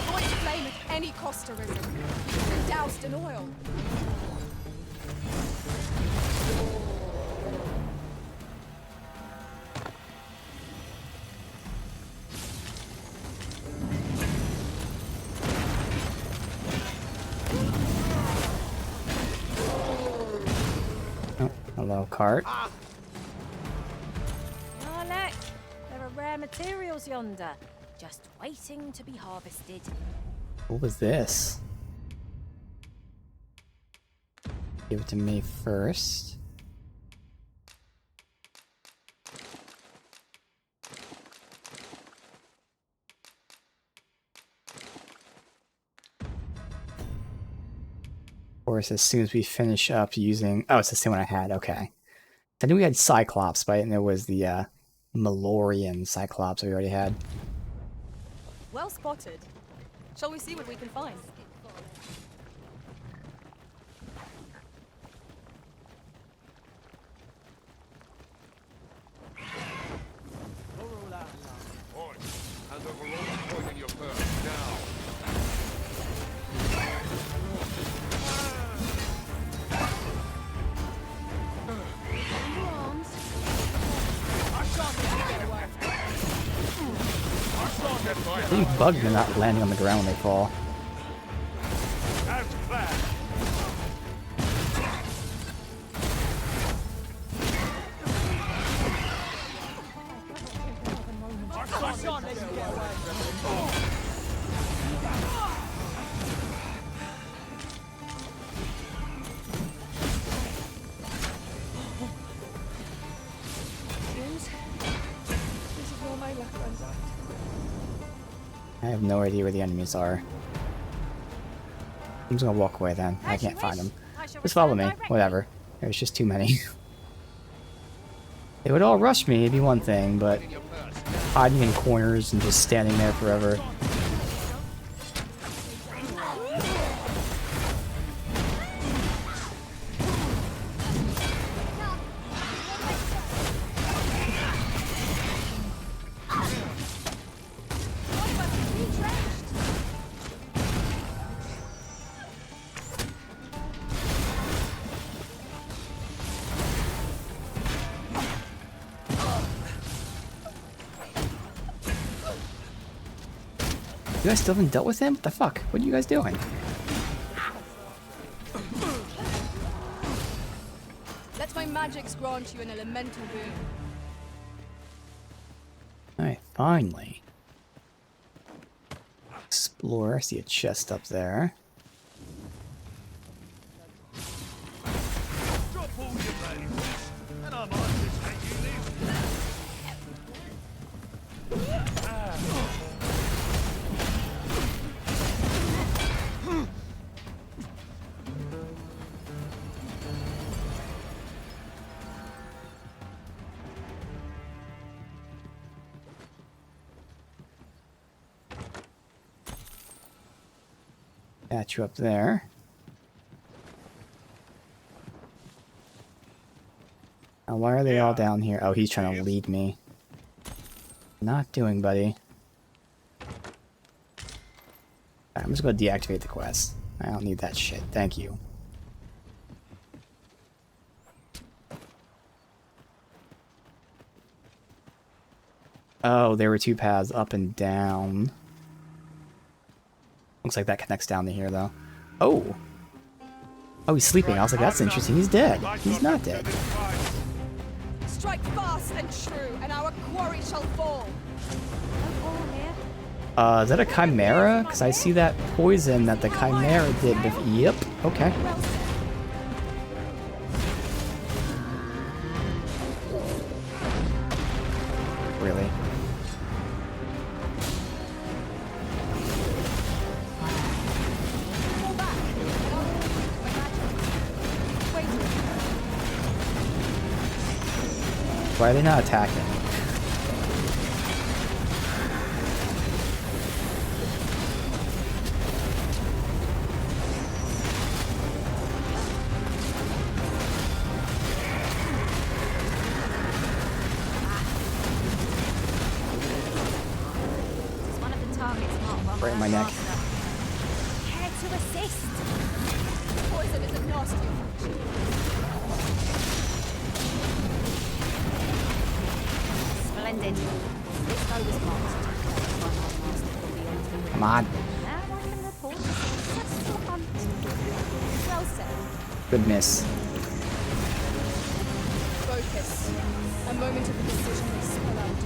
Avoid flame at any cost arisen. You've been doused in oil. Oh, hello, cart. Oh, look! There are rare materials yonder, just waiting to be harvested. What was this? Give it to me first. Of course, as soon as we finish up using... Oh, it's the same one I had, okay. I knew we had Cyclops, but I didn't know it was the Malorian Cyclops we already had. Well spotted. Shall we see what we can find? Oi, hand over all the coin in your purse, now. These bugs are not landing on the ground when they fall. As planned. I have no idea where the enemies are. I'm just gonna walk away then. I can't find them. Just follow me. Whatever. There's just too many. They would all rush me, it'd be one thing, but hiding in corners and just standing there forever. You guys still haven't dealt with him? What the fuck? What are you guys doing? Let my magics grant you an elemental boon. Alright, finally. Explore. I see a chest up there. Got you up there. Now, why are they all down here? Oh, he's trying to lead me. Not doing, buddy. Right, I'm just going to deactivate the quest. I don't need that shit. Thank you. Oh, there were two paths up and down. Looks like that connects down to here, though. Oh! Oh, he's sleeping. I was like, that's interesting. He's dead. He's not dead. Strike fast and true, and our quarry shall fall. Is that a chimera? Because I see that poison that the chimera did. Yep. Okay. Really? Why are they not attacking? One of the targets marked on Right in my neck. Care to assist? Poison is a nasty. Splendid. This bow was marked. Come on. Now I can report a successful hunt. Well said. Good miss. Focus. A moment of indecision may spell our doom.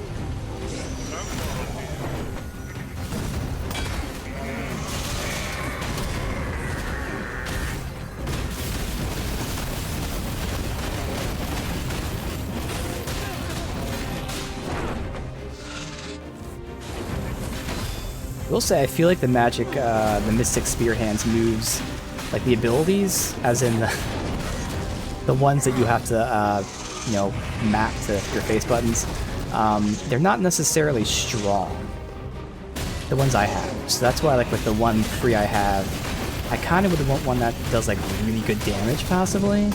I will say, I feel like the magic, the Mystic Spear Hands moves, like the abilities, as in the ones that you have to, you know, map to your face buttons, they're not necessarily strong. The ones I have. So that's why, like, with the one free I have, I kind of would want one that does, like, really good damage, possibly. And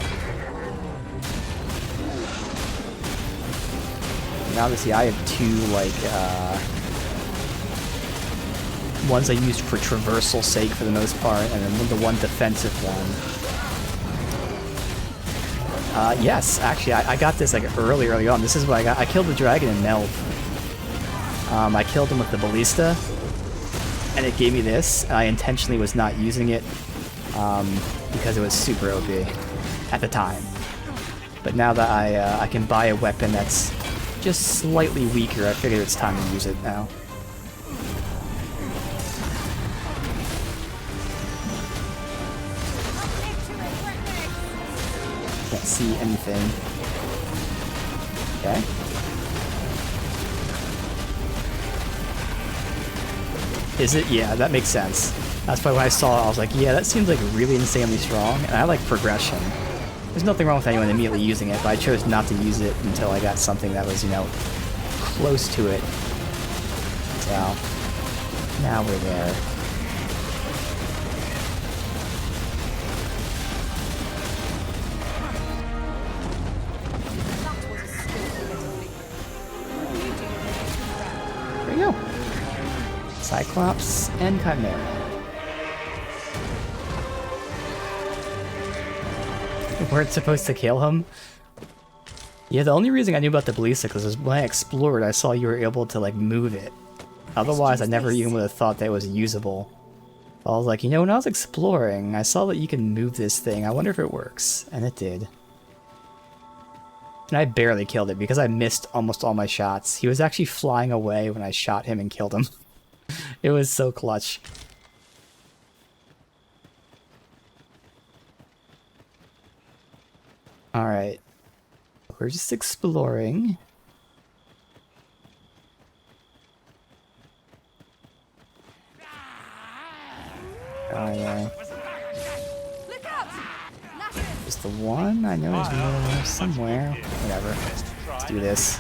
obviously, I have two, like, ones I used for traversal sake for the most part, and then the one defensive one. Yes, actually, I got this like early on. This is what I got. I killed the dragon in Nelv. I killed him with the ballista, and it gave me this. I intentionally was not using it because it was super OP at the time. But now that I can buy a weapon that's just slightly weaker, I figure it's time to use it now. Can't see anything. Okay. Is it? Yeah, that makes sense. That's why when I saw it, I was like, yeah, that seems like really insanely strong, and I like progression. There's nothing wrong with anyone immediately using it, but I chose not to use it until I got something that was, you know, close to it. So, now we're there. There you go. Cyclops and Chimera. We weren't supposed to kill him? Yeah, the only reason I knew about the ballista is when I explored, I saw you were able to, like, move it. Otherwise, I never even would have thought that it was usable. I was like, you know, when I was exploring, I saw that you can move this thing. I wonder if it works. And it did. And I barely killed it because I missed almost all my shots. He was actually flying away when I shot him and killed him. It was so clutch. Alright. We're just exploring. Oh yeah. Just the one? I know there's more somewhere. Whatever. Let's do this.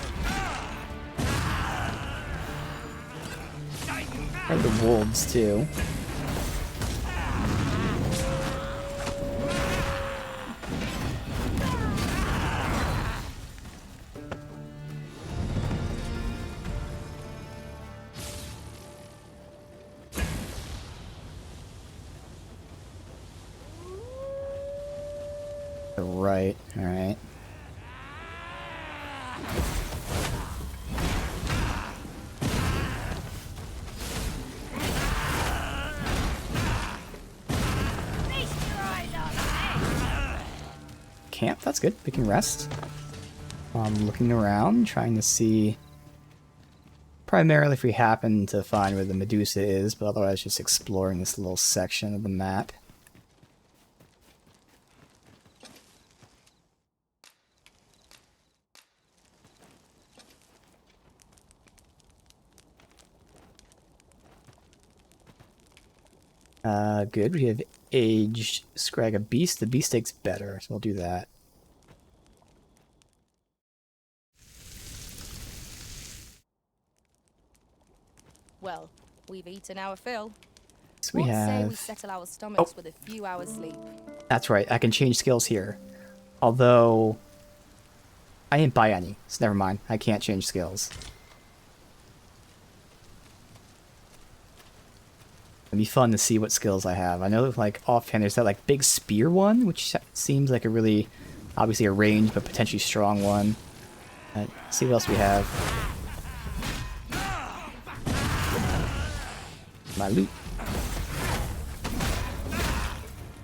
Or the wolves too. fight. Alright. Camp, that's good. We can rest. I'm looking around, trying to see primarily if we happen to find where the Medusa is, but otherwise just exploring this little section of the map. Good. We have aged Scragga Beast. The beefsteak's better, so we'll do that. Well, we've eaten our fill. So we What have... say we settle our stomachs with a few hours sleep? That's right, I can change skills here. Although... I didn't buy any, so never mind. I can't change skills. It'd be fun to see what skills I have. I know, like, offhand, there's that, like, big spear one, which seems like a really, obviously a ranged, but potentially strong one. See what else we have. My loot.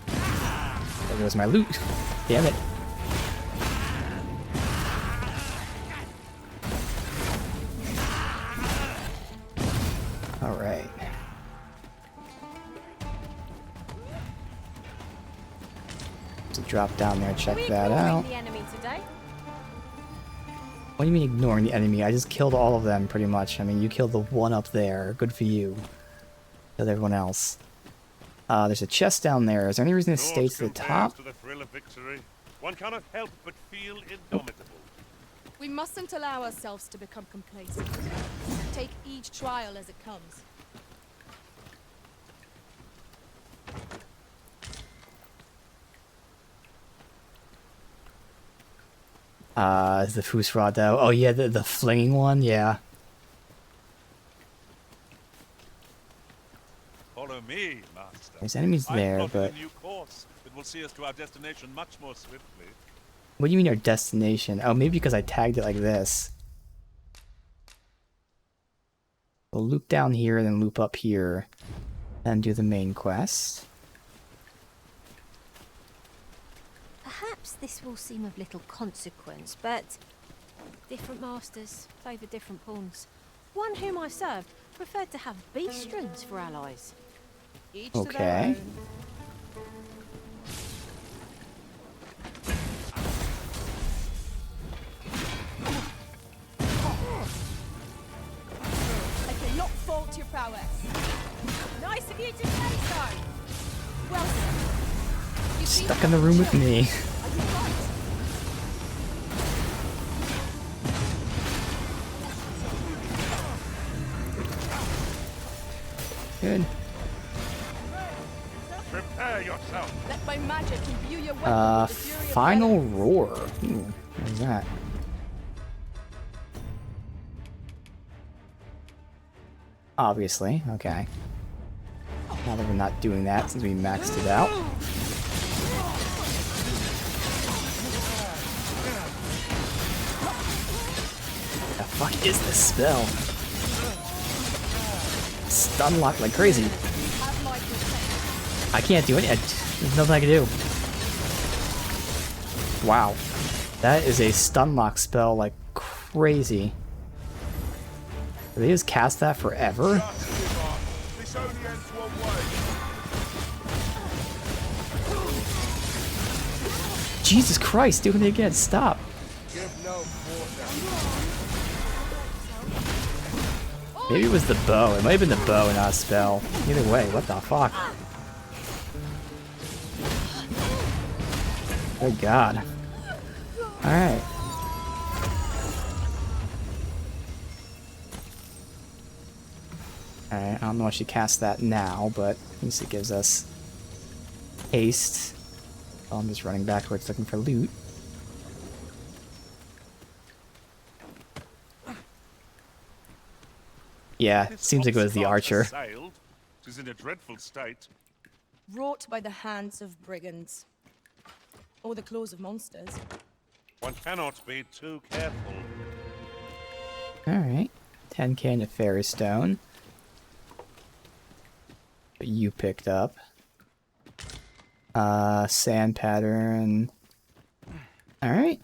There goes my loot. Damn it. Alright. So drop down there, check that out. The enemy today? What do you mean ignoring the enemy? I just killed all of them, pretty much. I mean, you killed the one up there. Good for you. Killed everyone else. There's a chest down there. Is there any reason to stay to the top? To the thrill of victory, one cannot help but feel indomitable. We mustn't allow ourselves to become complacent. Take each trial as it comes. Is the Fusrado? Oh yeah, the flinging one, yeah. Follow me, master. There's enemies there, I've but... plotted a new course that will see us to our destination much more swiftly. What do you mean our destination? Oh, maybe because I tagged it like this. We'll loop down here, then loop up here, and do the main quest. Perhaps this will seem of little consequence, but different masters favour different pawns. One whom I served preferred to have beastrons for allies. Each Okay. I cannot fault your prowess. Nice of you to say so. Well, you've been Stuck in the room with me. Are you right? Good. Prepare yourself. Let my magic imbue your weapon with the fury of Final the Roar. What is that? Obviously, okay. Now that we're not doing that since we maxed it out. The fuck is this spell? Stun lock like crazy. I can't do it. There's nothing I can do. Wow. That is a stun lock spell like crazy. Do they just cast that forever? Jesus Christ, doing it again, stop. Maybe it was the bow. It might have been the bow and not a spell. Either way, what the fuck? Good God. Alright. Alright, I don't know if she cast that now, but at least it gives us haste. Oh, I'm just running backwards looking for loot. Yeah, it seems like it was the archer. Tis in a dreadful state. wrought by the hands of brigands. or the claws of monsters. One cannot be too careful. Alright. 10k into Fairy Stone. But you picked up. Sand pattern. Alright.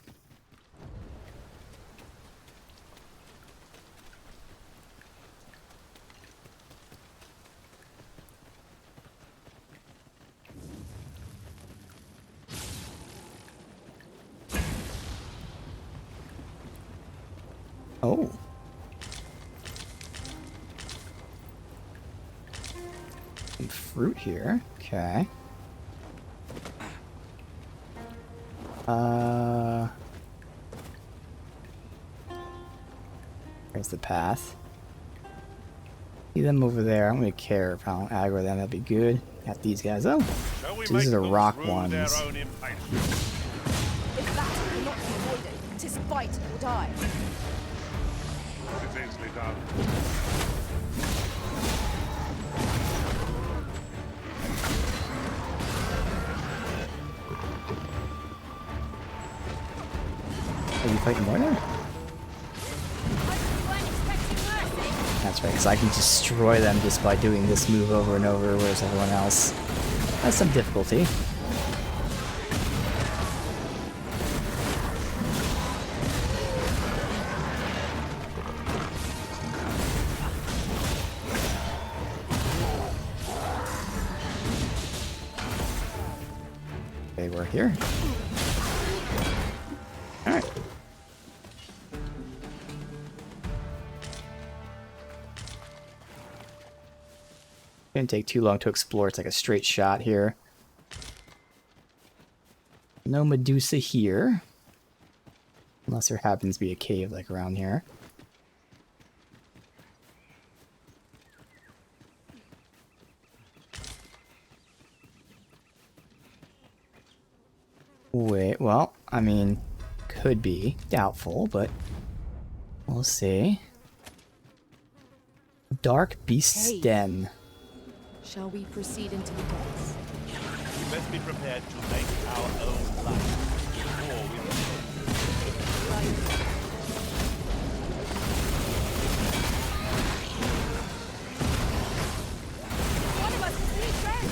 Oh. Some fruit here. Okay. There's the path. See them over there. I'm gonna care if I don't aggro them. That'd be good. Got these guys. Oh, so these are the rock ones. If battle cannot be avoided, 'tis fight or die. It's easily done. Are you fighting more now? That's right, because I can destroy them just by doing this move over and over, whereas everyone else has some difficulty. Okay, we're here. Alright. Didn't take too long to explore. It's like a straight shot here. No Medusa here. Unless there happens to be a cave like around here. Wait, well, I mean, could be. Doubtful, but we'll see. Dark Beast's Den. Shall we proceed into the depths? We must be prepared to make our own life before we One of us is really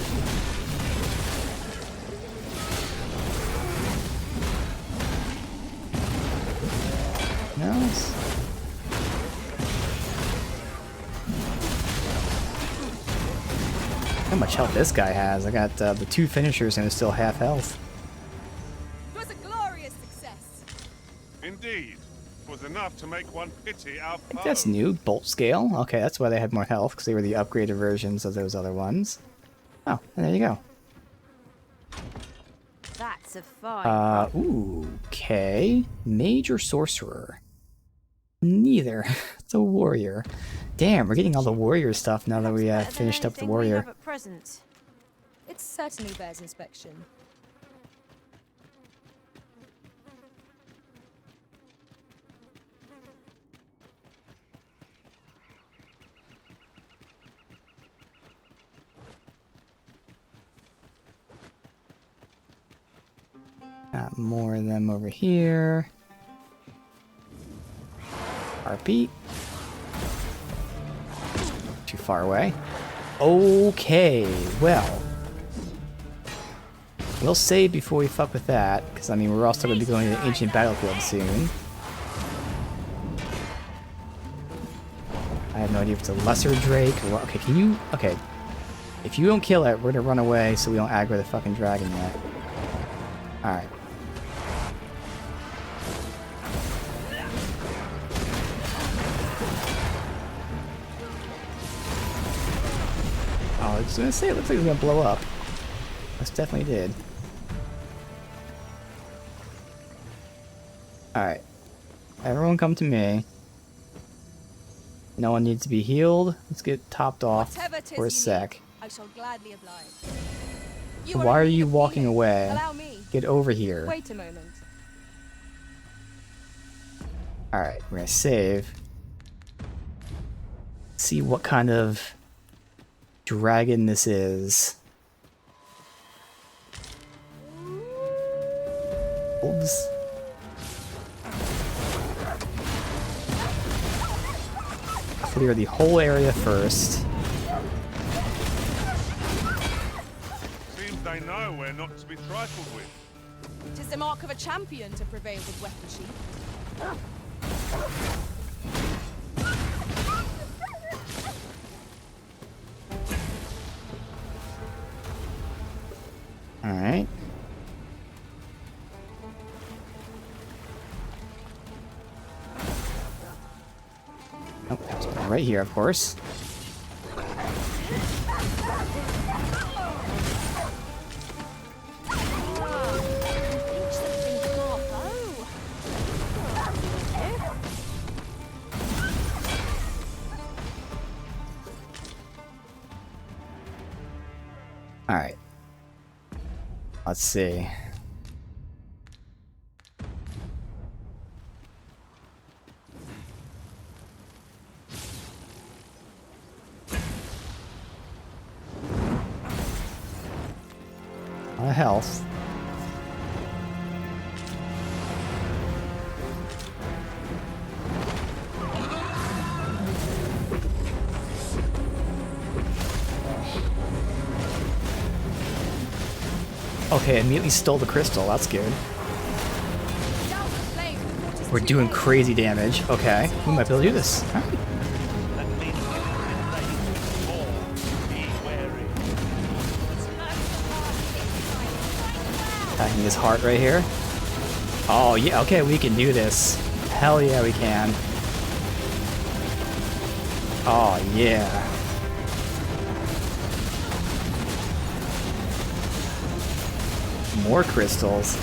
Nice. How much health this guy has? I got the two finishers and it's still half health. It was a glorious success. Indeed. It was enough to make one pity our I think that's new. Bolt scale. Okay, that's why they had more health, because they were the upgraded versions of those other ones. Oh, and there you go. That's a fine. Ooh, okay. Mage or sorcerer? Neither. It's a warrior. Damn, we're getting all the warrior stuff now that we finished up the warrior. At present. It certainly bears inspection. Got more of them over here. Harpy. Too far away. Okay, well. We'll save before we fuck with that, because I mean we're also going to be going to the ancient battlefield soon. I have no idea if it's a lesser drake or what. Okay, can you... Okay. If you don't kill it, we're going to run away so we don't aggro the fucking dragon yet. Alright. I was gonna say, it looks like it was gonna blow up. This definitely did. Alright. Everyone come to me. No one needs to be healed. Let's get topped off for a sec. I shall gladly oblige. Why are you walking away? Allow me. Get over here. Wait a moment. Alright, we're gonna save. See what kind of dragon this is. Wolves. Clear the whole area first. Seems they know we're not to be trifled with. 'Tis the mark of a champion to prevail with weapon sheath. Alright. Oh, that was right here, of course. Alright. Let's see. Health. Okay, immediately stole the crystal. That's good. We're doing crazy damage. Okay, we might be able to do this. All right. Attacking his heart right here. Oh, yeah, okay, we can do this. Hell yeah, we can. Oh, yeah. More crystals.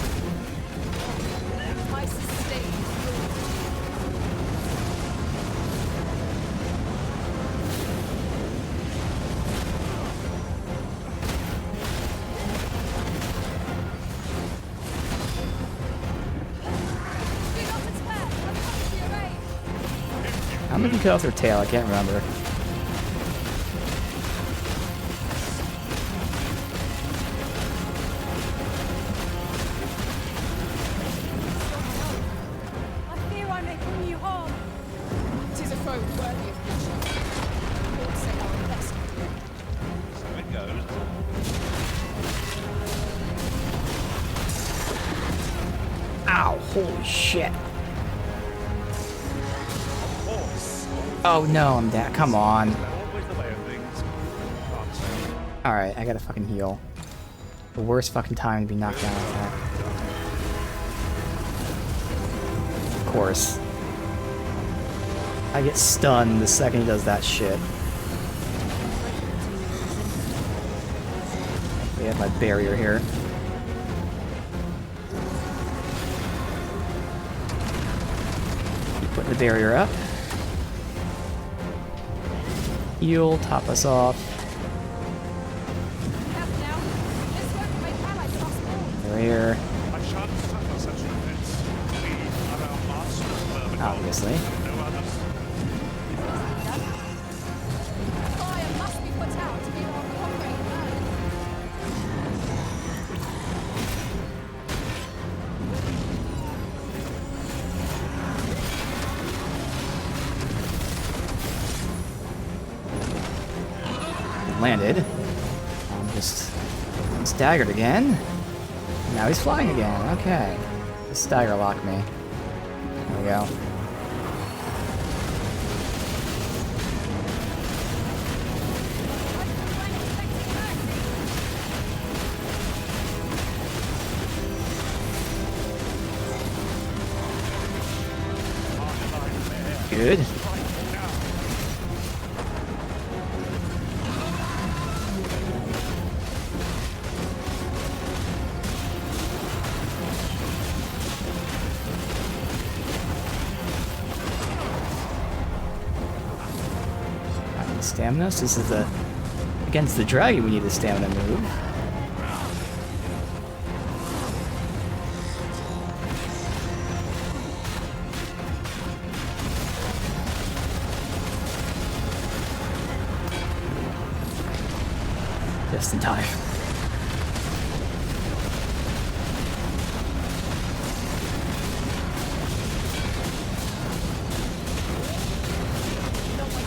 How many cut off their tail? I can't remember. I fear I may bring you harm. 'Tis a foe worthy of caution. Lord say our best. So it goes. Ow, holy shit. Oh no, I'm dead. Come on. Alright, I gotta fucking heal. The worst fucking time to be knocked down like that. Of course. I get stunned the second he does that shit. We have my barrier here. Keep putting the barrier up. Heal, top us off. Barrier. Obviously. Fire must be put out to be more cooperating. Landed. I'm just staggered again. Now he's flying again. Okay. The stagger locked me. There we go. Good. Stamina. So this is the against the dragon. We need a stamina move. Just in time.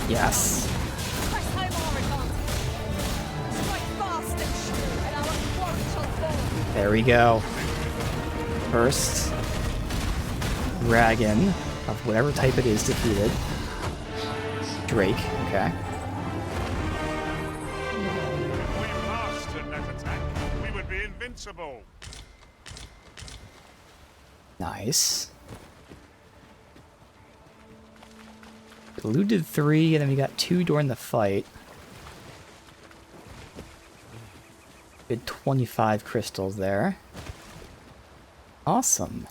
Yes. Press home our advantage. Strike fast and true, and our warrant shall fall. There we go. First dragon of whatever type it is defeated. Drake, okay. If we mastered that attack, we would be invincible. Nice. Blue did 3, and then we got 2 during the fight. Did 25 crystals there. Awesome.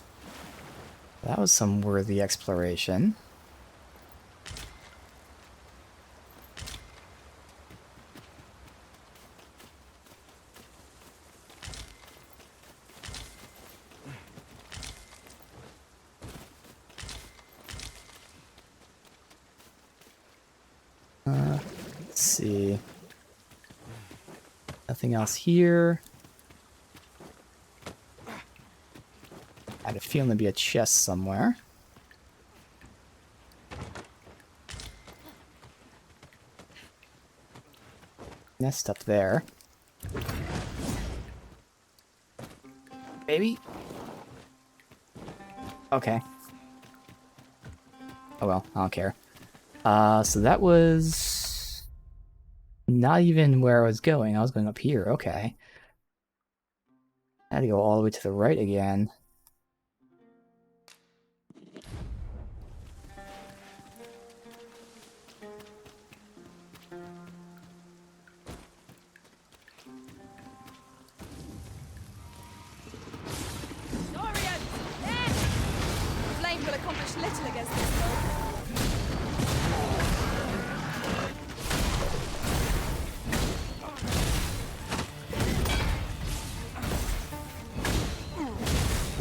That was some worthy exploration. Let's see. Nothing else here. I had a feeling there'd be a chest somewhere. Nest up there. Maybe? Okay. Oh well, I don't care. So that was not even where I was going. I was going up here, okay. I had to go all the way to the right again. Dorian! Yes! Flame will accomplish little against this foe.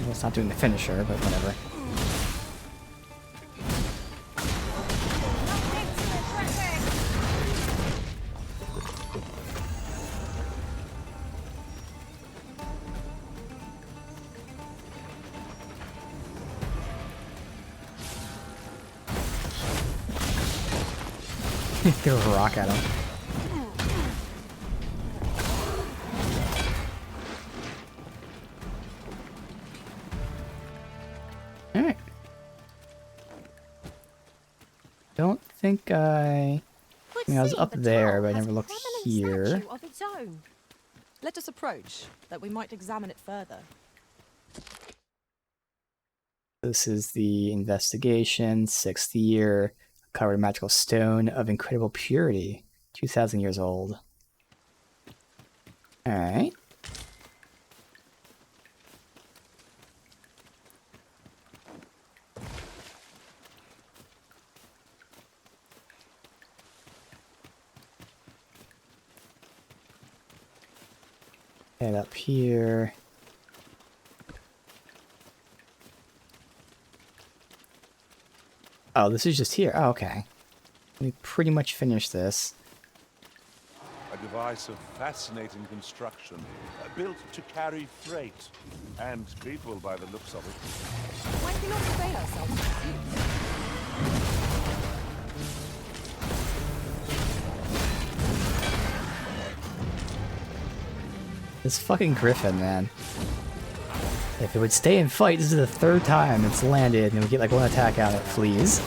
It's not doing the finisher, but whatever. Throw a rock at him. Alright. Don't think I mean, I was up there, but I never looked here. Of its own. Let us approach, that we might examine it further. This is the investigation, 6th year, covered in magical stone of incredible purity, 2,000 years old. Alright. Head up here. Oh, this is just here. Oh, okay. We pretty much finished this. A device of fascinating construction, built to carry freight and people by the looks of it. Might we not avail ourselves of its use? This fucking griffin, man. If it would stay and fight, this is the 3rd time it's landed, and we get like 1 attack out, it flees.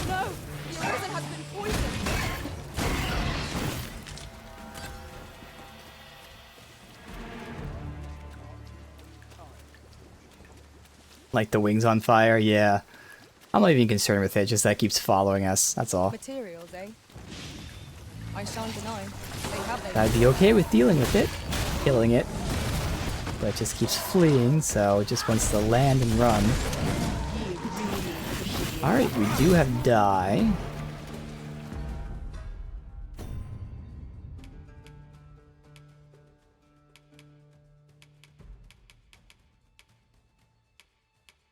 No! The arisen has been poisoned! Like the wings on fire, yeah. I'm not even concerned with it, just that it keeps following us, that's all. Materials, eh? I shan't deny. They have their I'd be okay with dealing with it, killing it. But it just keeps fleeing, so it just wants to land and run. Alright, we do have dye.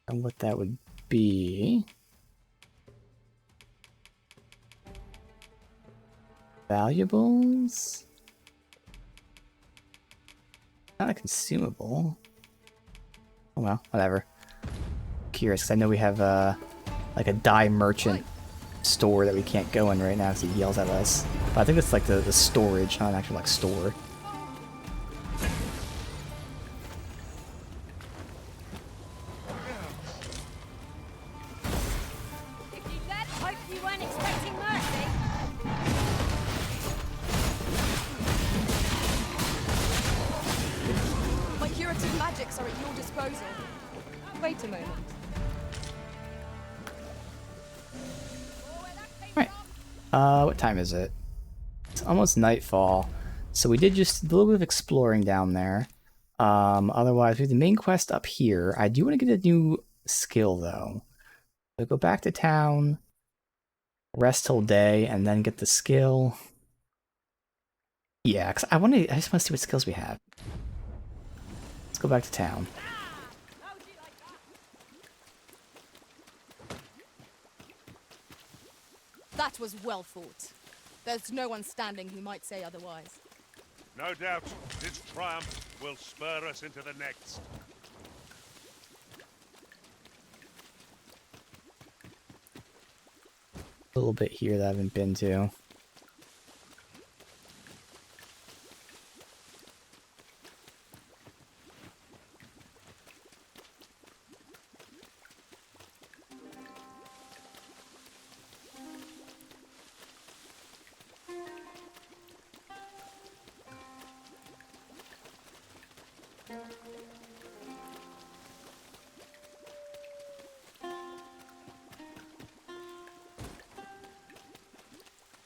And what that would be. Valuables? Not a consumable. Oh well, whatever. Curious, because I know we have like a dye merchant store that we can't go in right now because he yells at us. But I think it's like the storage, not an actual like store. If you let, hope you weren't expecting mercy. My curative magics are at your disposal. Wait a moment. What time is it? It's almost nightfall. So we did just a little bit of exploring down there. Otherwise, we have the main quest up here. I do want to get a new skill, though. So go back to town, rest till day, and then get the skill. Yeah, because I just want to see what skills we have. Let's go back to town. That was well fought. There's no one standing who might say otherwise. No doubt, this triumph will spur us into the next. A little bit here that I haven't been to.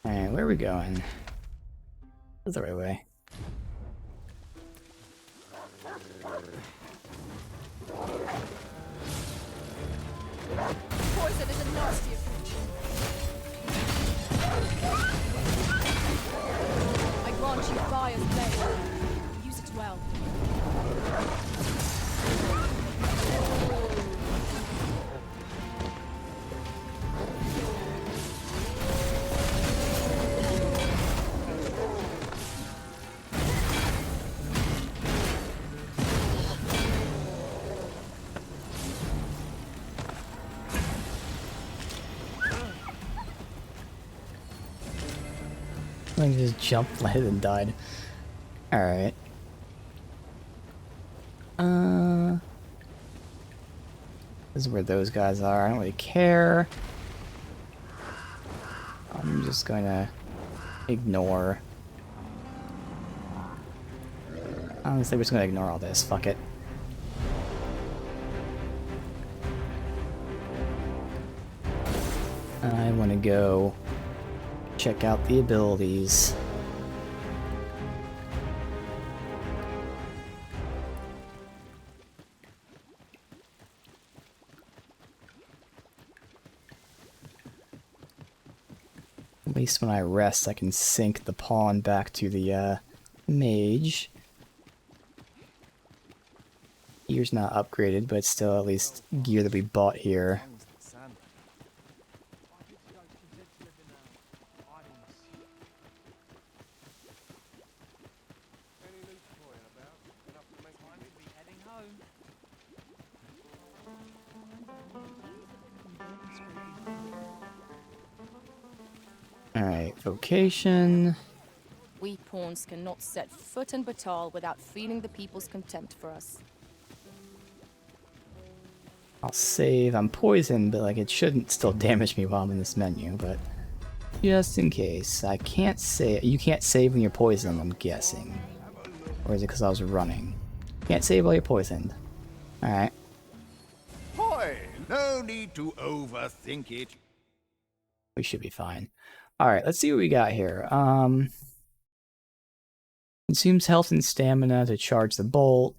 Alright, where are we going? That's the right way. Poison is a nasty affliction. I grant you fire's blade. Use it well. I just jumped, landed, and died. Alright. This is where those guys are. I don't really care. I'm just going to ignore. Honestly, we're just going to ignore all this. Fuck it. I want to go check out the abilities. At least when I rest, I can sync the pawn back to the mage. Gear's not upgraded, but it's still at least gear that we bought here. Alright, vocation. We pawns cannot set foot in Batal without feeling the people's contempt for us. I'll save. I'm poisoned, but like it shouldn't still damage me while I'm in this menu, but just in case. I can't save. You can't save when you're poisoned, I'm guessing. Or is it because I was running? Can't save while you're poisoned. Alright. Boy, no need to overthink it. We should be fine. Alright, let's see what we got here. Consumes health and stamina to charge the bolt.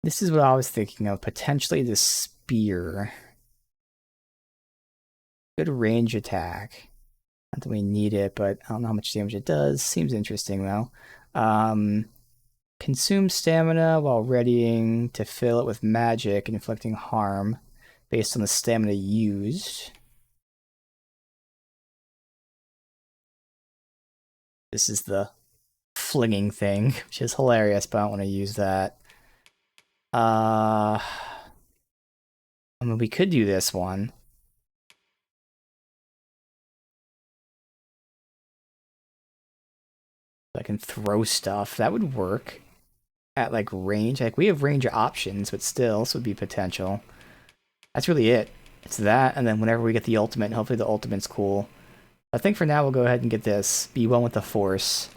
This is what I was thinking of. Potentially the spear. Good range attack. Not that we need it, but I don't know how much damage it does. Seems interesting, though. Consume stamina while readying to fill it with magic and inflicting harm based on the stamina used. This is the flinging thing, which is hilarious, but I don't want to use that. I mean, we could do this one. I can throw stuff. That would work at, like, range. Like, we have range options, but still, this would be potential. That's really it. It's that, and then whenever we get the ultimate, hopefully the ultimate's cool. I think for now we'll go ahead and get this. Be one with the Force.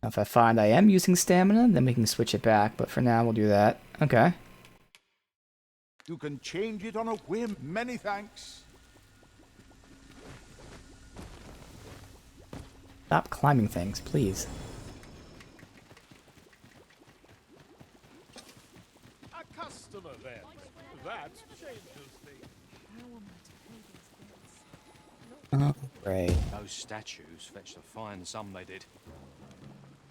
Now, if I find I am using stamina, then we can switch it back, but for now we'll do that. Okay. You can change it on a whim. Many thanks. Stop climbing things, please. A customer, then. That changes things. Oh, great. Those statues fetched a fine sum, they did.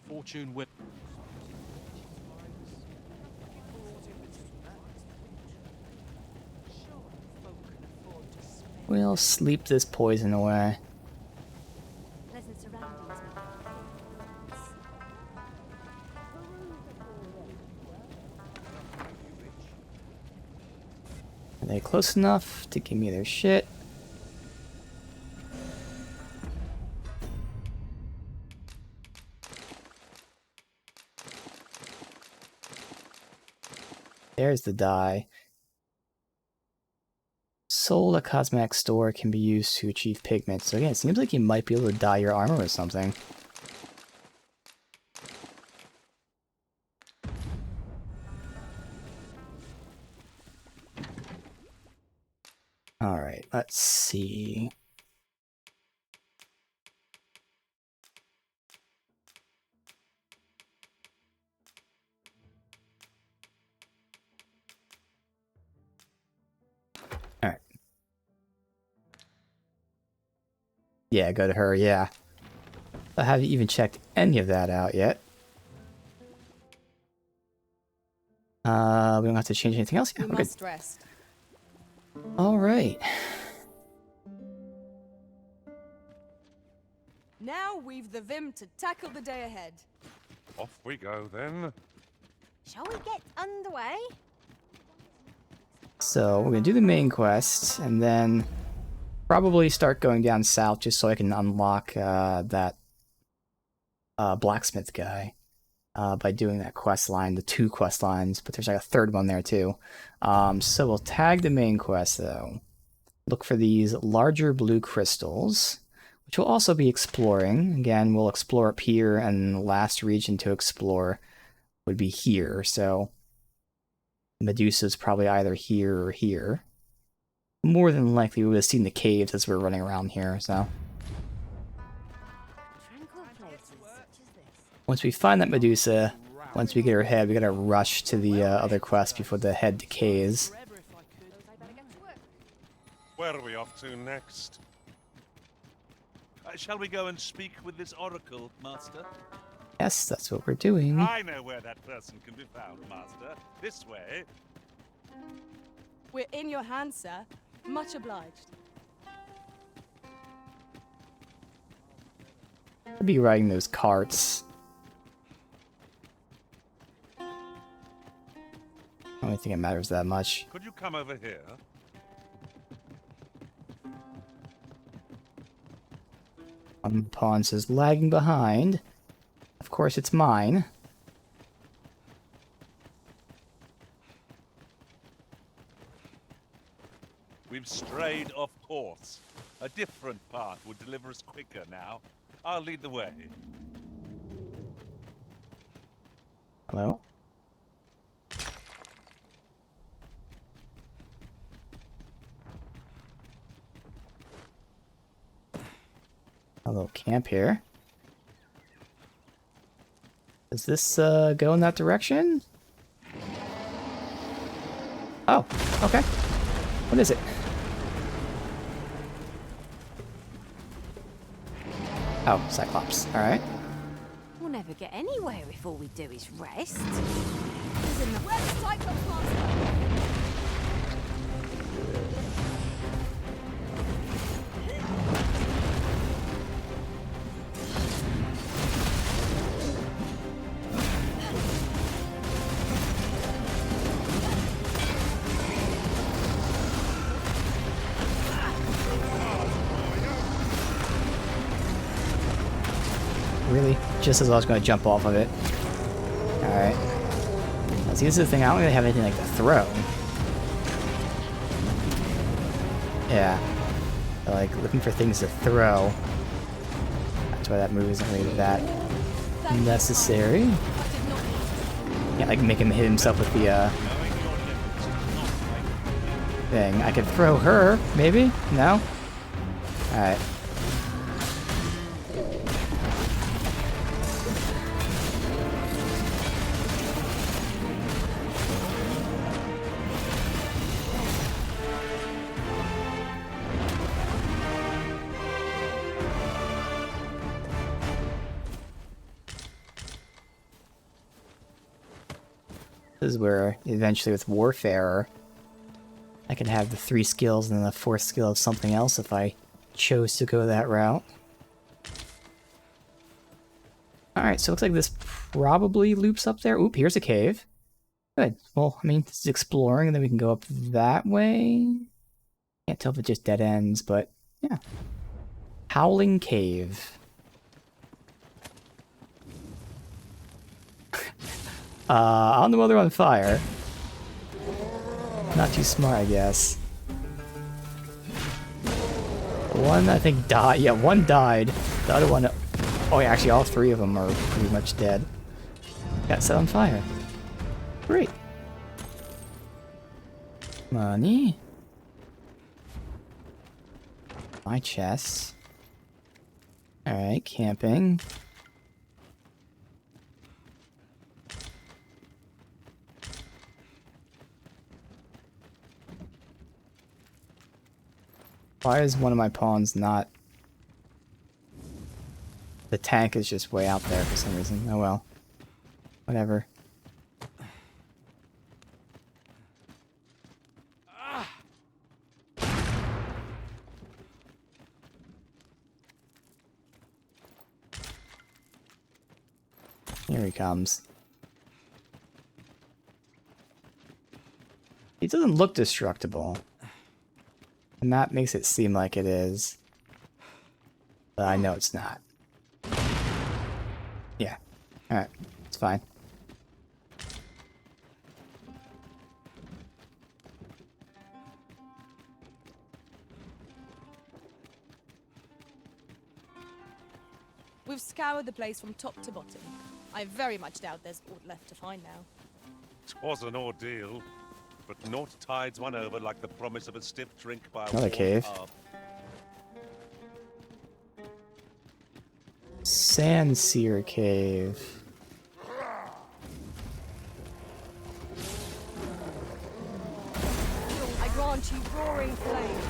Fortune will. We'll sleep this poison away. Pleasant surroundings. Are they close enough to give me their shit? There's the die. Sold at cosmetic store can be used to achieve pigment. So again, it seems like you might be able to dye your armor with something. Alright, let's see. Alright. Yeah, go to her, yeah. I haven't even checked any of that out yet. We don't have to change anything else? Yeah, We we're good. must rest. Alright. Now we've the vim to tackle the day ahead. Off we go, then. Shall we get underway? So, we're gonna do the main quest, and then probably start going down south just so I can unlock that blacksmith guy by doing that quest line, the 2 quest lines, but there's like a 3rd one there too. So we'll tag the main quest though. Look for these larger blue crystals, which we'll also be exploring. Again, we'll explore up here, and the last region to explore would be here, so Medusa's probably either here or here. More than likely we would have seen the caves as we're running around here, so. Once we find that Medusa, once we get her head, we gotta rush to the other quest before the head decays. Where are we off to next? Shall we go and speak with this oracle, Master? Yes, that's what we're doing. I know where that person can be found, Master. This way. We're in your hands, sir. Much obliged. I'll be riding those carts. I don't think it matters that much. Could you come over here? One pawn says lagging behind. Of course, it's mine. We've strayed off course. A different path would deliver us quicker now. I'll lead the way. Hello? A little camp here. Does this go in that direction? Oh, okay. What is it? Oh, Cyclops. Alright. We'll never get anywhere if all we do is rest. Where's Cyclops Master? Really? Just as I was going to jump off of it. Alright. Now, see, this is the thing. I don't really have anything like to throw. Yeah. So, like, looking for things to throw. That's why that move isn't really that necessary. Can't, like, make him hit himself with the, thing. I could throw her, maybe? No? Alright. This is where, eventually with Warfare, I can have the 3 skills and then the 4th skill of something else if I chose to go that route. Alright, so it looks like this probably loops up there. Oop, here's a cave. Good. Well, I mean, this is exploring, and then we can go up that way. Can't tell if it just dead ends, but yeah. Howling Cave. On the mother on fire. Not too smart, I guess. One, I think, died. Yeah, one died. The other one... Oh, yeah, actually, all 3 of them are pretty much dead. Got set on fire. Great. Money. My chest. Alright, camping. Why is one of my pawns not... The tank is just way out there for some reason. Oh well. Whatever. Here he comes. He doesn't look destructible. And that makes it seem like it is. But I know it's not. Yeah. Alright. It's fine. We've scoured the place from top to bottom. I very much doubt there's aught left to find now. 'Twas an ordeal, but naught tides one over like the promise of a stiff drink by a Another warm cave. hearth. Sandseer Cave. I grant you roaring flame.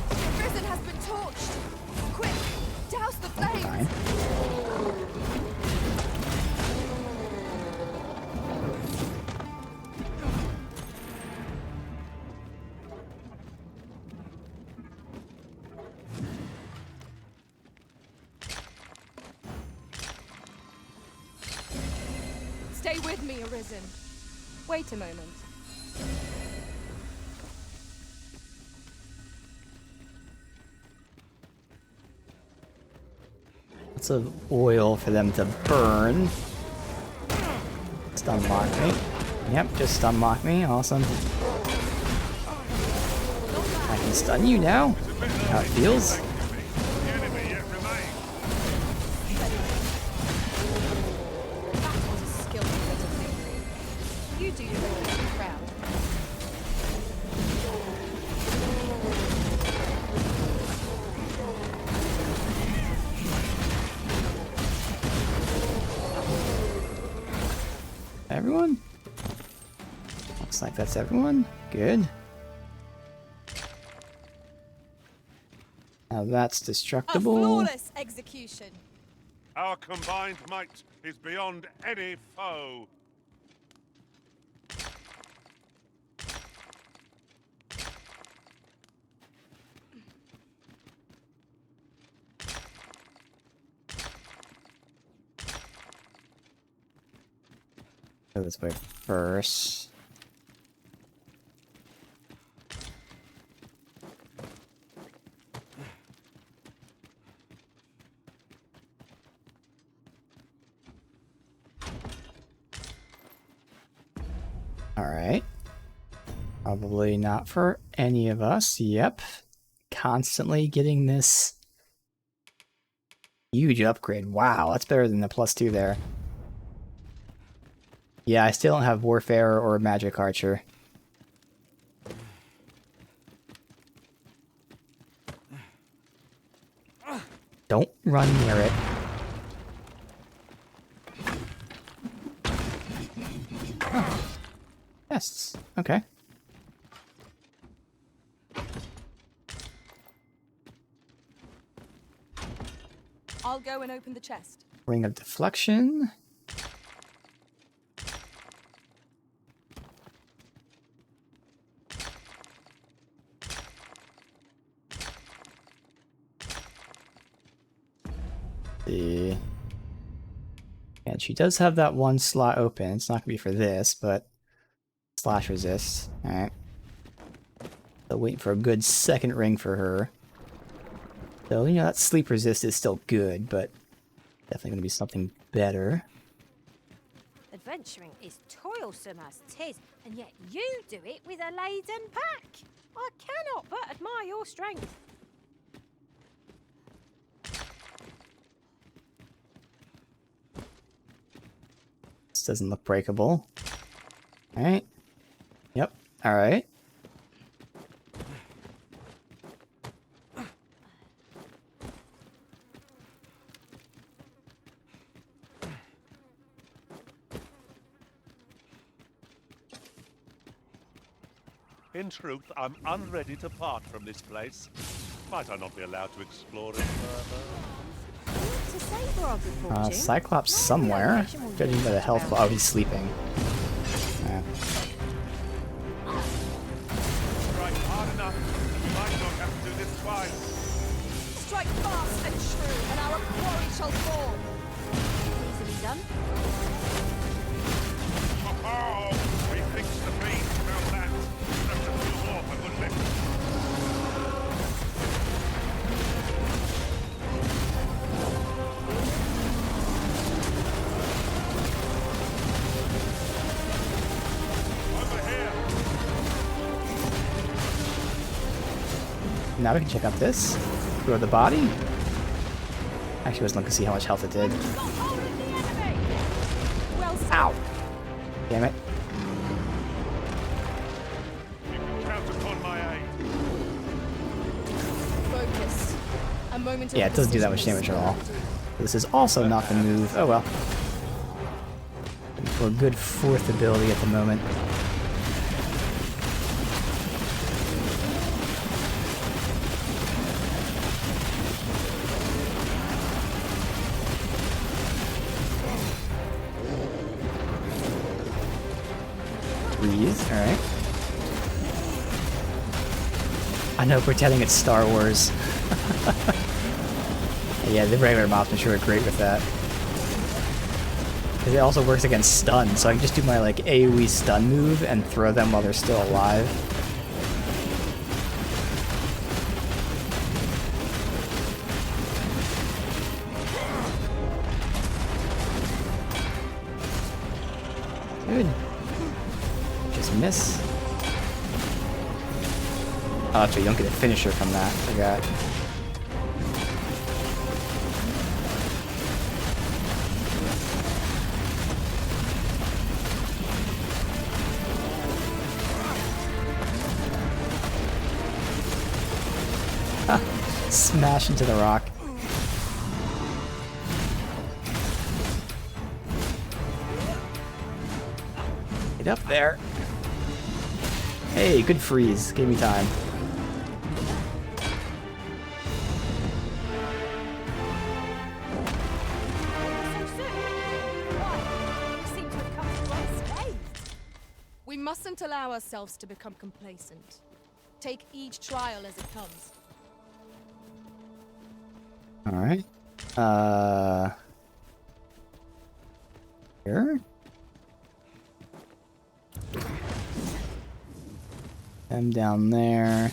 The prison has been torched. Quick, douse the flames. Stay with me, Arisen. Wait a moment. Lots of oil for them to burn. Stun lock me. Yep, just stun lock me. Awesome. I can stun you now. How it feels. You do your own proud. everyone? Looks like that's everyone. Good. Now that's A destructible. flawless execution. Our combined might is beyond any foe. Go this way first. Alright. Probably not for any of us. Yep. Constantly getting this huge upgrade. Wow, that's better than the +2 there. Yeah, I still don't have Warfare or Magic Archer. Don't run near it. Yes. Okay. I'll go and open the chest. Ring of Deflection. See. And she does have that one slot open. It's not gonna be for this, but slash resist. Alright. So waiting for a good second ring for her. So, you know, that sleep resist is still good, but definitely gonna be something better. Adventuring is toilsome as 'tis, and yet you do it with a laden pack. I cannot but admire your strength. This doesn't look breakable. Alright. Yep. Alright. In truth, I'm unready to part from this place. Might I not be allowed to explore it further? To savour our good fortune. Cyclops somewhere. Judging by the health. Oh, he's sleeping. Yeah. Strike hard enough, and we might not have to do this twice. Strike fast and true, and our quarry shall fall. Easily done. Oh, we fixed the beast, about that. That's a few more for good luck. Over here. Now we can check out this. Throw the body. Actually, I was looking to see how much health it did. Ow! Damn it. You can count upon my aid. Focus. A moment of Yeah, it doesn't do that much damage at all. This is also not the move. Oh well. For a good fourth ability at the moment. Alright. I know, pretending it's Star Wars. Yeah, the regular mobs I'm sure are great with that. Because it also works against stun, so I can just do my like AoE stun move and throw them while they're still alive. Good. Just miss. Oh, that's right, you don't get a finisher from that. Forgot. Smash into the rock. Get up there. Hey, good freeze. Gave me time. We mustn't allow ourselves to become complacent. Take each trial as it comes. Alright. Here? Them down there.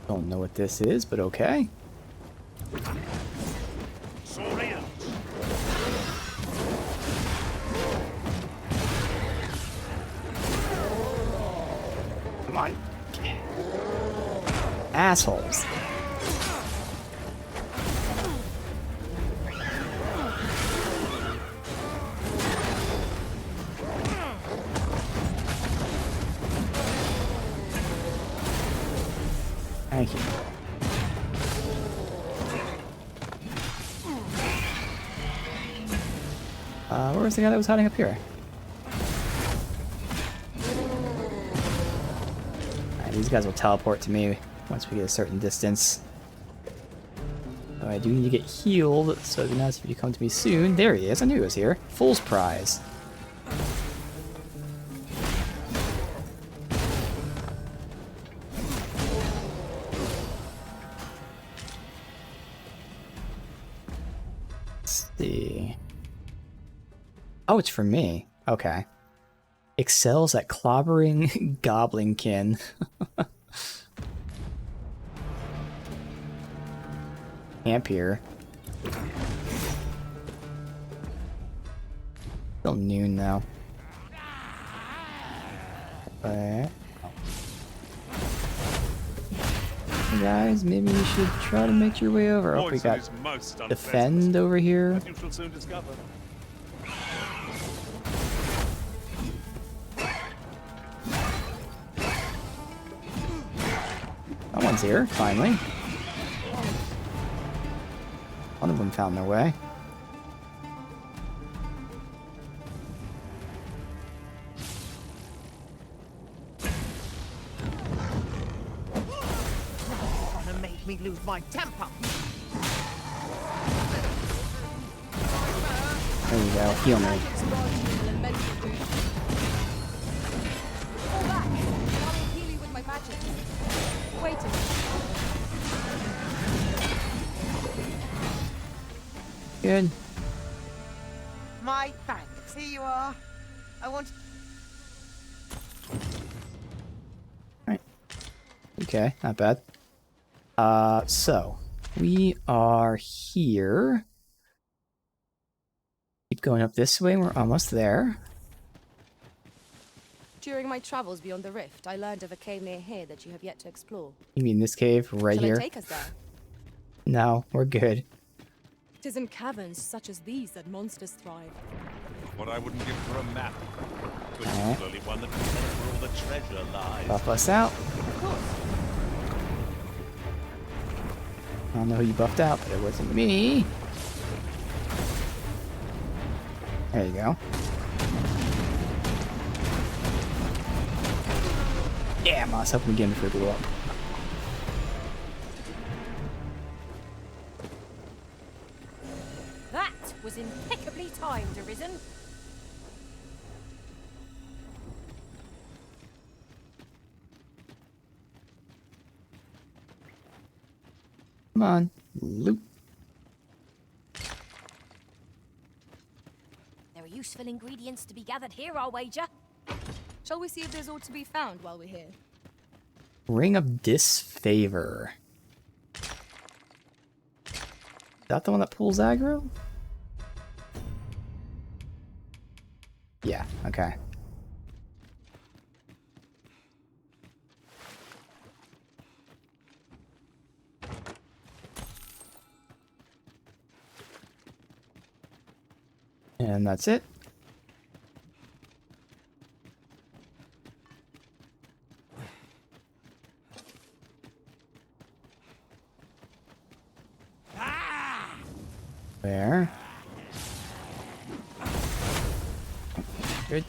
Don't know what this is, but okay. Come on. Assholes. Thank you. Where was the guy that was hiding up here? Alright, these guys will teleport to me once we get a certain distance. So I do need to get healed, so it'd be nice if you come to me soon. There he is, I knew he was here. Fool's prize. Let's see. Oh, it's for me. Okay. Excels at clobbering goblinkin. Camp here. Still noon now. But guys, maybe you should try to make your way over. Oh, we got defend over here. As you shall soon discover. Someone's here, finally. One of them found their way. Gonna make me lose my temper. There you go, heal me. Good. My thanks. Here you are. I want. Alright. Okay, not bad. So we are here. Keep going up this way, we're almost there. During my travels beyond the rift, I learned of a cave near here that you have yet to explore. You mean this cave right Shall here? I take us there? No, we're good. 'Tis in caverns such as these that monsters thrive. What I wouldn't give for a map. Particularly one that can tell us where all the treasure lies. Buff us out. Of course. I don't know who you buffed out, but it wasn't me. There you go. Yeah, Moss, help him again before we blew up. That was impeccably timed, Arisen. Come on, loot. There are useful ingredients to be gathered here, I'll wager. Shall we see if there's aught to be found while we're here? Ring of Disfavor. Is that the one that pulls aggro? Yeah, okay. And that's it. There. Good.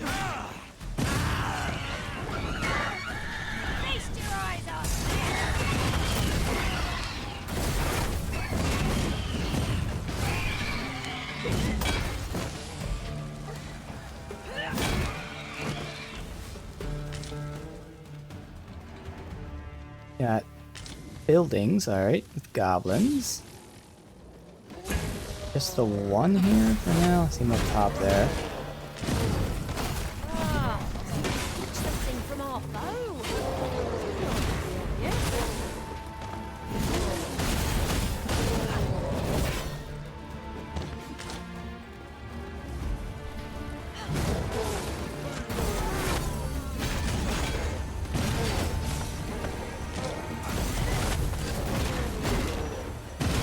Got buildings, alright, with goblins. Just the one here for now. See him up top there. Something from our bow.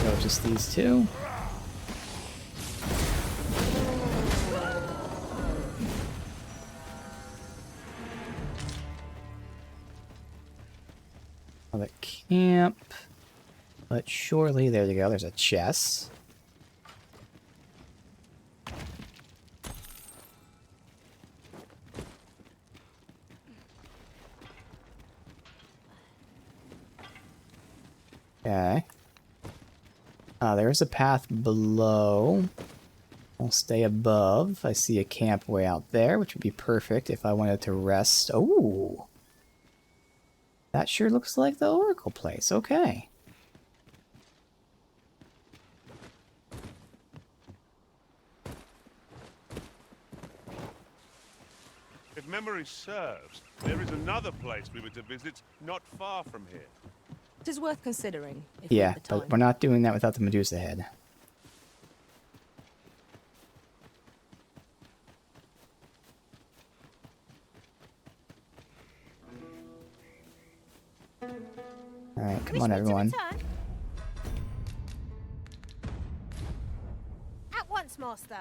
So just these two. Another camp. But surely, there you go, there's a chest. Okay. There's a path below. I'll stay above. I see a camp way out there, which would be perfect if I wanted to rest. Oh! That sure looks like the Oracle place. Okay. If memory serves, there is another place we were to visit not far from here. It is worth considering, if we Yeah, have the time. but we're not doing that without the Medusa head. Alright, come on everyone. At once, master.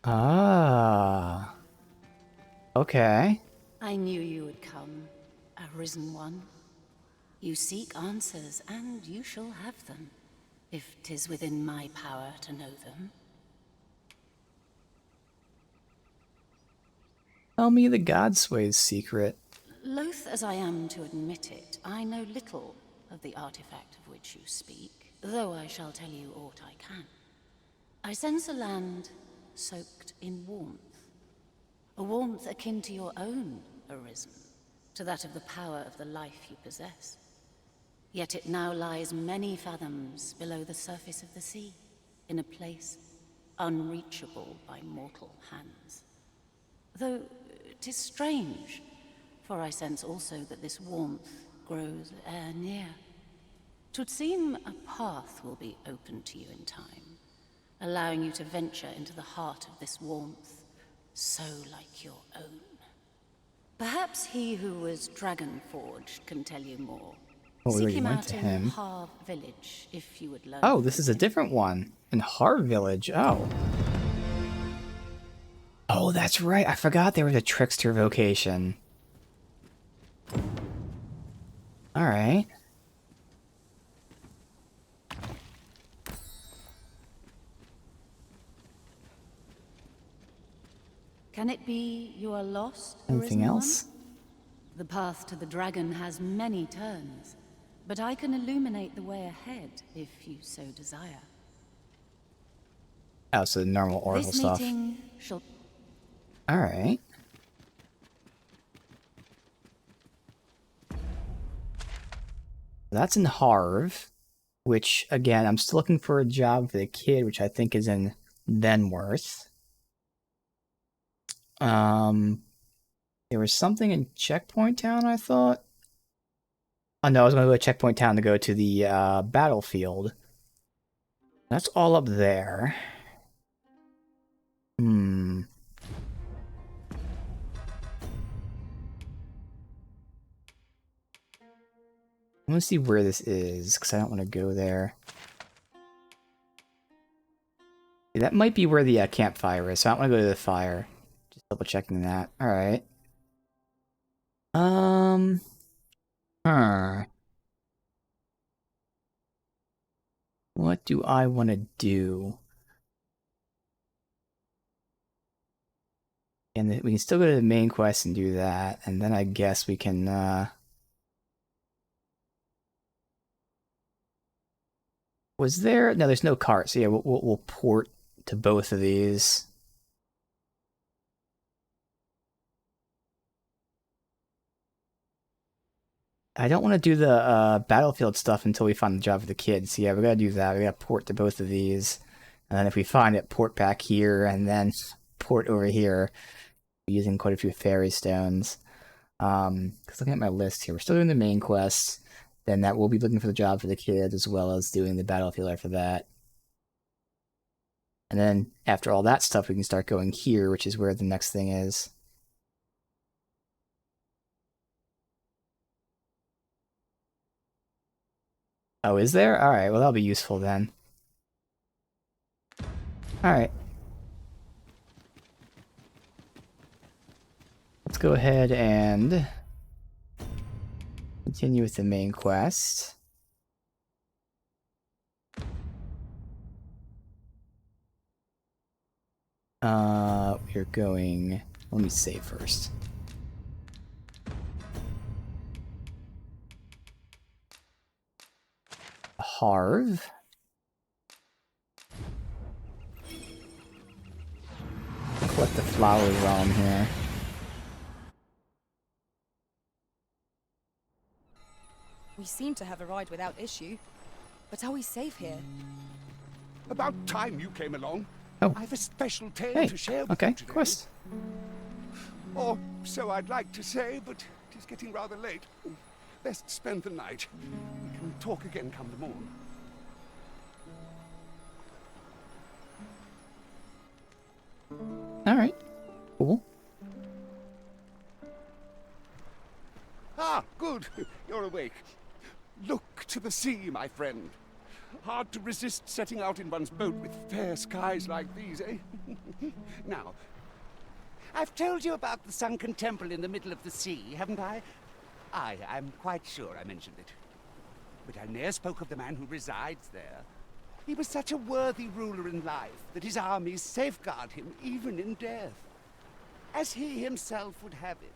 Ah. Okay. I knew you would come, Arisen One. You seek answers, and you shall have them, if 'tis within my power to know them. Tell me the Godsway's secret. Loath as I am to admit it, I know little of the artifact of which you speak, though I shall tell you aught I can. I sense a land soaked in warmth, a warmth akin to your own, Arisen, to that of the power of the life you possess. Yet it now lies many fathoms below the surface of the sea, in a place unreachable by mortal hands. Though 'tis strange, for I sense also that this warmth grows ere near. 'Twould seem a path will be open to you in time, allowing you to venture into the heart of this warmth, so like your own. Perhaps he who was dragon-forged can tell you more. Oh, we Seek already him went out to in him. Harv Village, if you would learn. Oh, this is a different one. In Harv Village. Oh. Oh, that's right. I forgot there was a trickster vocation. Alright. Can it be you are lost, Anything Arisen else? One? The path to the dragon has many turns, but I can illuminate the way ahead if you so desire. Oh, so the normal Oracle This stuff. meeting shall... Alright. That's in Harv, which, again, I'm still looking for a job for the kid, which I think is in Venworth. There was something in Checkpoint Town, I thought. Oh no, I was going to go to Checkpoint Town to go to the battlefield. That's all up there. Hmm. I want to see where this is, because I don't want to go there. That might be where the campfire is, so I don't want to go to the fire. Just double checking that. Alright. Huh. What do I want to do? And we can still go to the main quest and do that, and then I guess we can, Was there? No, there's no cart, so yeah, we'll port to both of these. I don't want to do the battlefield stuff until we find the job for the kids. So yeah, we gotta do that. We gotta port to both of these. And then if we find it, port back here, and then port over here. We're using quite a few fairy stones. Because looking at my list here, we're still doing the main quest. Then that we'll be looking for the job for the kids, as well as doing the battlefield after that. And then after all that stuff, we can start going here, which is where the next thing is. Oh, is there? Alright, well that'll be useful then. Alright. Let's go ahead and continue with the main quest. We're going... Let me save first. Harv. Collect the flowers while I'm here. We seem to have arrived without issue. But are we safe here? About time you came along. Oh. I have a special tale Hey, to share with okay, you today. quest. Or so I'd like to say, but it is getting rather late. Best spend the night. We can talk again come the morn. Alright. Cool. Ah, good. You're awake. Look to the sea, my friend. Hard to resist setting out in one's boat with fair skies like these, eh? Now, I've told you about the sunken temple in the middle of the sea, haven't I? Aye, I'm quite sure I mentioned it. But I ne'er spoke of the man who resides there. He was such a worthy ruler in life that his armies safeguard him even in death. As he himself would have it,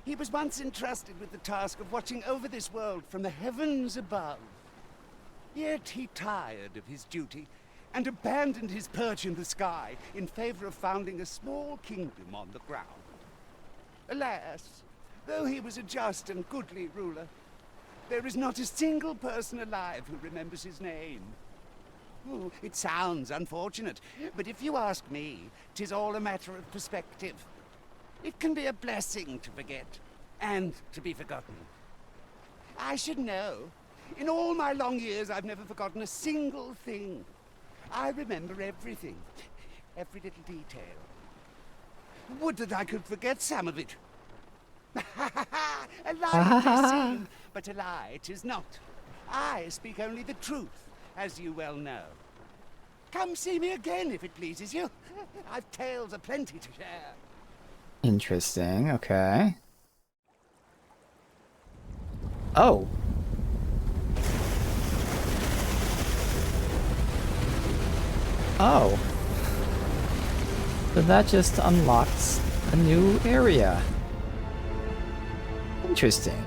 he was once entrusted with the task of watching over this world from the heavens above. Yet he tired of his duty and abandoned his perch in the sky in favor of founding a small kingdom on the ground. Alas, though he was a just and goodly ruler, there is not a single person alive who remembers his name. Oh, it sounds unfortunate, but if you ask me, 'tis all a matter of perspective. It can be a blessing to forget, and to be forgotten. I should know. In all my long years, I've never forgotten a single thing. I remember everything, every little detail. Would that I could forget some of it. A lie it may seem, but a lie 'tis not. I speak only the truth, as you well know. Come see me again if it pleases you. I've tales aplenty to share. Interesting, okay. Oh. Oh. So that just unlocks a new area. Interesting.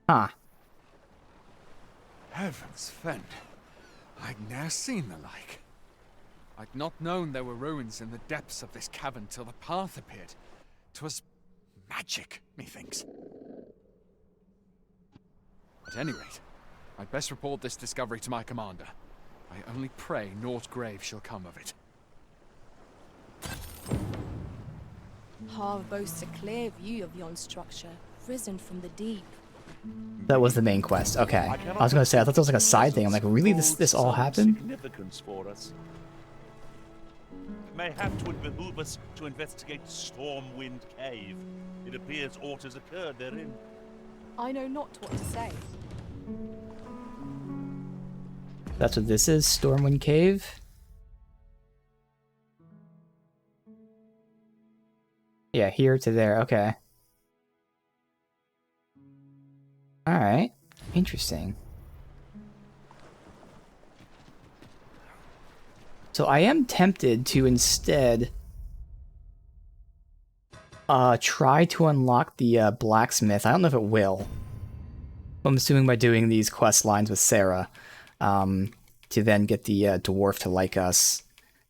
Huh. Heavens fend. I'd ne'er seen the like. I'd not known there were ruins in the depths of this cavern till the path appeared. 'Twas magic, methinks. At any rate, I'd best report this discovery to my commander. I only pray naught grave shall come of it. Harv boasts a clear view of yon structure, risen from the deep. That was the main quest. Okay. I was gonna say, I thought that was like a side thing. I'm like, really? This all happened? Significance for us. Mayhap 'twould behoove us to investigate Stormwind Cave. It appears aught has occurred therein. I know not what to say. That's what this is, Stormwind Cave. Yeah, here to there, okay. Alright, interesting. So I am tempted to instead try to unlock the blacksmith. I don't know if it will. I'm assuming by doing these quest lines with Sarah, to then get the dwarf to like us.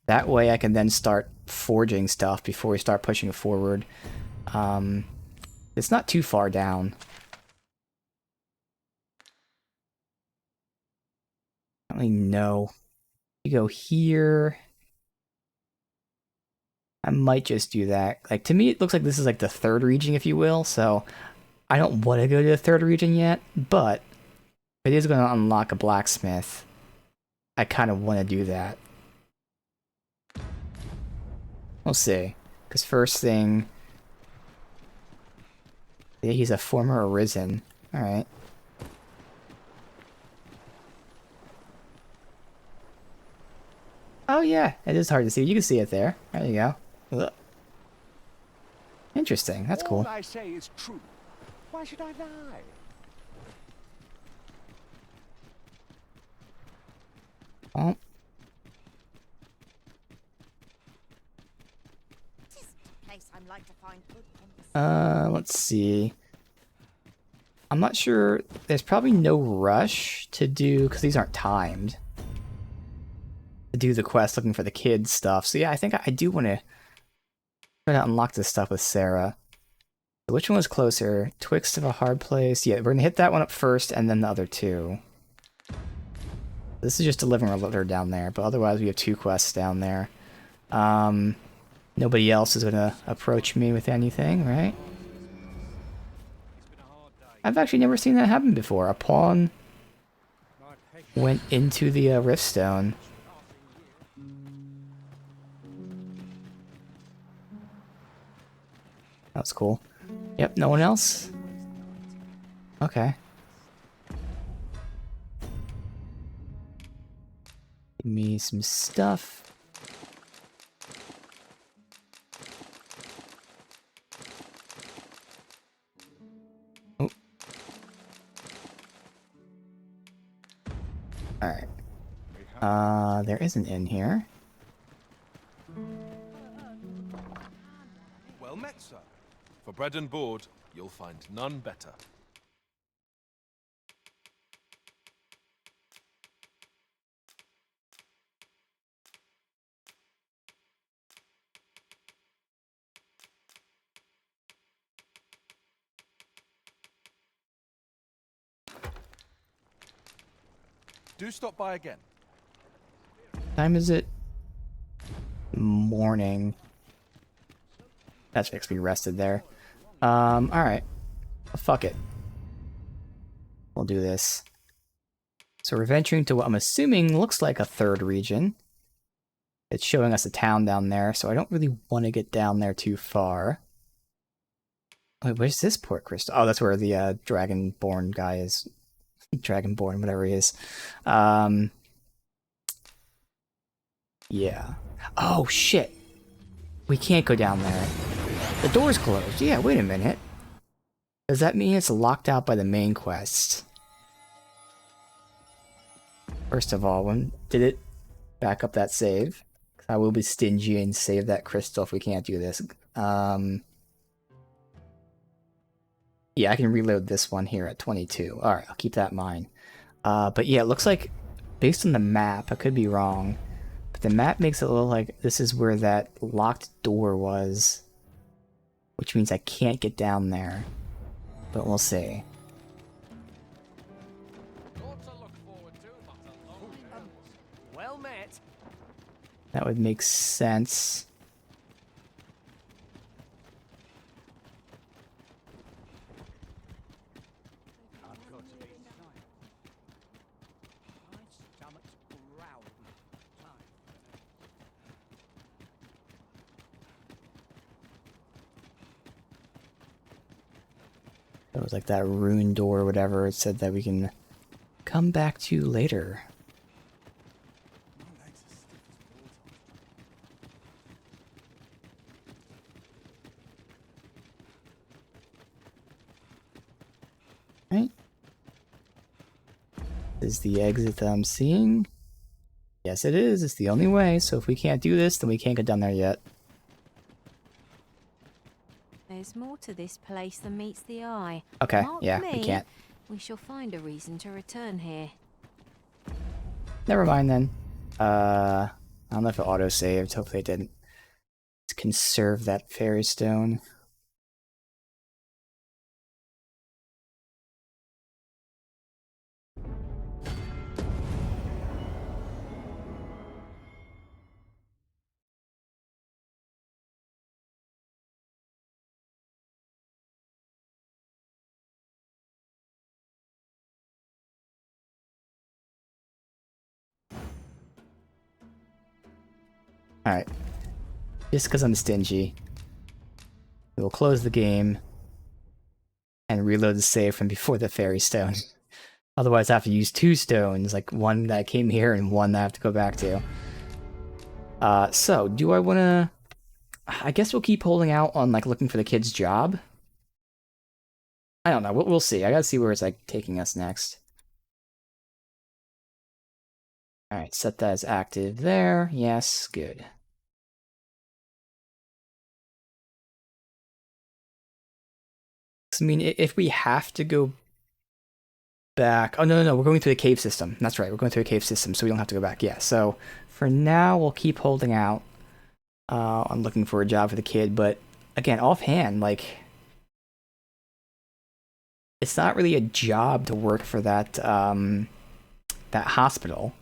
That way I can then start forging stuff before we start pushing forward. It's not too far down. I don't really know. You go here. I might just do that. Like, to me, it looks like this is like the third region, if you will, so I don't want to go to the third region yet, but if it is going to unlock a blacksmith, I kind of want to do that. We'll see. Because first thing... Yeah, he's a former Arisen. Alright. Oh yeah, it is hard to see. You can see it there. There you go. Ugh. Interesting, that's cool. All I say is true. Why should I lie? Oh. Let's see. I'm not sure. There's probably no rush to do, because these aren't timed, to do the quest looking for the kids stuff. So yeah, I think I do want to try to unlock this stuff with Sarah. So which one was closer? Twixt of a hard place. Yeah, we're going to hit that one up first, and then the other two. This is just delivering a letter down there, but otherwise we have two quests down there. Nobody else is going to approach me with anything, right? I've actually never seen that happen before. A pawn went into the Riftstone. That's cool. Yep, no one else? Okay. Give me some stuff. Oh. Alright. There is an inn here. Well met, sir. For bread and board, you'll find none better. Do stop by again. Time is it? Morning. That makes me rested there. Alright. Well, fuck it. We'll do this. So we're venturing to what I'm assuming looks like a third region. It's showing us a town down there, so I don't really want to get down there too far. Wait, where's this port crystal? Oh, that's where the Dragonborn guy is. Dragonborn, whatever he is. Yeah. Oh, shit. We can't go down there. The door's closed. Yeah, wait a minute. Does that mean it's locked out by the main quest? First of all, when did it back up that save? I will be stingy and save that crystal if we can't do this. Yeah, I can reload this one here at 22. Alright, I'll keep that in mind. But yeah, it looks like, based on the map, I could be wrong, but the map makes it look like this is where that locked door was. Which means I can't get down there. But we'll see. Well met. That would make sense. It was like that rune door or whatever. It said that we can come back to later. Is the exit that I'm seeing? Yes, it is. It's the only way. So if we can't do this, then we can't get down there yet. There's more to this place than meets the eye. Okay, Mark yeah, me, we can't. we shall find a reason to return here. Never mind then. I don't know if it auto-saved. Hopefully it didn't. Let's conserve that fairy stone. Alright. Just because I'm stingy, we'll close the game and reload the save from before the fairy stone. Otherwise I have to use 2 stones, like one that came here and one that I have to go back to. So, do I want to... I guess we'll keep holding out on, like, looking for the kid's job. I don't know, we'll see. I gotta see where it's, like, taking us next. Alright, set that as active there. Yes, good. I mean, if we have to go back... Oh, no, we're going through the cave system. That's right, we're going through a cave system, so we don't have to go back. Yeah, so for now, we'll keep holding out on looking for a job for the kid, but again, offhand, like... It's not really a job to work for that, that hospital.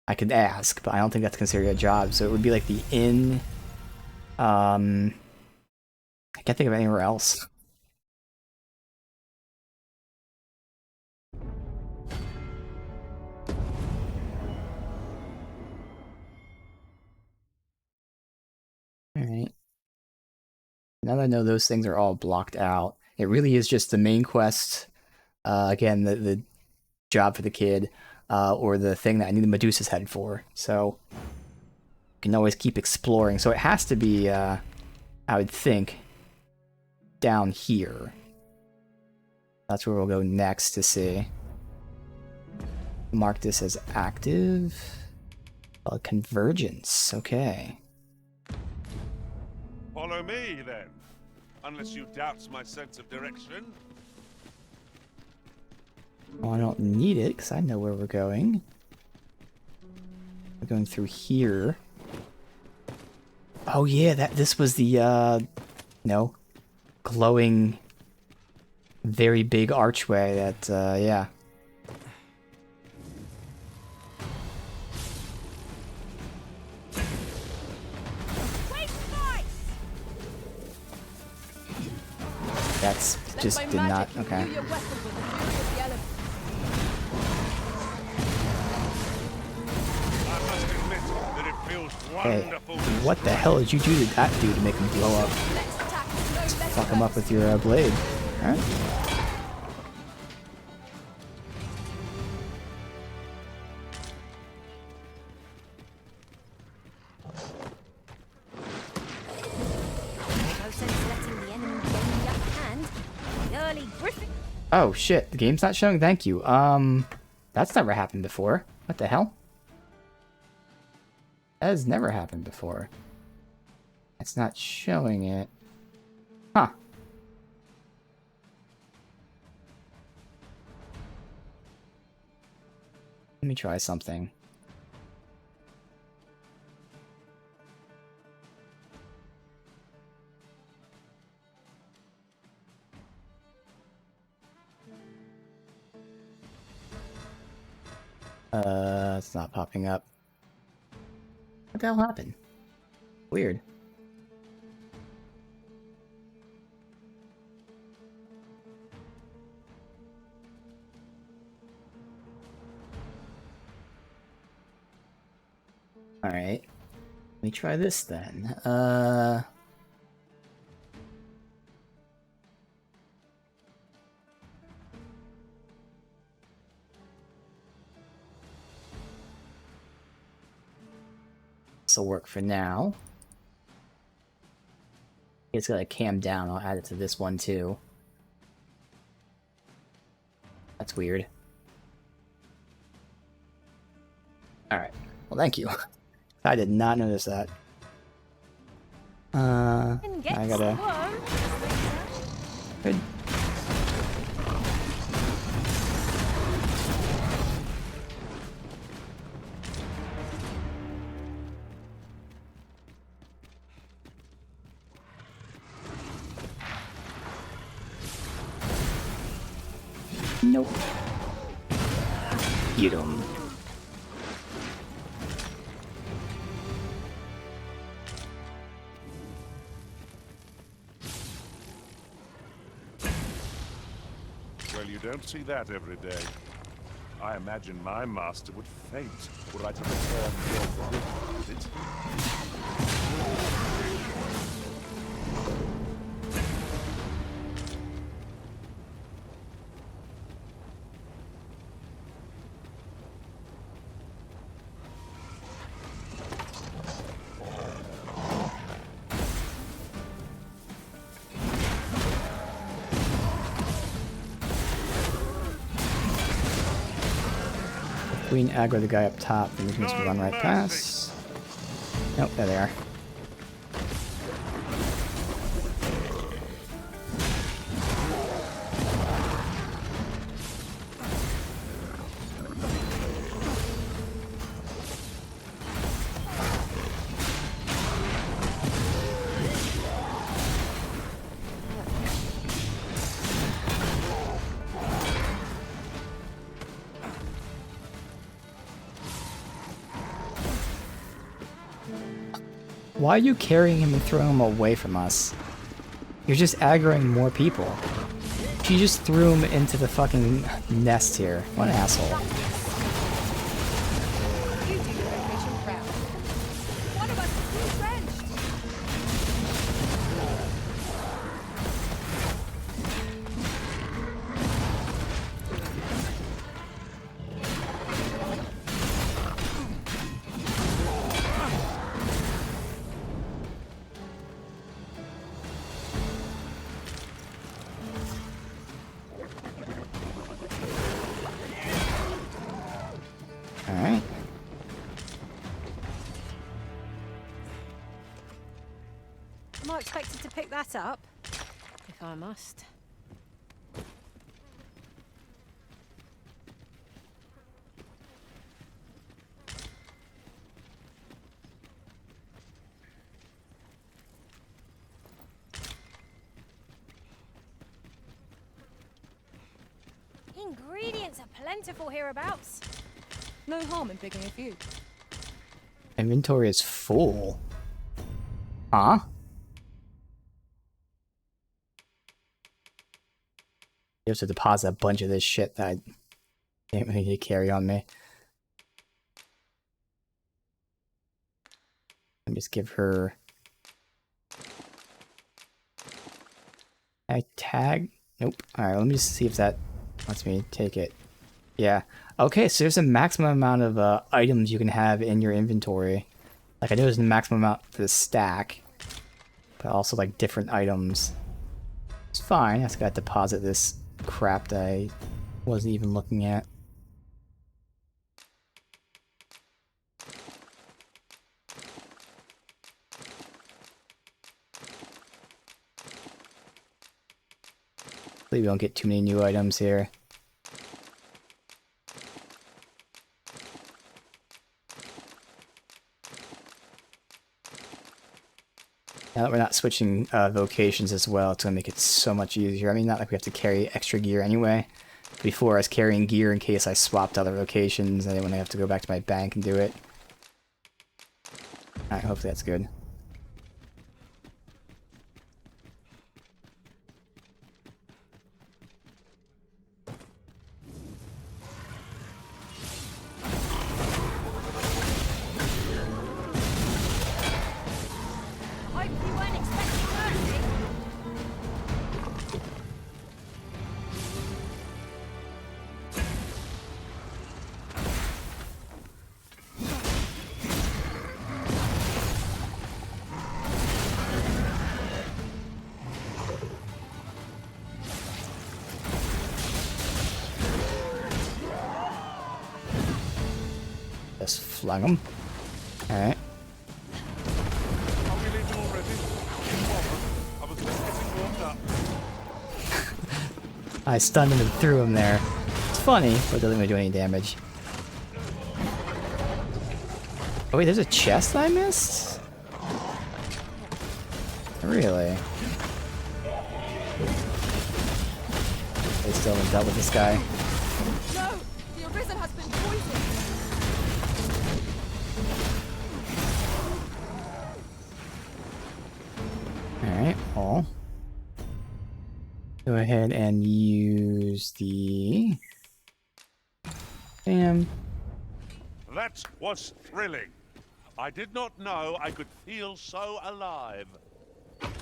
I could ask, but I don't think that's considered a job, so it would be like the inn... I can't think of anywhere else. Alright. Now that I know those things are all blocked out, it really is just the main quest, again, the job for the kid, or the thing that I need the Medusa's head for, so... You can always keep exploring, so it has to be, I would think, down here. That's where we'll go next to see. Mark this as active. Convergence, okay. Follow me, then. Unless you doubt my sense of direction. Well, I don't need it, because I know where we're going. We're going through here. Oh yeah, this was the, no, glowing, very big archway that, yeah. That's just did not, okay. Hey, what the hell did you do to that dude to make him blow up? Fuck him up with your blade. Alright. Oh shit, the game's not showing? Thank you. That's never happened before. What the hell? That has never happened before. It's not showing it. Huh. Let me try something. It's not popping up. What the hell happened? Weird. Alright. Let me try this then. This'll work for now. It's gotta cam down. I'll add it to this one too. That's weird. Alright. Well, thank you. I did not notice that. I gotta... Good. Nope. Get him. Well, you don't see that every day. I imagine my master would faint were I to return your visit. Queen aggro the guy up top, and we can just run right past. Nope, there they are. Why are you carrying him and throwing him away from us? You're just aggroing more people. She just threw him into the fucking nest here. What an asshole. You do your location proud. One of us is entrenched. Alright. Am I expected to pick that up? If I must. Ingredients are plentiful hereabouts. No harm in picking a few. Inventory is full. Huh? You have to deposit a bunch of this shit that I can't really carry on me. Let me just give her a tag. Nope. Alright, let me just see if that lets me take it. Yeah. Okay, so there's a maximum amount of items you can have in your inventory. Like, I know there's a maximum amount for the stack, but also, like, different items. It's fine. I just gotta deposit this crap that I wasn't even looking at. Hopefully we don't get too many new items here. Now that we're not switching vocations as well, it's going to make it so much easier. I mean, not like we have to carry extra gear anyway. Before, I was carrying gear in case I swapped other vocations, and then when I have to go back to my bank and do it. Alright, hopefully that's good. Hope you weren't expecting mercy. Just flung him. Alright. Are we leaving already? I was just getting warmed up. I stunned him and threw him there. It's funny, but it doesn't really do any damage. Oh wait, there's a chest I missed? Really? They still haven't dealt with this guy. No! The Arisen has been poisoned! Alright, well. Go ahead and use the... Damn. That was thrilling. I did not know I could feel so alive.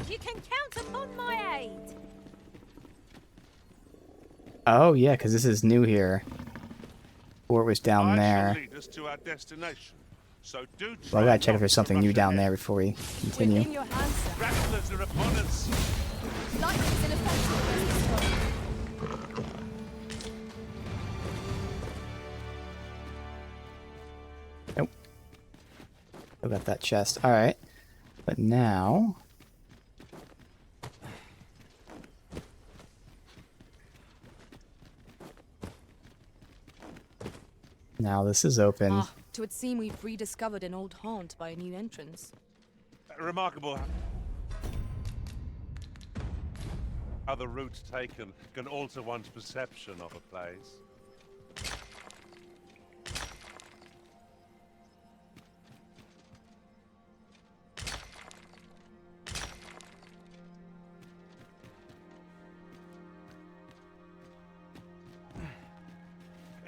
You can count upon my aid. Oh yeah, because this is new here. Or it was down there. Shall lead us to our destination. So do Well, I try gotta check if not there's to something rush new down ahead. there before we continue. Within your hands, sir. Rattlers are upon us. Lightning is ineffective against this foe. Nope. Still got that chest. Alright. But now... Now this is open. Ah, to it seem we've rediscovered an old haunt by a new entrance. Remarkable how the route taken can alter one's perception of a place.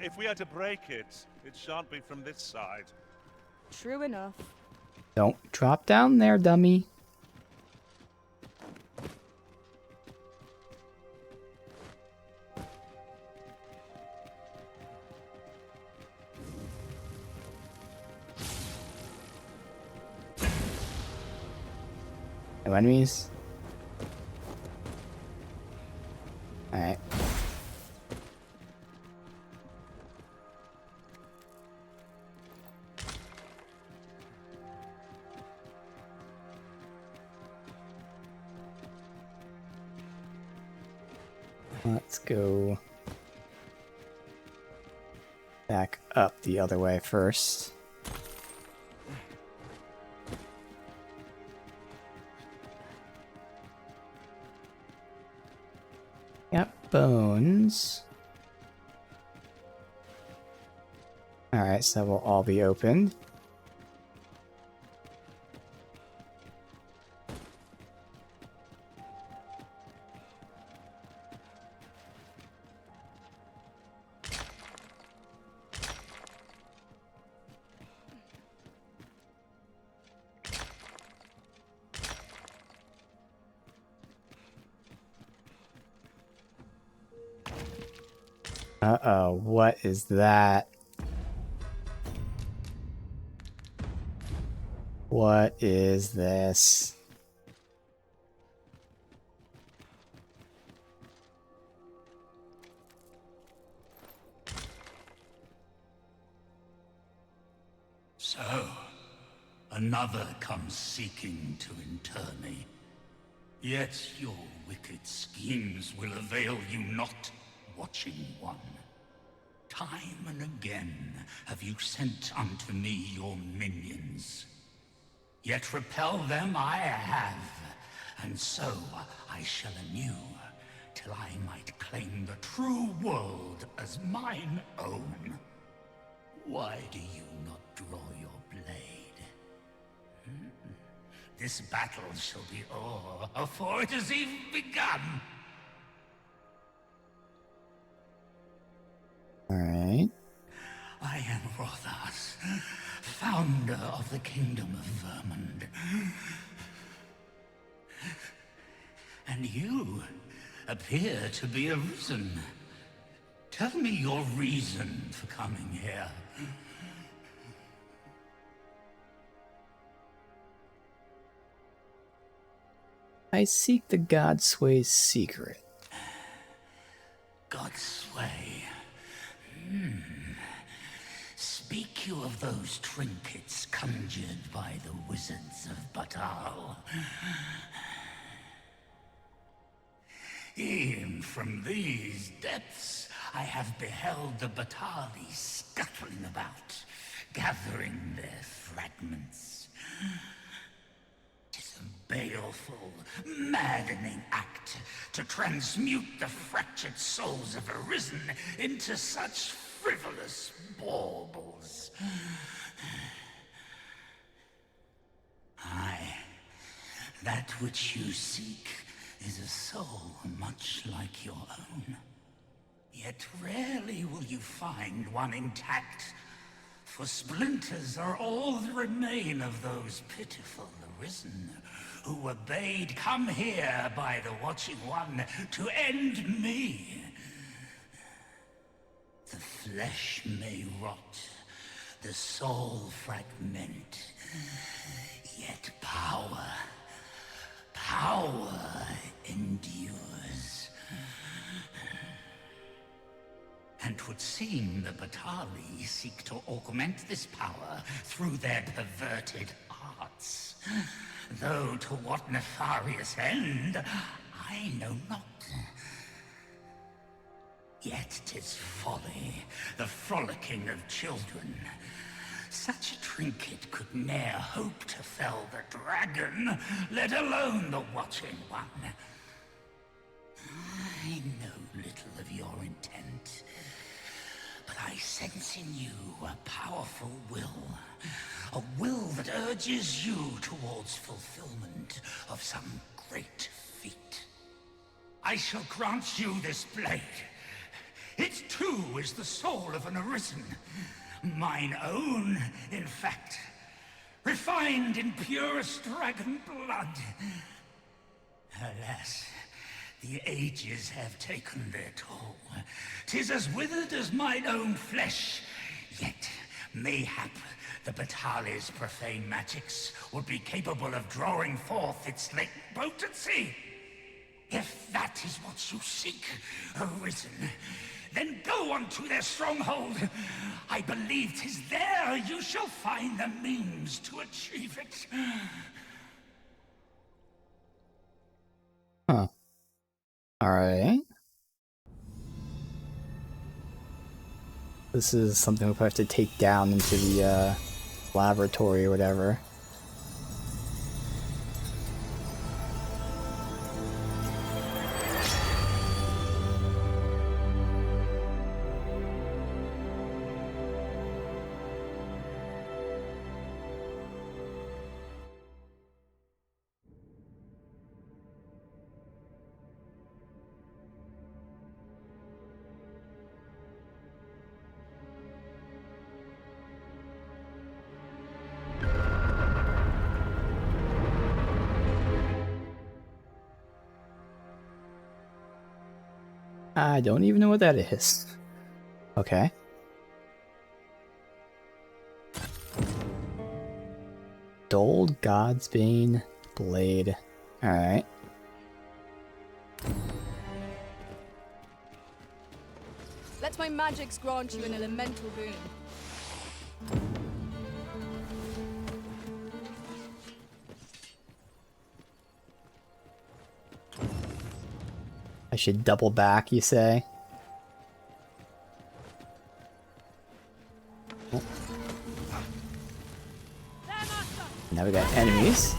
If we are to break it, it shan't be from this side. True enough. Don't drop down there, dummy. No enemies? Alright. Let's go back up the other way first. Got bones. Alright, so we'll all be opened. Uh-oh, what is that? What is this? So, another comes seeking to inter me. Yet your wicked schemes will avail you not, watching one. Time and again have you sent unto me your minions. Yet repel them I have, and so I shall anew, till I might claim the true world as mine own. Why do you not draw your blade? This battle shall be o'er afore it has even begun. Alright. I am Rothas, founder of the Kingdom of Vermund. And you appear to be arisen. Tell me your reason for coming here. I seek the Godsway's secret. Godsway. Speak make you of those trinkets conjured by the wizards of Batal. E'en from these depths I have beheld the Batali scuttling about, gathering their fragments. 'Tis a baleful, maddening act to transmute the fractured souls of Arisen into such frivolous baubles. Aye, that which you seek is a soul much like your own. Yet rarely will you find one intact, for splinters are all that remain of those pitiful Arisen who were bade come here by the Watching One to end me. The flesh may rot, the soul fragment, yet power endures. And 'twould seem the Batali seek to augment this power through their perverted arts. Though to what nefarious end, I know not. Yet 'tis folly, the frolicking of children. Such a trinket could ne'er hope to fell the dragon, let alone the Watching One. I know little of your intent, but I sense in you a powerful will. A will that urges you towards fulfillment of some great feat. I shall grant you this blade. It too is the soul of an Arisen. Mine own, in fact, refined in purest dragon blood. Alas, the ages have taken their toll. 'Tis as withered as mine own flesh. Yet, mayhap, the Batali's profane magics would be capable of drawing forth its latent potency. If that is what you seek, Arisen, then go unto their stronghold. I believe 'tis there you shall find the means to achieve it. Huh. Alright. This is something we'll probably have to take down into the laboratory or whatever. I don't even know what that is. Okay. Dulled Godsbane Blade. Alright. Let my magics grant you an elemental boon. I should double back, you say? Oh. Now we got enemies.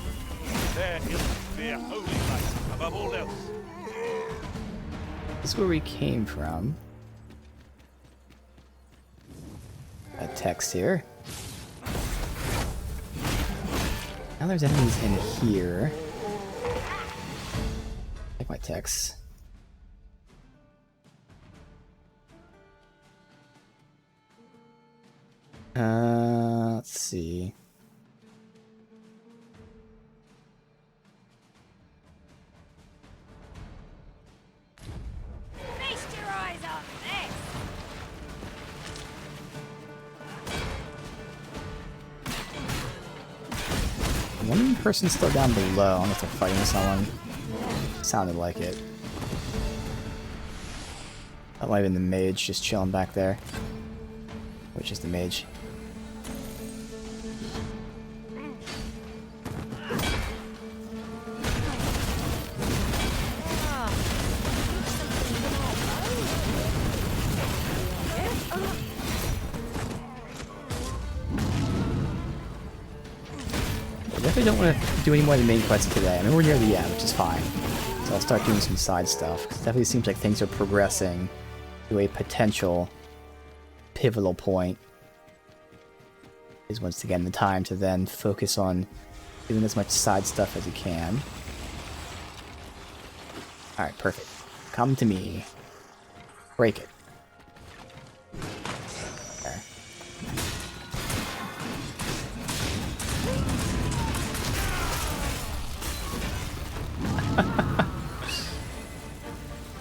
There is fear holy light above all else. This is where we came from. Got text here. Now there's enemies in here. Take my text. Let's see. Feast your eyes on this! One person's still down below. I don't know if they're fighting someone. Sounded like it. That might have been the mage just chilling back there. Which is the mage? don't want to do any more of the main quests today. I mean, we're near the end, which is fine. So I'll start doing some side stuff. It definitely seems like things are progressing to a potential pivotal point. Is once again the time to then focus on doing as much side stuff as you can. Alright, perfect. Come to me. Break it. There.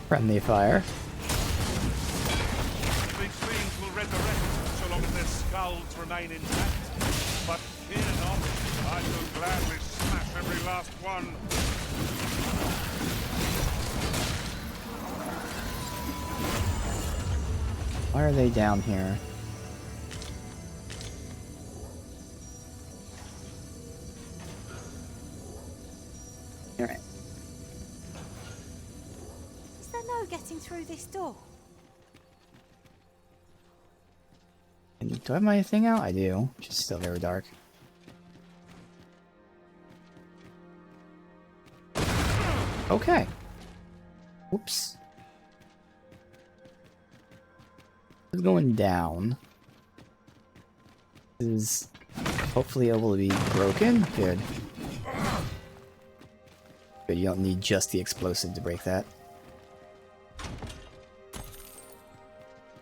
Friendly fire. These fiends will resurrect so long as their skulls remain intact. But fear not, I will gladly smash every last one. Why are they down here? Alright. Is there no getting through this door? Do I have my thing out? I do. Which is still very dark. Okay. Whoops. It's going down. This is hopefully able to be broken. Good. Good, you don't need just the explosive to break that.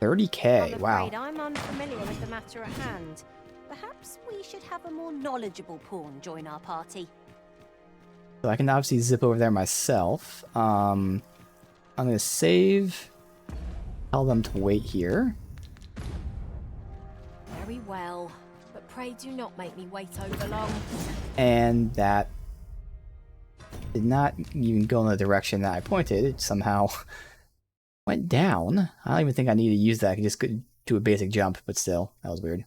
30k, wow. I'm unfamiliar with the matter at hand. Perhaps we should have a more knowledgeable pawn join our party. So I can obviously zip over there myself. I'm gonna save. Tell them to wait here. Very well, but pray do not make me wait over long. And that did not even go in the direction that I pointed. It somehow went down. I don't even think I need to use that. I can just do a basic jump, but still, that was weird.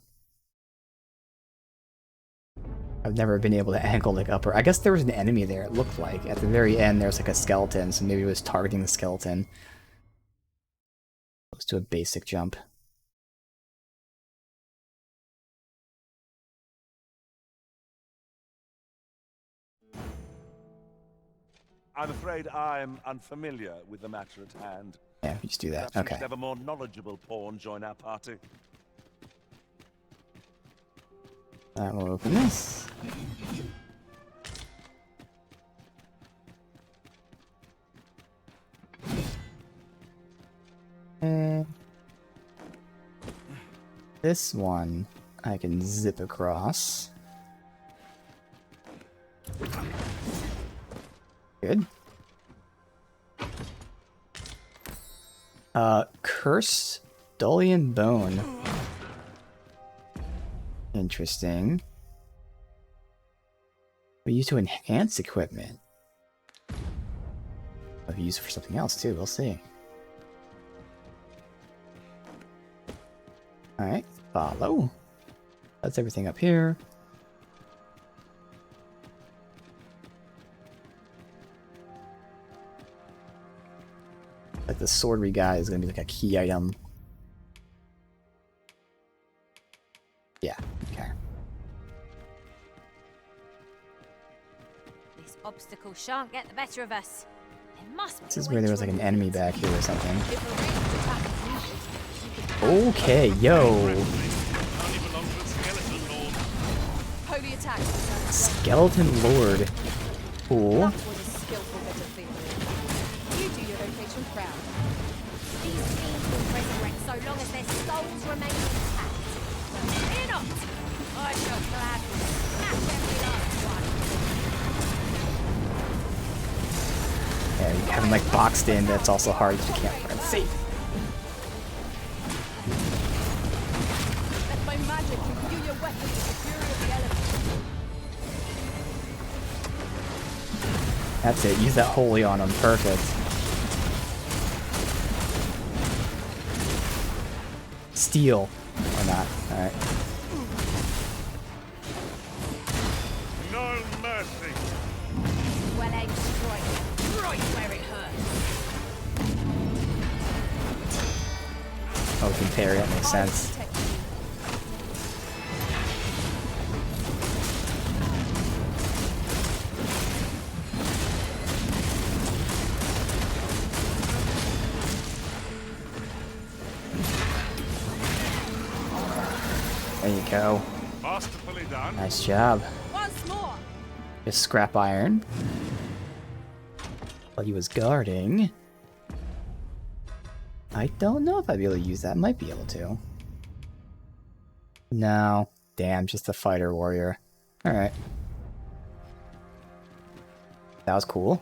I've never been able to angle like upper. I guess there was an enemy there, it looked like. At the very end, there's like a skeleton, so maybe it was targeting the skeleton. Let's do a basic jump. I'm afraid I'm unfamiliar with the matter at hand. Yeah, we just do that. Perhaps we Okay. should have a more knowledgeable pawn join our party. We'll open this. And this one I can zip across. Good. Cursed Dolian Bone. Interesting. We use to enhance equipment. If you use it for something else too, we'll see. Alright, follow. That's everything up here. Like the sword we got is gonna be like a key item. Yeah, okay. This obstacle shan't get the better of us. There must be This is where there was like an enemy back here or something. Okay, yo. Holy attack. Skeleton Lord. Cool. That was a skillful bit of theory. You do your vocation proud. These fiends will resurrect so long as their souls remain intact. Fear not! I shall gladly smash every last one. Yeah, you have them like boxed in, but it's also hard if you can't find safe. Let my magic imbue your weapons with the fury of the elements. That's it, use that holy on them, perfect. Steal. Or not, alright. No mercy. Well aimed strike. Right where it hurts. Oh, we can parry, that makes sense. There you go. Masterfully done. Nice job. Once more. Just scrap iron. While he was guarding. I don't know if I'd be able to use that. Might be able to. No. Damn, just a fighter warrior. Alright. That was cool.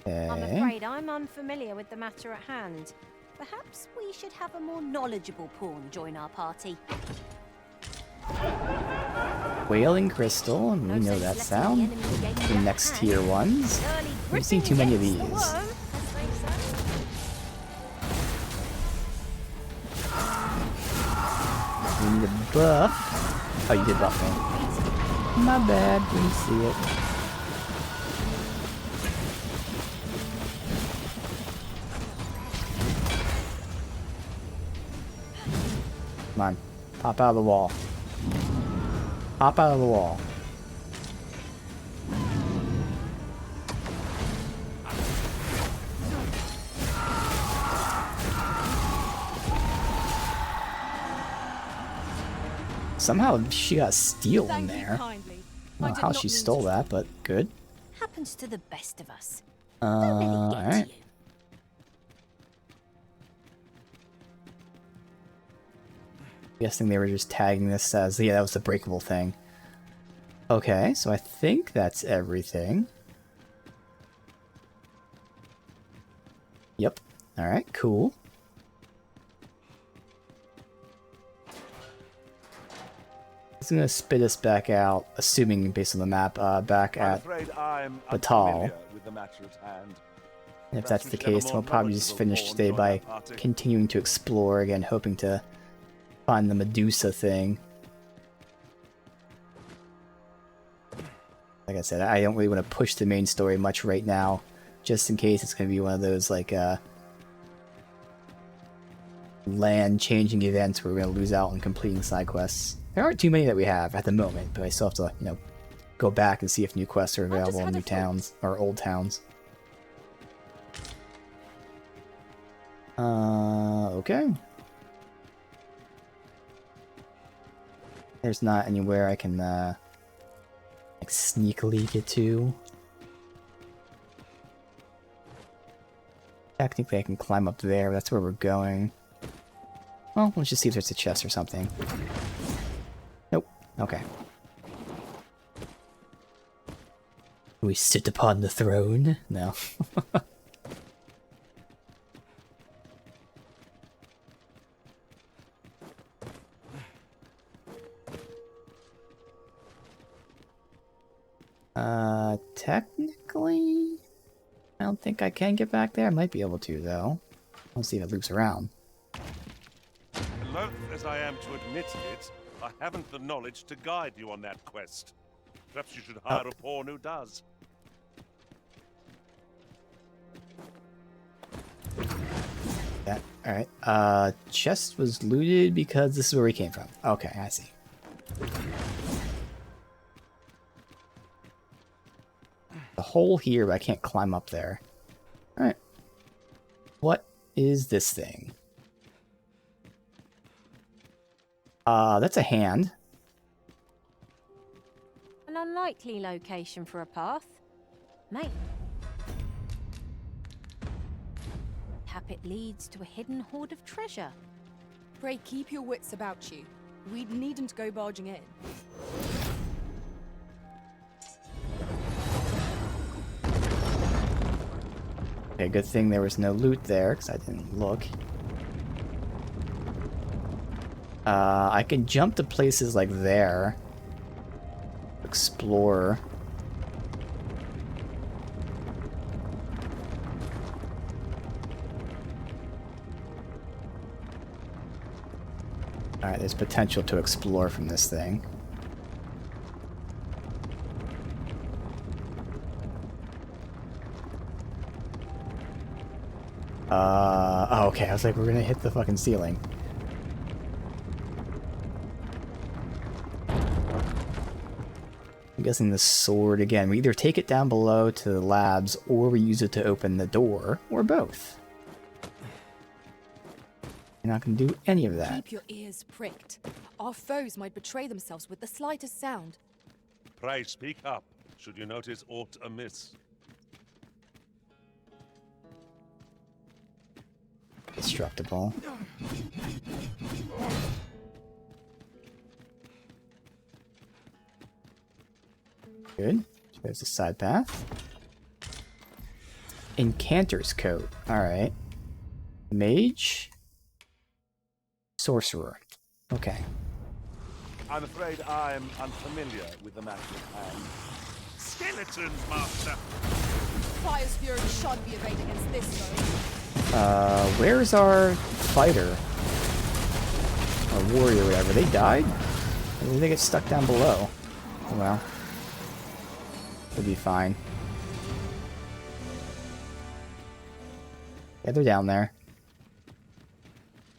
I'm Okay. afraid I'm unfamiliar with the matter at hand. Perhaps we should have a more knowledgeable pawn join our party. Wailing crystal, and we know that sound. The next tier ones. We've seen too many of these. We need a buff. Oh, you did buff me. My bad, didn't see it. Come on, pop out of the wall. Pop out of the wall. Somehow she got steel in there. I don't know how she stole that, but good. Happens to the best of us. Alright. Guessing they were just tagging this as, yeah, that was the breakable thing. Okay, so I think that's everything. Yep. Alright, cool. It's gonna spit us back out, assuming based on the map, back at Batal. And if that's the case, we'll probably just finish today by continuing to explore again, hoping to find the Medusa thing. Like I said, I don't really want to push the main story much right now, just in case it's going to be one of those, like, land-changing events where we're going to lose out on completing side quests. There aren't too many that we have at the moment, but I still have to, you know, go back and see if new quests are available in new towns, or old towns. Okay. There's not anywhere I can, like, sneakily get to. Technically, I can climb up there, but that's where we're going. Well, let's just see if there's a chest or something. Nope. Okay. We sit upon the throne? No. Technically, I don't think I can get back there. I might be able to, though. Let's see if it loops around. Loath as I am to admit it, I haven't the knowledge to guide you on that quest. Perhaps you should hire a pawn who does. Yeah, alright. Chest was looted because this is where we came from. Okay, I see. The hole here, but I can't climb up there. Alright. What is this thing? That's a hand. An unlikely location for a path. Mate. Perhaps it leads to a hidden hoard of treasure. Pray keep your wits about you. We needn't go barging in. Okay, good thing there was no loot there, because I didn't look. I can jump to places like there. Explore. Alright, there's potential to explore from this thing. Oh, okay, I was like, we're gonna hit the fucking ceiling. I'm guessing the sword again. We either take it down below to the labs, or we use it to open the door, or both. You're not going to do any of that. Keep your ears pricked. Our foes might betray themselves with the slightest sound. Pray speak up, should you notice aught amiss. Destructible. Good. There's a side path. Incanter's coat. Alright. Mage. Sorcerer. Okay. I'm afraid I'm unfamiliar with the magic and skeletons, master. Fire's fury shan't be arrayed against this foe. Where's our fighter? Or warrior, whatever. They died? Or did they get stuck down below? Oh well. We'll be fine. Yeah, they're down there.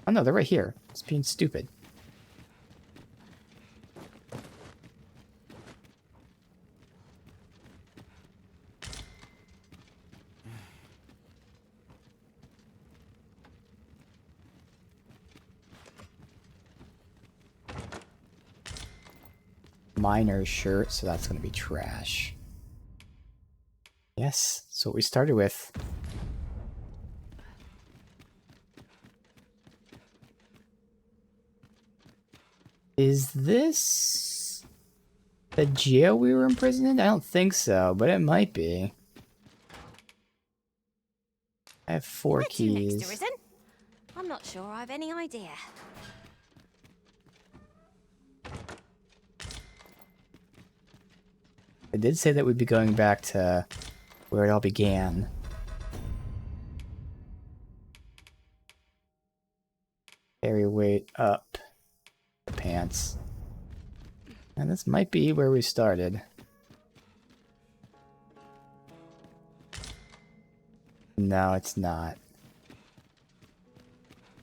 Oh no, they're right here. It's being stupid. Miner's shirt, so that's going to be trash. Yes, that's what we started with. Is this the jail we were imprisoned in? I don't think so, but it might be. I have 4 keys. Next, Arisen? I'm not sure I have any idea. I did say that we'd be going back to where it all began. Carry weight up the pants. And this might be where we started. No, it's not.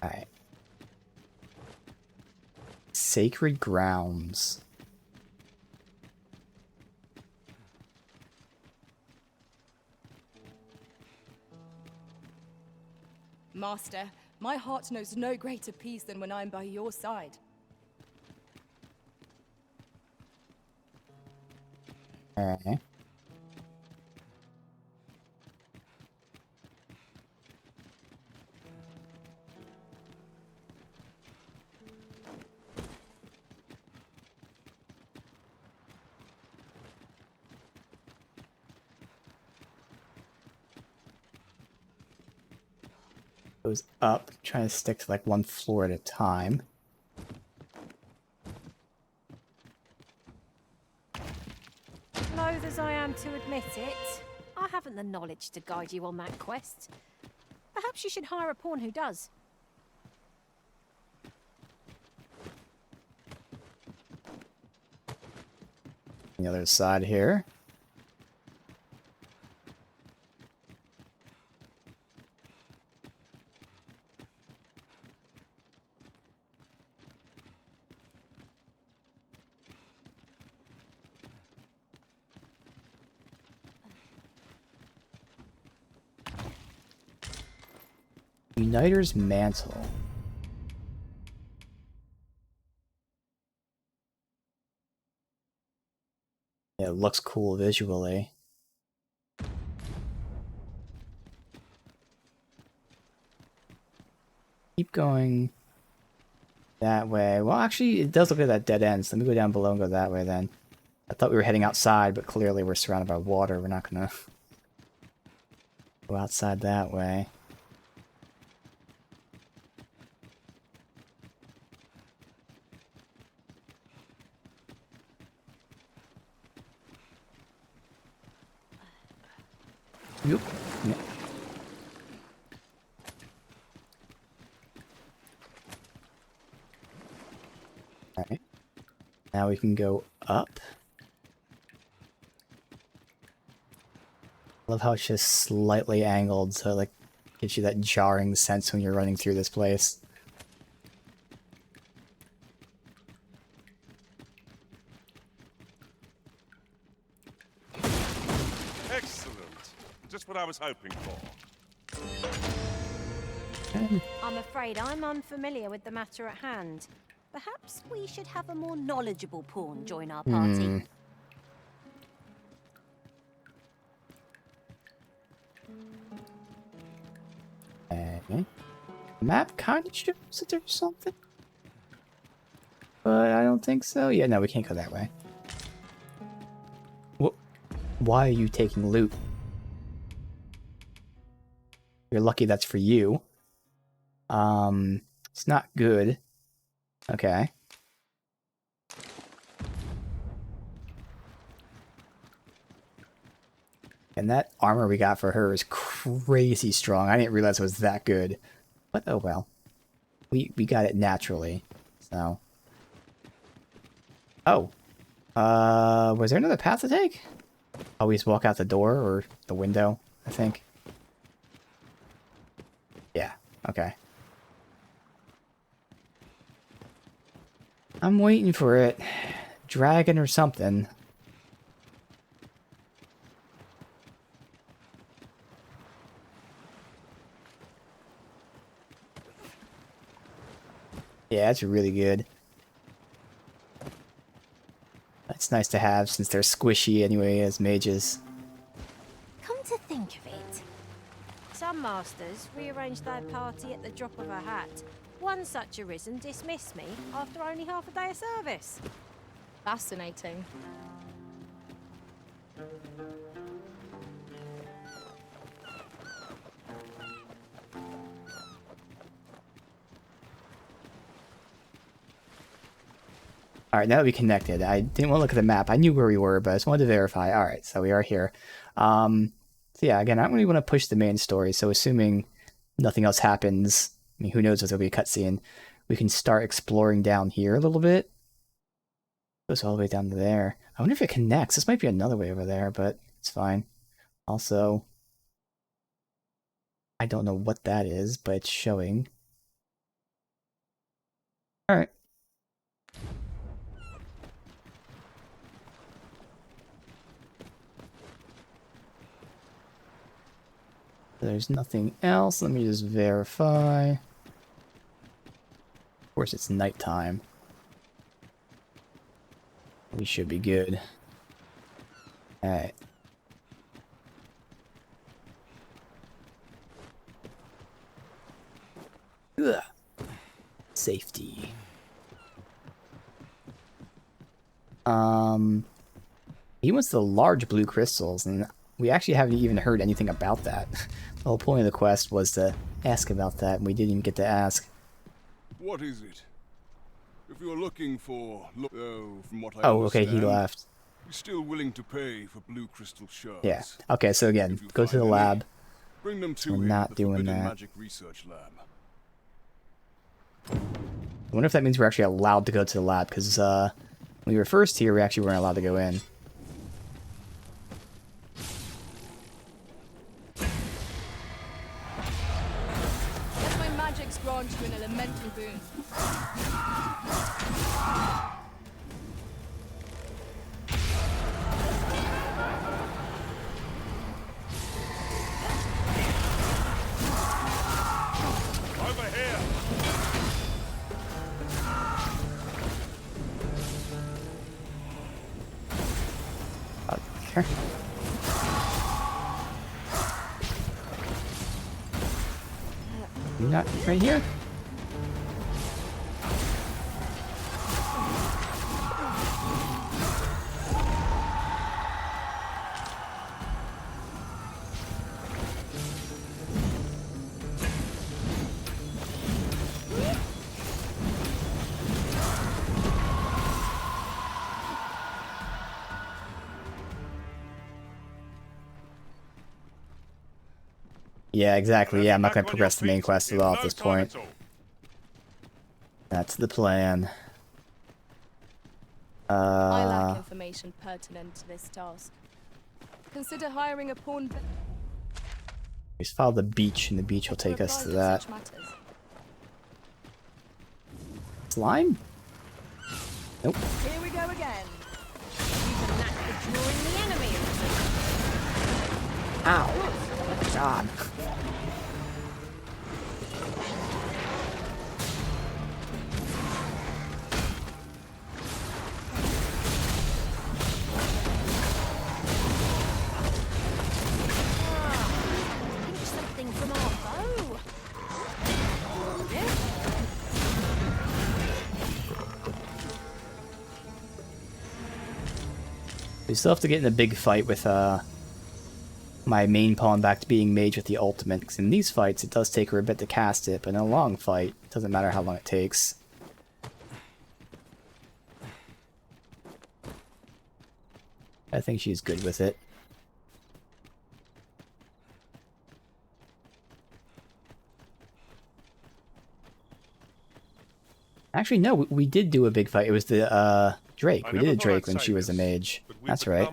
Alright. Sacred grounds. Master, my heart knows no greater peace than when I'm by your side. Alright. Goes up, trying to stick to like one floor at a time. Loath as I am to admit it, I haven't the knowledge to guide you on that quest. Perhaps you should hire a pawn who does. The other side here. Uniter's Mantle. Yeah, it looks cool visually. Keep going that way. Well, actually, it does look like that dead end, so let me go down below and go that way then. I thought we were heading outside, but clearly we're surrounded by water. We're not gonna go outside that way. Yep. Yeah. Alright. Now we can go up. Love how it's just slightly angled, so it like gives you that jarring sense when you're running through this place. Excellent. Just what I was hoping for. I'm afraid I'm unfamiliar with the matter at hand. Perhaps we should have a more knowledgeable pawn join our party. Okay. Map kind of shows that there's something. But I don't think so. Yeah, no, we can't go that way. Why are you taking loot? You're lucky that's for you. It's not good. Okay. And that armor we got for her is crazy strong. I didn't realize it was that good. But oh well. We got it naturally. So. Oh. Was there another path to take? Always walk out the door or the window, I think. Yeah, okay. I'm waiting for it. Dragon or something. Yeah, that's really good. It's nice to have since they're squishy anyway as mages. Come to think of it, some masters rearrange their party at the drop of a hat. One such arisen dismissed me after only half a day of service. Fascinating. Alright, now that we connected, I didn't want to look at the map. I knew where we were, but I just wanted to verify. Alright, so we are here. So yeah, again, I don't really want to push the main story, so assuming nothing else happens, I mean, who knows if there'll be a cutscene, we can start exploring down here a little bit. It goes all the way down to there. I wonder if it connects. This might be another way over there, but it's fine. Also, I don't know what that is, but it's showing. Alright. There's nothing else. Let me just verify. Of course, it's nighttime. We should be good. Alright. Ugh. Safety. He wants the large blue crystals, and we actually haven't even heard anything about that. The whole point of the quest was to ask about that, and we didn't even get to ask. What is it? If you're looking for... from what I Oh, okay, he left. You're still willing to pay for blue crystal shards. Yeah. Okay, so again, go to the lab. Bring them to We're not doing that. Magic research lab. I wonder if that means we're actually allowed to go to the lab, because when we were first here, we actually weren't allowed to go in. Grant you an elemental boon. Over here. There. Not right here. Yeah, exactly. Yeah, I'm not going to progress the main quest at all at this point. That's the plan. I lack information pertinent to this task. Consider hiring a pawn. Just follow the beach, and the beach will take us to that. Slime? Nope. Here we go again. Use a knack for drawing the enemy. Ow. Oh my god. Pinch something from our bow. We still have to get in a big fight with my main pawn back to being mage with the ultimate, because in these fights it does take her a bit to cast it, but in a long fight, it doesn't matter how long it takes. I think she's good with it. Actually, no, we did do a big fight. It was the Drake. We did a Drake when she was a mage. That's right.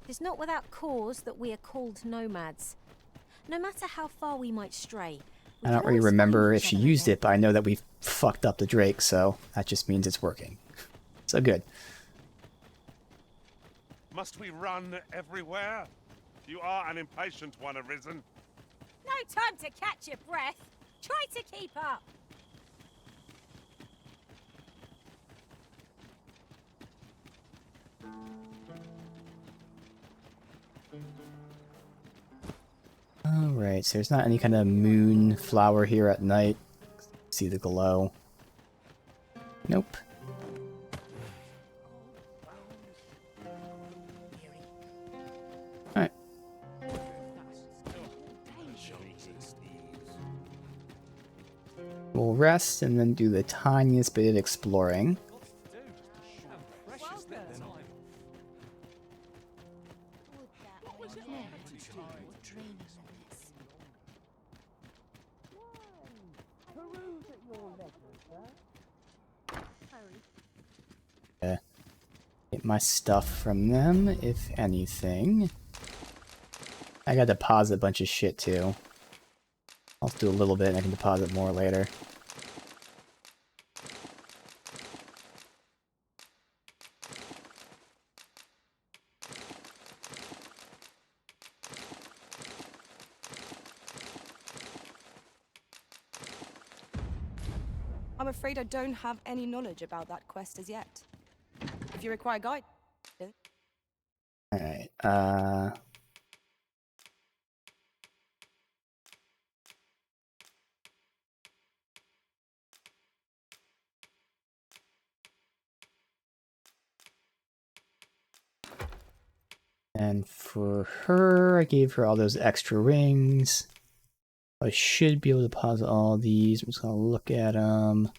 It's not without cause that we are called nomads. No matter how far we might stray. I don't really remember if she used it, but I know that we fucked up the Drake, so that just means it's working. So good. Must we run everywhere? You are an impatient one, Arisen. No time to catch your breath. Try to keep up. Alright, so there's not any kind of moon flower here at night. See the glow. Nope. Alright. We'll rest and then do the tiniest bit of exploring. Get my stuff from them, if anything. I gotta deposit a bunch of shit too. I'll do a little bit and I can deposit more later. I'm afraid I don't have any knowledge about that quest as yet. If you require guidance. Alright, and for her, I gave her all those extra rings. I should be able to deposit all these. I'm just gonna look at them.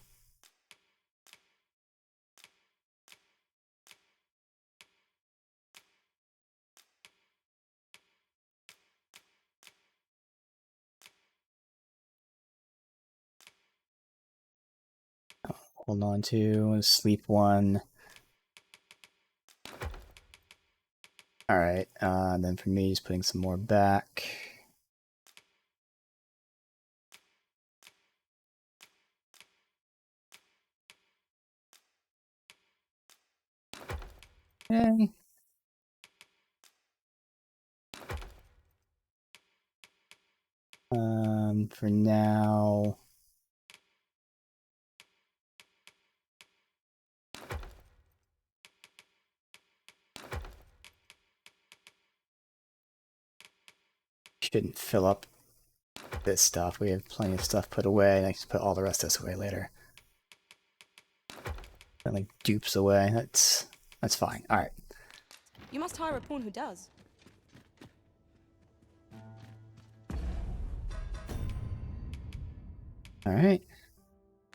Hold on to sleep one. Alright, then for me, just putting some more back. Okay. For now. Shouldn't fill up this stuff. We have plenty of stuff put away, and I can put all the rest of this away later. That like dupes away. That's fine. Alright. You must hire a pawn who does. Alright.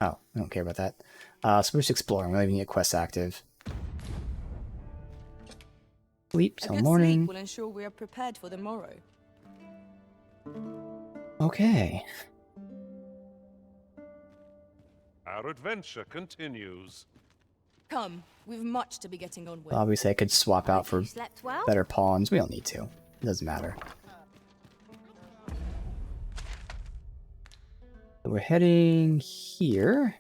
Oh, I don't care about that. So we're just exploring. We're leaving a quest active. Sleep till morning. Sleep will ensure we are prepared for the morrow. Okay. Our adventure continues. Come, we've much to be getting on with. Obviously, I could swap out for Slept well? better pawns. We don't need to. It doesn't matter. So we're heading here.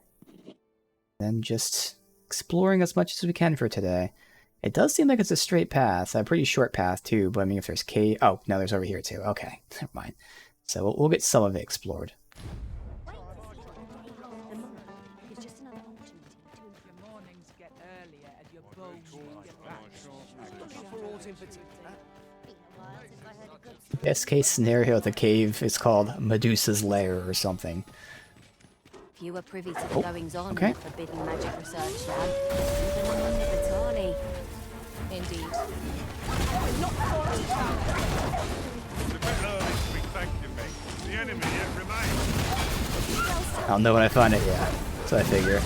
Then just exploring as much as we can for today. It does seem like it's a straight path, a pretty short path too, but I mean if there's cave... Oh, no, there's over here too. Okay, never mind. So we'll get some of it explored. Best case scenario at the cave is called Medusa's Lair or something. If you were privy to the goings-on okay. in the Forbidden Magic Research Lab, even among the Batani. Indeed. It's a bit early to be thanking me. The enemy yet remains. I'll know when I find it, yeah. So I figure.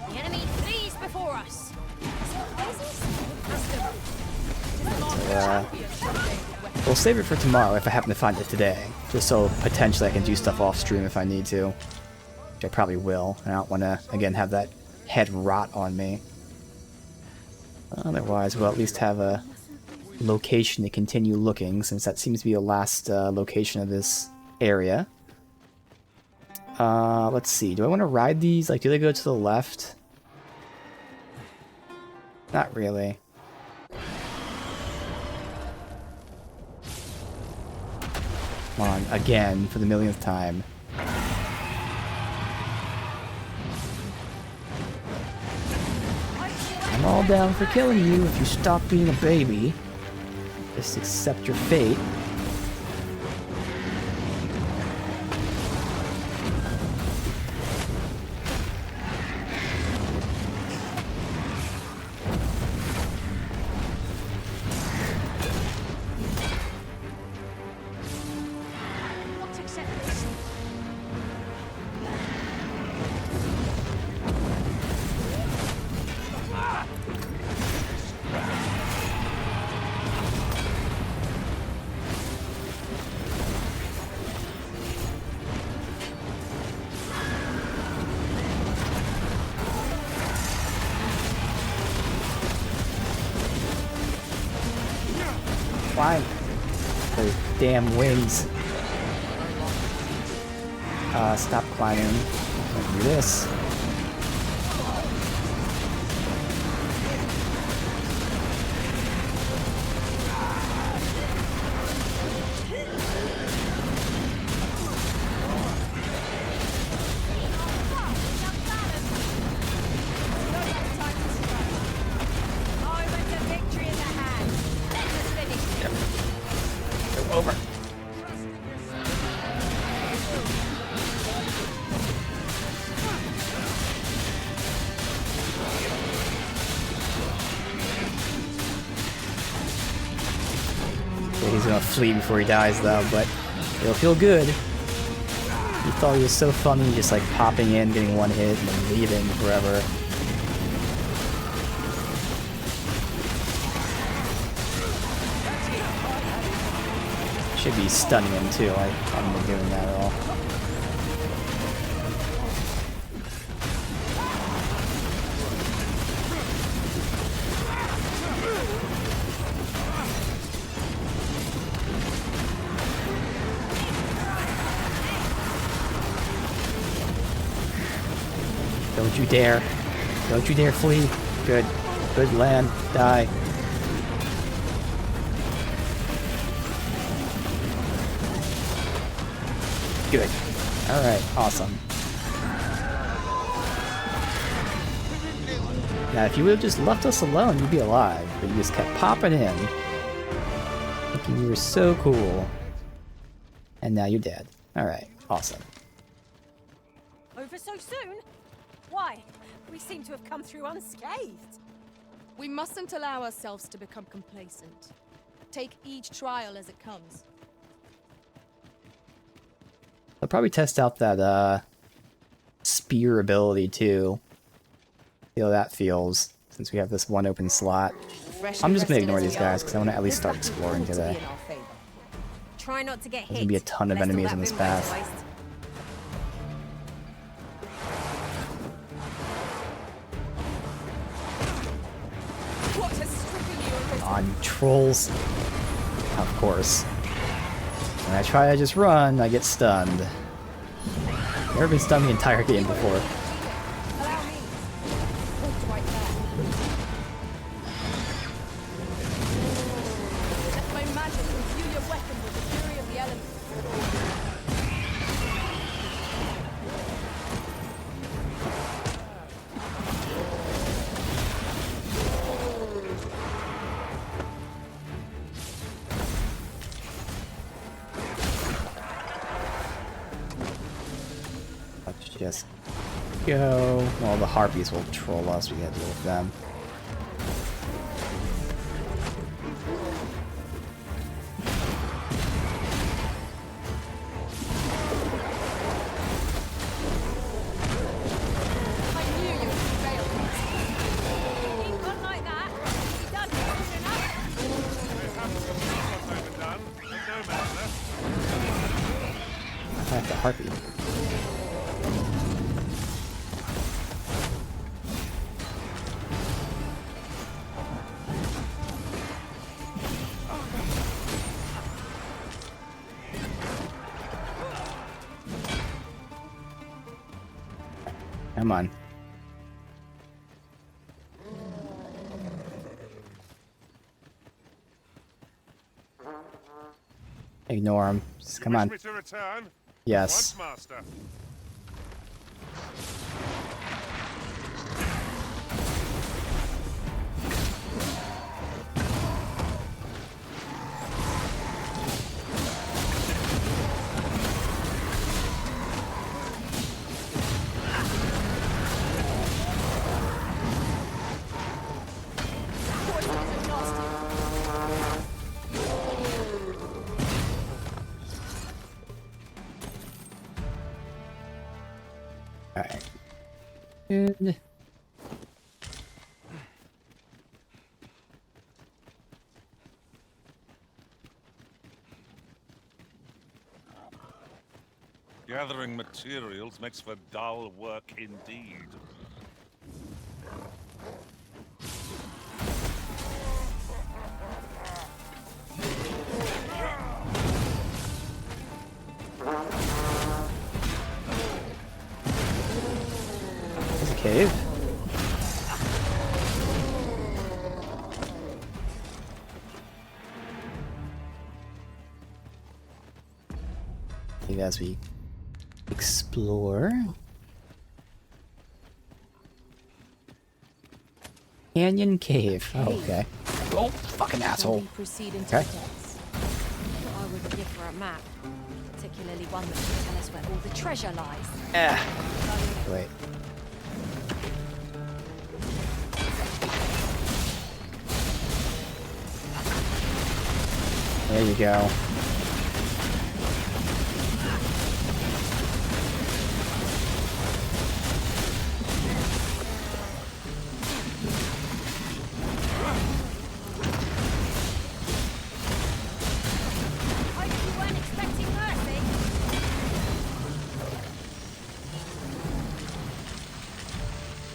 The enemy flees before us. We'll save it for tomorrow if I happen to find it today. Just so potentially I can do stuff off stream if I need to. Which I probably will. I don't want to, again, have that head rot on me. Otherwise, we'll at least have a location to continue looking, since that seems to be the last location of this area. Let's see. Do I want to ride these? Like, do they go to the left? Not really. Come on, again, for the millionth time. I'm all down for killing you if you stop being a baby. Just accept your fate. Why? Those damn wings. Stop climbing. Don't do this. He's gonna flee before he dies though, but it'll feel good. He thought he was so funny, just like popping in, getting one hit, and then leaving forever. Should be stunning him too, I haven't been doing that at all. Don't you dare. Don't you dare flee. Good. Good land. Die. Good. Alright, awesome. Now, if you would have just left us alone, you'd be alive. But you just kept popping in. Thinking you were so cool. And now you're dead. Alright, awesome. Over so soon? Why? We seem to have come through unscathed. We mustn't allow ourselves to become complacent. Take each trial as it comes. I'll probably test out that spear ability too. See how that feels, since we have this one open slot. I'm just gonna ignore these guys because I want to at least start exploring today. Try not to get hit. There's gonna be a ton of enemies in this path. On trolls, of course. When I try to just run, I get stunned. Never been stunned the entire game before. go. Well, the harpies will troll us. We gotta deal with them. The harpy. Come on. Ignore him. Just come on. Wish me to return? Yes. Once, master. Alright. Good. Gathering materials makes for dull work indeed. There's a cave. I think as we explore. Canyon cave. Oh, okay. Oh, fucking asshole. Proceed into Okay. the depths. I would give for a map, particularly one that can tell us where all the treasure lies. Wait. There you go. I hope you weren't expecting mercy.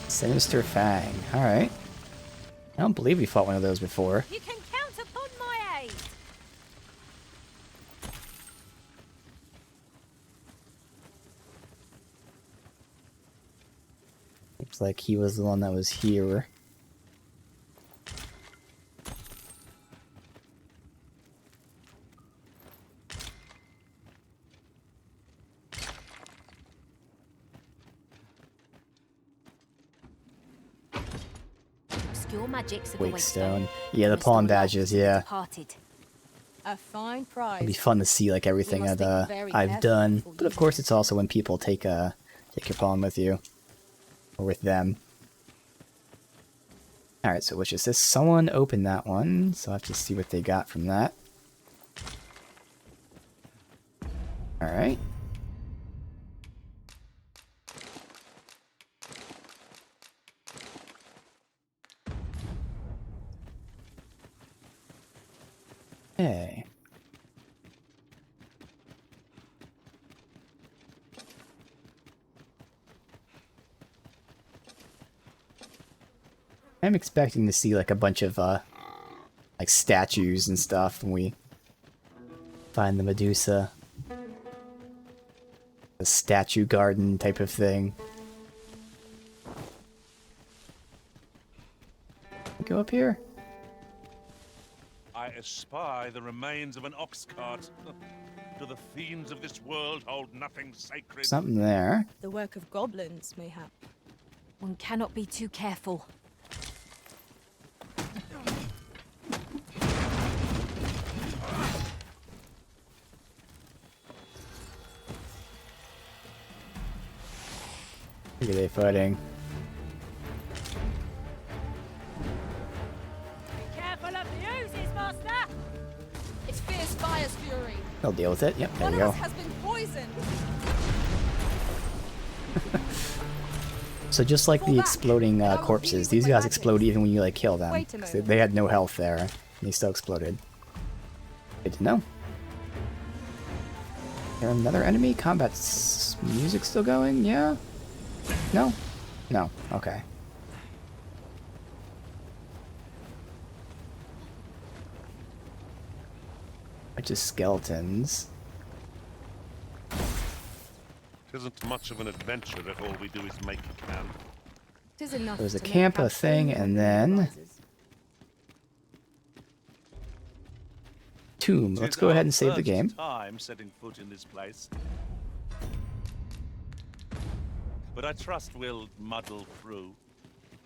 Sinister Fang. Alright. I don't believe we fought one of those before. You can count upon my aid. Looks like he was the one that was here. Obscure magics of the Wakestone. Yeah, the pawn badges, yeah. Departed. A fine prize. It'd be fun to see like everything must that think very I've carefully done. before But of course it's also when people take your pawn with you. Or with them. Alright, so which is this? Someone opened that one, so I have to see what they got from that. Alright. Hey. I'm expecting to see like a bunch of like statues and stuff when we find the Medusa. A statue garden type of thing. Go up here. I espy the remains of an ox cart. Do the fiends of this world hold nothing sacred? Something there. The work of goblins, mayhap. One cannot be too careful. There you are they fighting? Be careful of the oozes, Master! It's fierce fire's fury. They'll deal with it. Yep, there One you of go. us has been poisoned. So just like the exploding corpses, these guys explode even when you like kill them. 'Cause they had no health there, and they still exploded. Good to know. Is there another enemy? Combat music still going? Yeah? No? No. Okay. Bunch of skeletons. It isn't much of an adventure if all we do is make a camp. Tis enough There's a to know camp how thing, shame and then rises. tomb. Let's go ahead and save the game. Time setting foot in this place. But I trust we'll muddle through.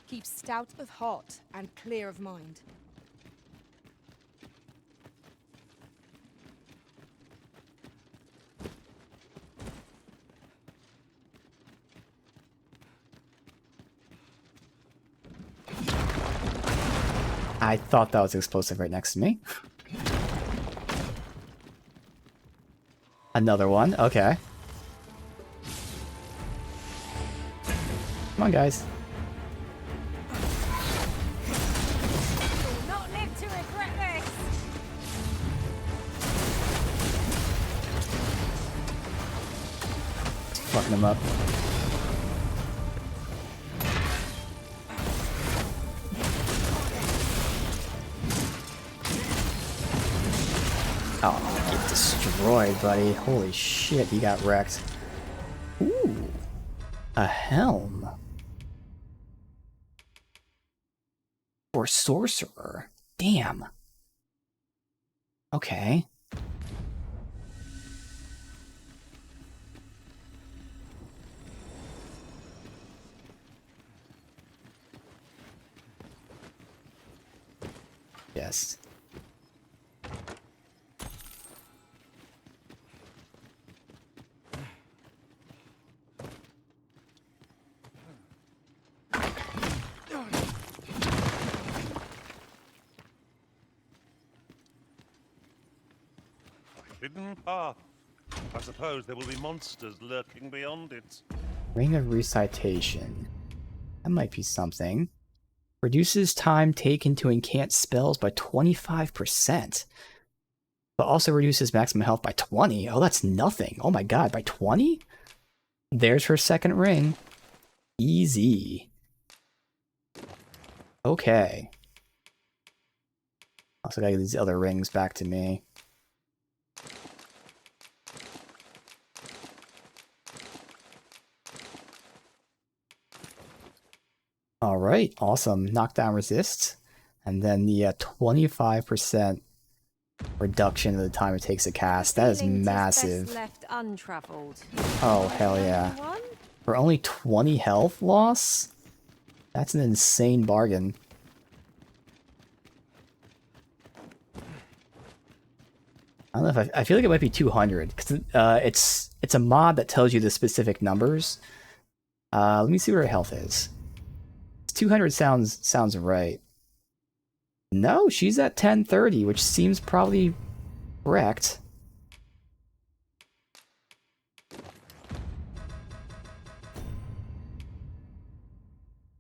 Keep stout of heart and clear of mind. I thought that was explosive right next to me. Another one. Okay. Come on, guys. You'll not live to regret this. Fucking them up. Oh, get destroyed, buddy. Holy shit, he got wrecked. Ooh. A helm. For sorcerer. Damn. Okay. Yes. Hidden path. I suppose there will be monsters lurking beyond it. Ring of Recitation. That might be something. Reduces time taken to incant spells by 25%. But also reduces maximum health by 20. Oh, that's nothing. Oh my god, by 20? There's her second ring. Easy. Okay. Also gotta get these other rings back to me. Alright, awesome. Knockdown resist. And then the 25% reduction of the time it takes to cast. That is massive. Left untraveled. Oh, hell yeah. For only 20 health loss? That's an insane bargain. I don't know if I feel like it might be 200 because it's a mod that tells you the specific numbers. Let me see where her health is. 200 sounds right. No, she's at 1030, which seems probably correct.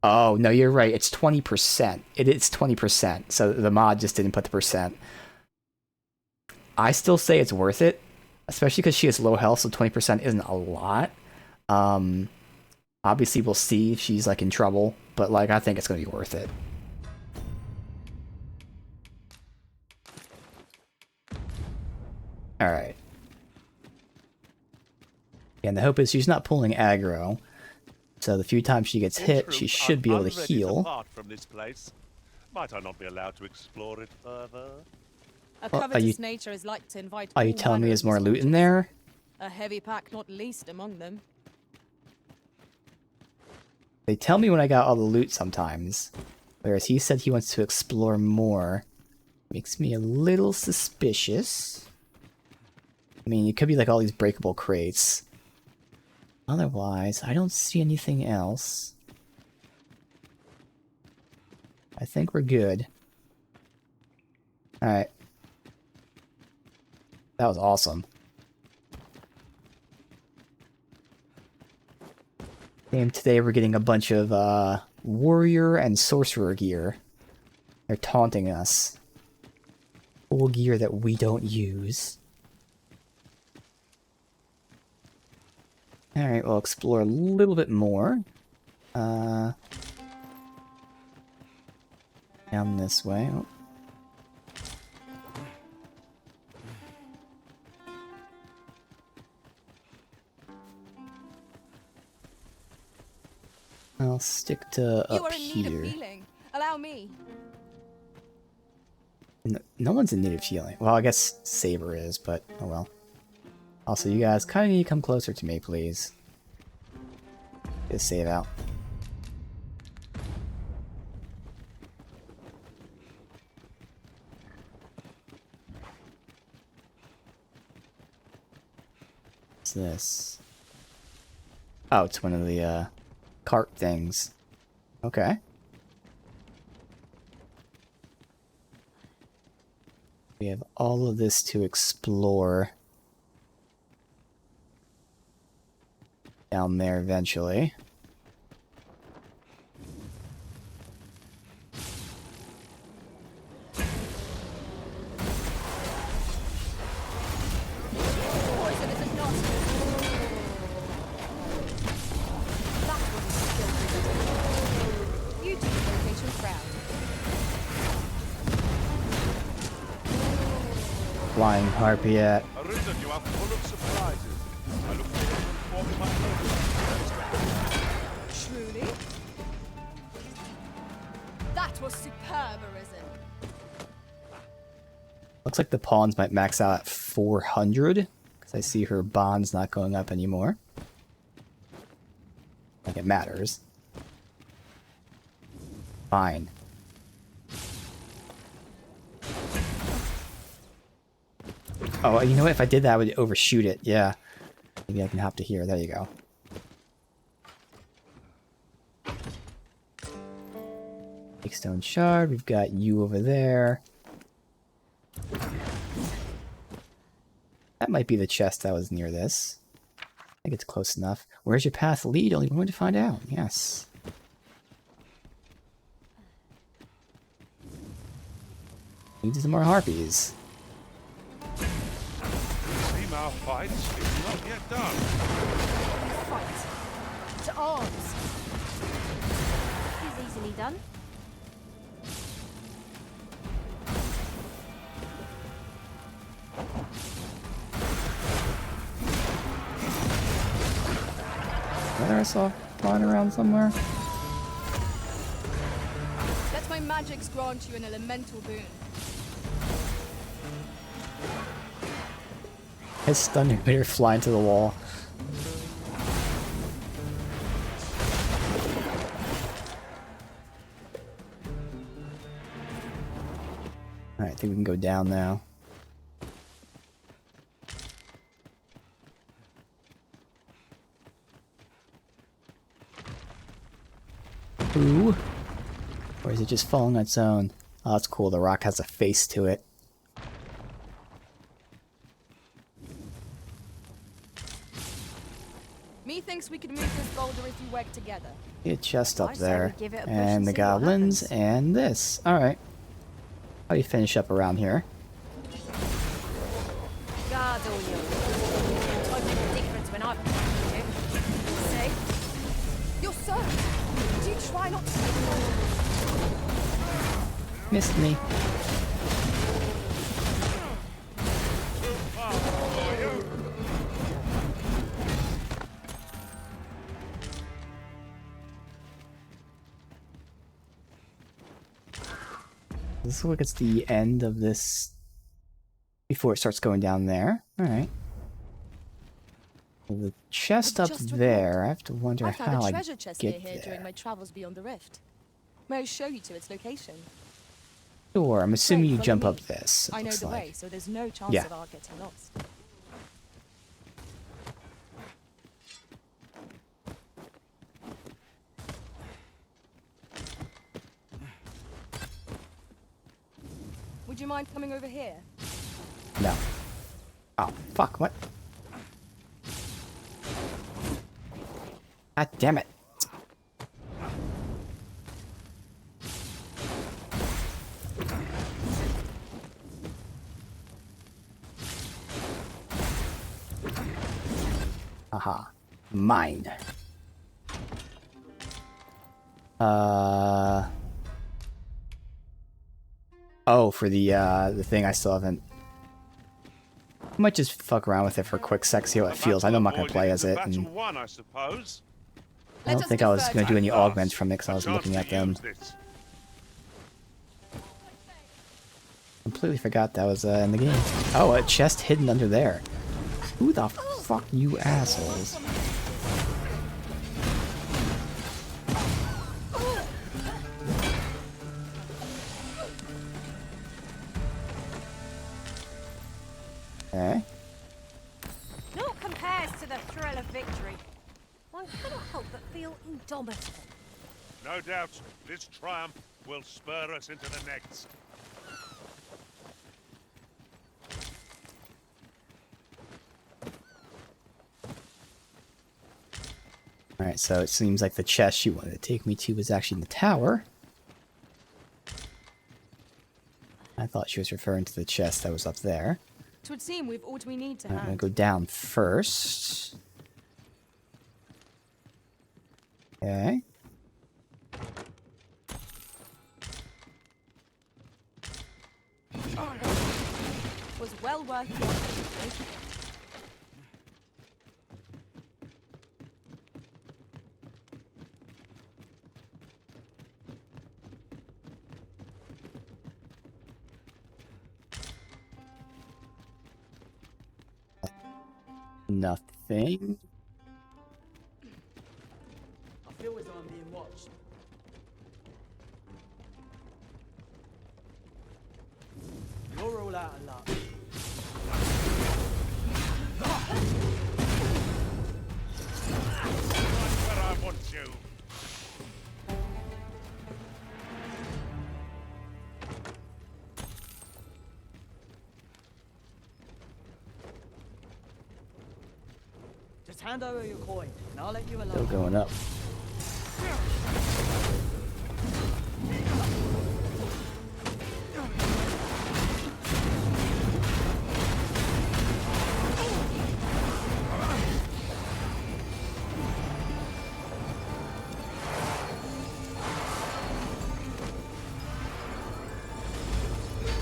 Oh, no, you're right. It's 20%. It is 20%. So the mod just didn't put the percent. I still say it's worth it, especially because she has low health, so 20% isn't a lot. Obviously, we'll see if she's like in trouble, but like I think it's gonna be worth it. All right. And the hope is she's not pulling aggro, so the few times she gets hit, she should be able to heal. Apart from this place, might I not be allowed to explore it further? A Well, covetous nature is like to invite. Are you all telling me manner there's of more loot in there? A heavy pack, not least among them. They tell me when I got all the loot sometimes, whereas he said he wants to explore more. Makes me a little suspicious. I mean, it could be like all these breakable crates. Otherwise, I don't see anything else. I think we're good. Alright. That was awesome. And today we're getting a bunch of warrior and sorcerer gear. They're taunting us. Full gear that we don't use. Alright, we'll explore a little bit more. Down this way. Oh. I'll stick to You up are in need of here. healing. Allow me. No one's in need of healing. Well, I guess Saber is, but oh well. Also, you guys kind of need to come closer to me, please. Get a save out. What's this? Oh, it's one of the cart things. Okay. We have all of this to explore down there eventually. Poison is not. That wasn't skillful. You do the location proud. Flying harpy at. Arisen, you are full of surprises. I look forward to informing my neighbors. Truly? That was superb, Arisen. Looks like the pawns might max out at 400, because I see her bond's not going up anymore. Like it matters. Fine. Oh, you know what? If I did that, I would overshoot it. Yeah. Maybe I can hop to here. There you go. Big stone shard. We've got you over there. That might be the chest that was near this. I think it's close enough. Where's your path lead? Only one way to find out. Yes. Need some more harpies. Seem our fight is not yet done. Fight. To arms. He's easily done. Whether I saw flying around somewhere. Let my magics grant you an elemental boon. His stun emitter flying to the wall. Alright, I think we can go down now. Ooh. Or is it just falling on its own? Oh, that's cool. The rock has a face to it. Methinks we could move this boulder if you work together. A chest up I say we there. give it a push And and the see what goblins happens. and this. Alright. How do you finish up around here? Guard all you. I make a difference when I'm you. See? You're served. Do you try not to? Missed me. This looks like it's the end of this before it starts going down there. Alright. The chest up Just there, I have to wonder I found how a I treasure chest near get here there. during my travels beyond the rift. May I show you to its location? Sure, I'm assuming you Follow jump me. up this. It I know looks the like. way, so there's no chance Yeah. of our getting lost. Would you mind coming over here? No. Oh, fuck, what? God damn it. Aha. Mine. Oh, for the thing I still haven't... I might just fuck around with it for a quick sec, see how it feels. I know I'm not going to play as it, and I suppose. I don't think I was going to do any augments from it because I was looking at them. Completely forgot that was in the game. Oh, a chest hidden under there. Who the fuck, you assholes? Okay. Naught compares to the thrill of victory. One cannot help but feel indomitable. No doubt, this triumph will spur us into the next. Alright, so it seems like the chest she wanted to take me to was actually in the tower. I thought she was referring to the chest that was up there. It would seem we've all we need to I'm gonna hand. go down first. Okay. Was well worth it. Nothing. I feel as though I'm being watched. You're all out of luck. Right where I want you. Just hand over your coin, and I'll let you alone. Still going up.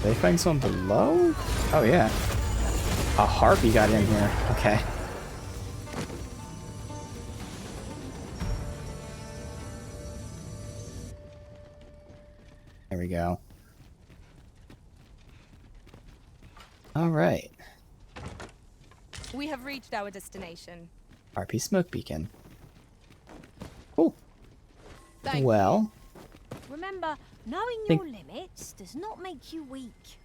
Did they find someone below? Oh yeah. A harpy got in here. Okay. There we go. All right. We have reached our destination. RP smoke beacon. Cool. Thank Well, Remember, knowing Think- your limits does not make you weak.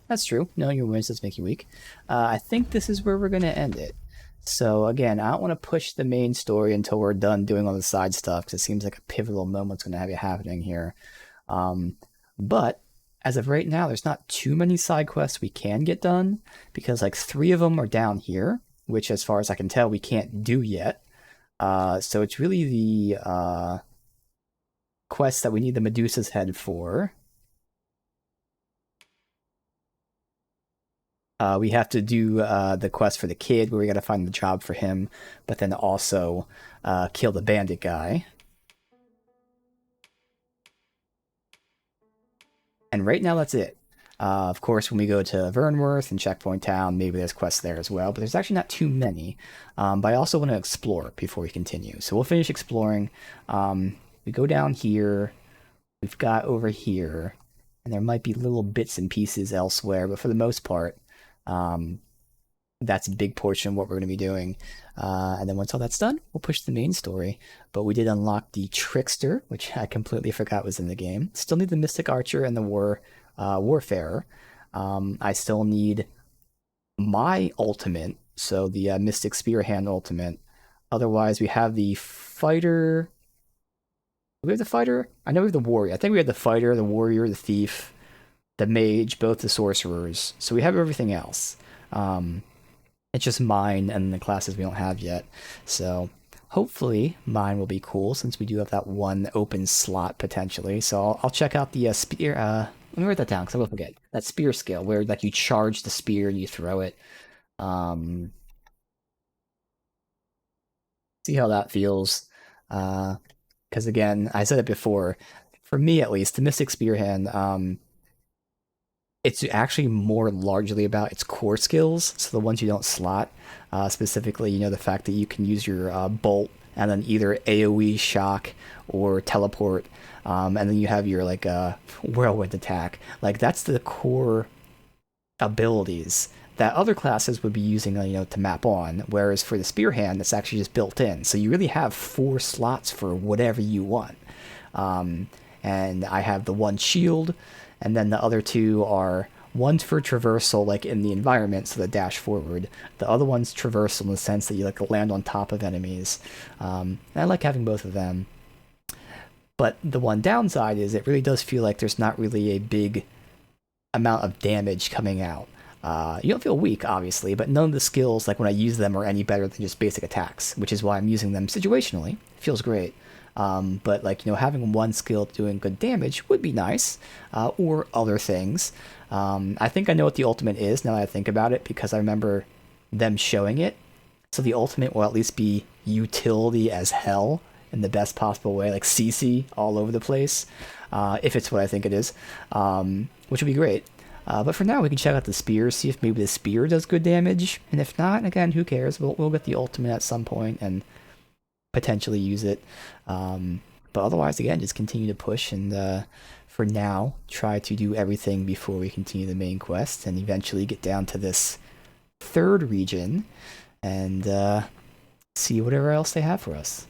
that's true. Knowing your wins does make you weak. I think this is where we're going to end it. So again, I don't want to push the main story until we're done doing all the side stuff because it seems like a pivotal moment's going to have you happening here. But as of right now, there's not too many side quests we can get done because like 3 of them are down here, which as far as I can tell, we can't do yet. So it's really the quest that we need the Medusa's head for. We have to do the quest for the kid where we got to find the job for him, but then also kill the bandit guy. And right now that's it. Of course, when we go to Vernworth and Checkpoint Town, maybe there's quests there as well, but there's actually not too many. But I also want to explore before we continue. So we'll finish exploring. We go down here. We've got over here. And there might be little bits and pieces elsewhere, but for the most part, that's a big portion of what we're going to be doing. And then once all that's done, we'll push the main story. But we did unlock the Trickster, which I completely forgot was in the game. Still need the Mystic Archer and the Warfarer. I still need my ultimate, so the Mystic Spearhand ultimate. Otherwise, we have the Fighter. Do we have the Fighter? I know we have the Warrior. I think we have the Fighter, the Warrior, the Thief. the mage, both the sorcerers. So we have everything else. It's just mine and the classes we don't have yet. So hopefully mine will be cool since we do have that one open slot potentially. So I'll check out the spear. Let me write that down because I will forget. That spear skill where like you charge the spear and you throw it. See how that feels. Because again, I said it before. For me at least, the Mystic Spearhand, it's actually more largely about its core skills, so the ones you don't slot. Specifically, you know, the fact that you can use your bolt and then either AoE shock or teleport, and then you have your like whirlwind attack. Like that's the core abilities that other classes would be using, you know, to map on. Whereas for the Spearhand, it's actually just built in, so you really have 4 slots for whatever you want. And I have the one shield. And then the other 2 are, one's for traversal, like in the environment, so the dash forward. The other one's traversal in the sense that you like land on top of enemies. And I like having both of them. But the one downside is it really does feel like there's not really a big amount of damage coming out. You don't feel weak, obviously, but none of the skills, like when I use them, are any better than just basic attacks, which is why I'm using them situationally. It feels great. But like, you know, having one skill doing good damage would be nice, or other things. I think I know what the ultimate is now that I think about it, because I remember them showing it. So the ultimate will at least be utility as hell in the best possible way, like CC all over the place, if it's what I think it is, which would be great. But for now, we can check out the spear, see if maybe the spear does good damage, and if not, again, who cares? We'll get the ultimate at some point and potentially use it. But otherwise, again, just continue to push and for now, try to do everything before we continue the main quest and eventually get down to this 3rd region and see whatever else they have for us.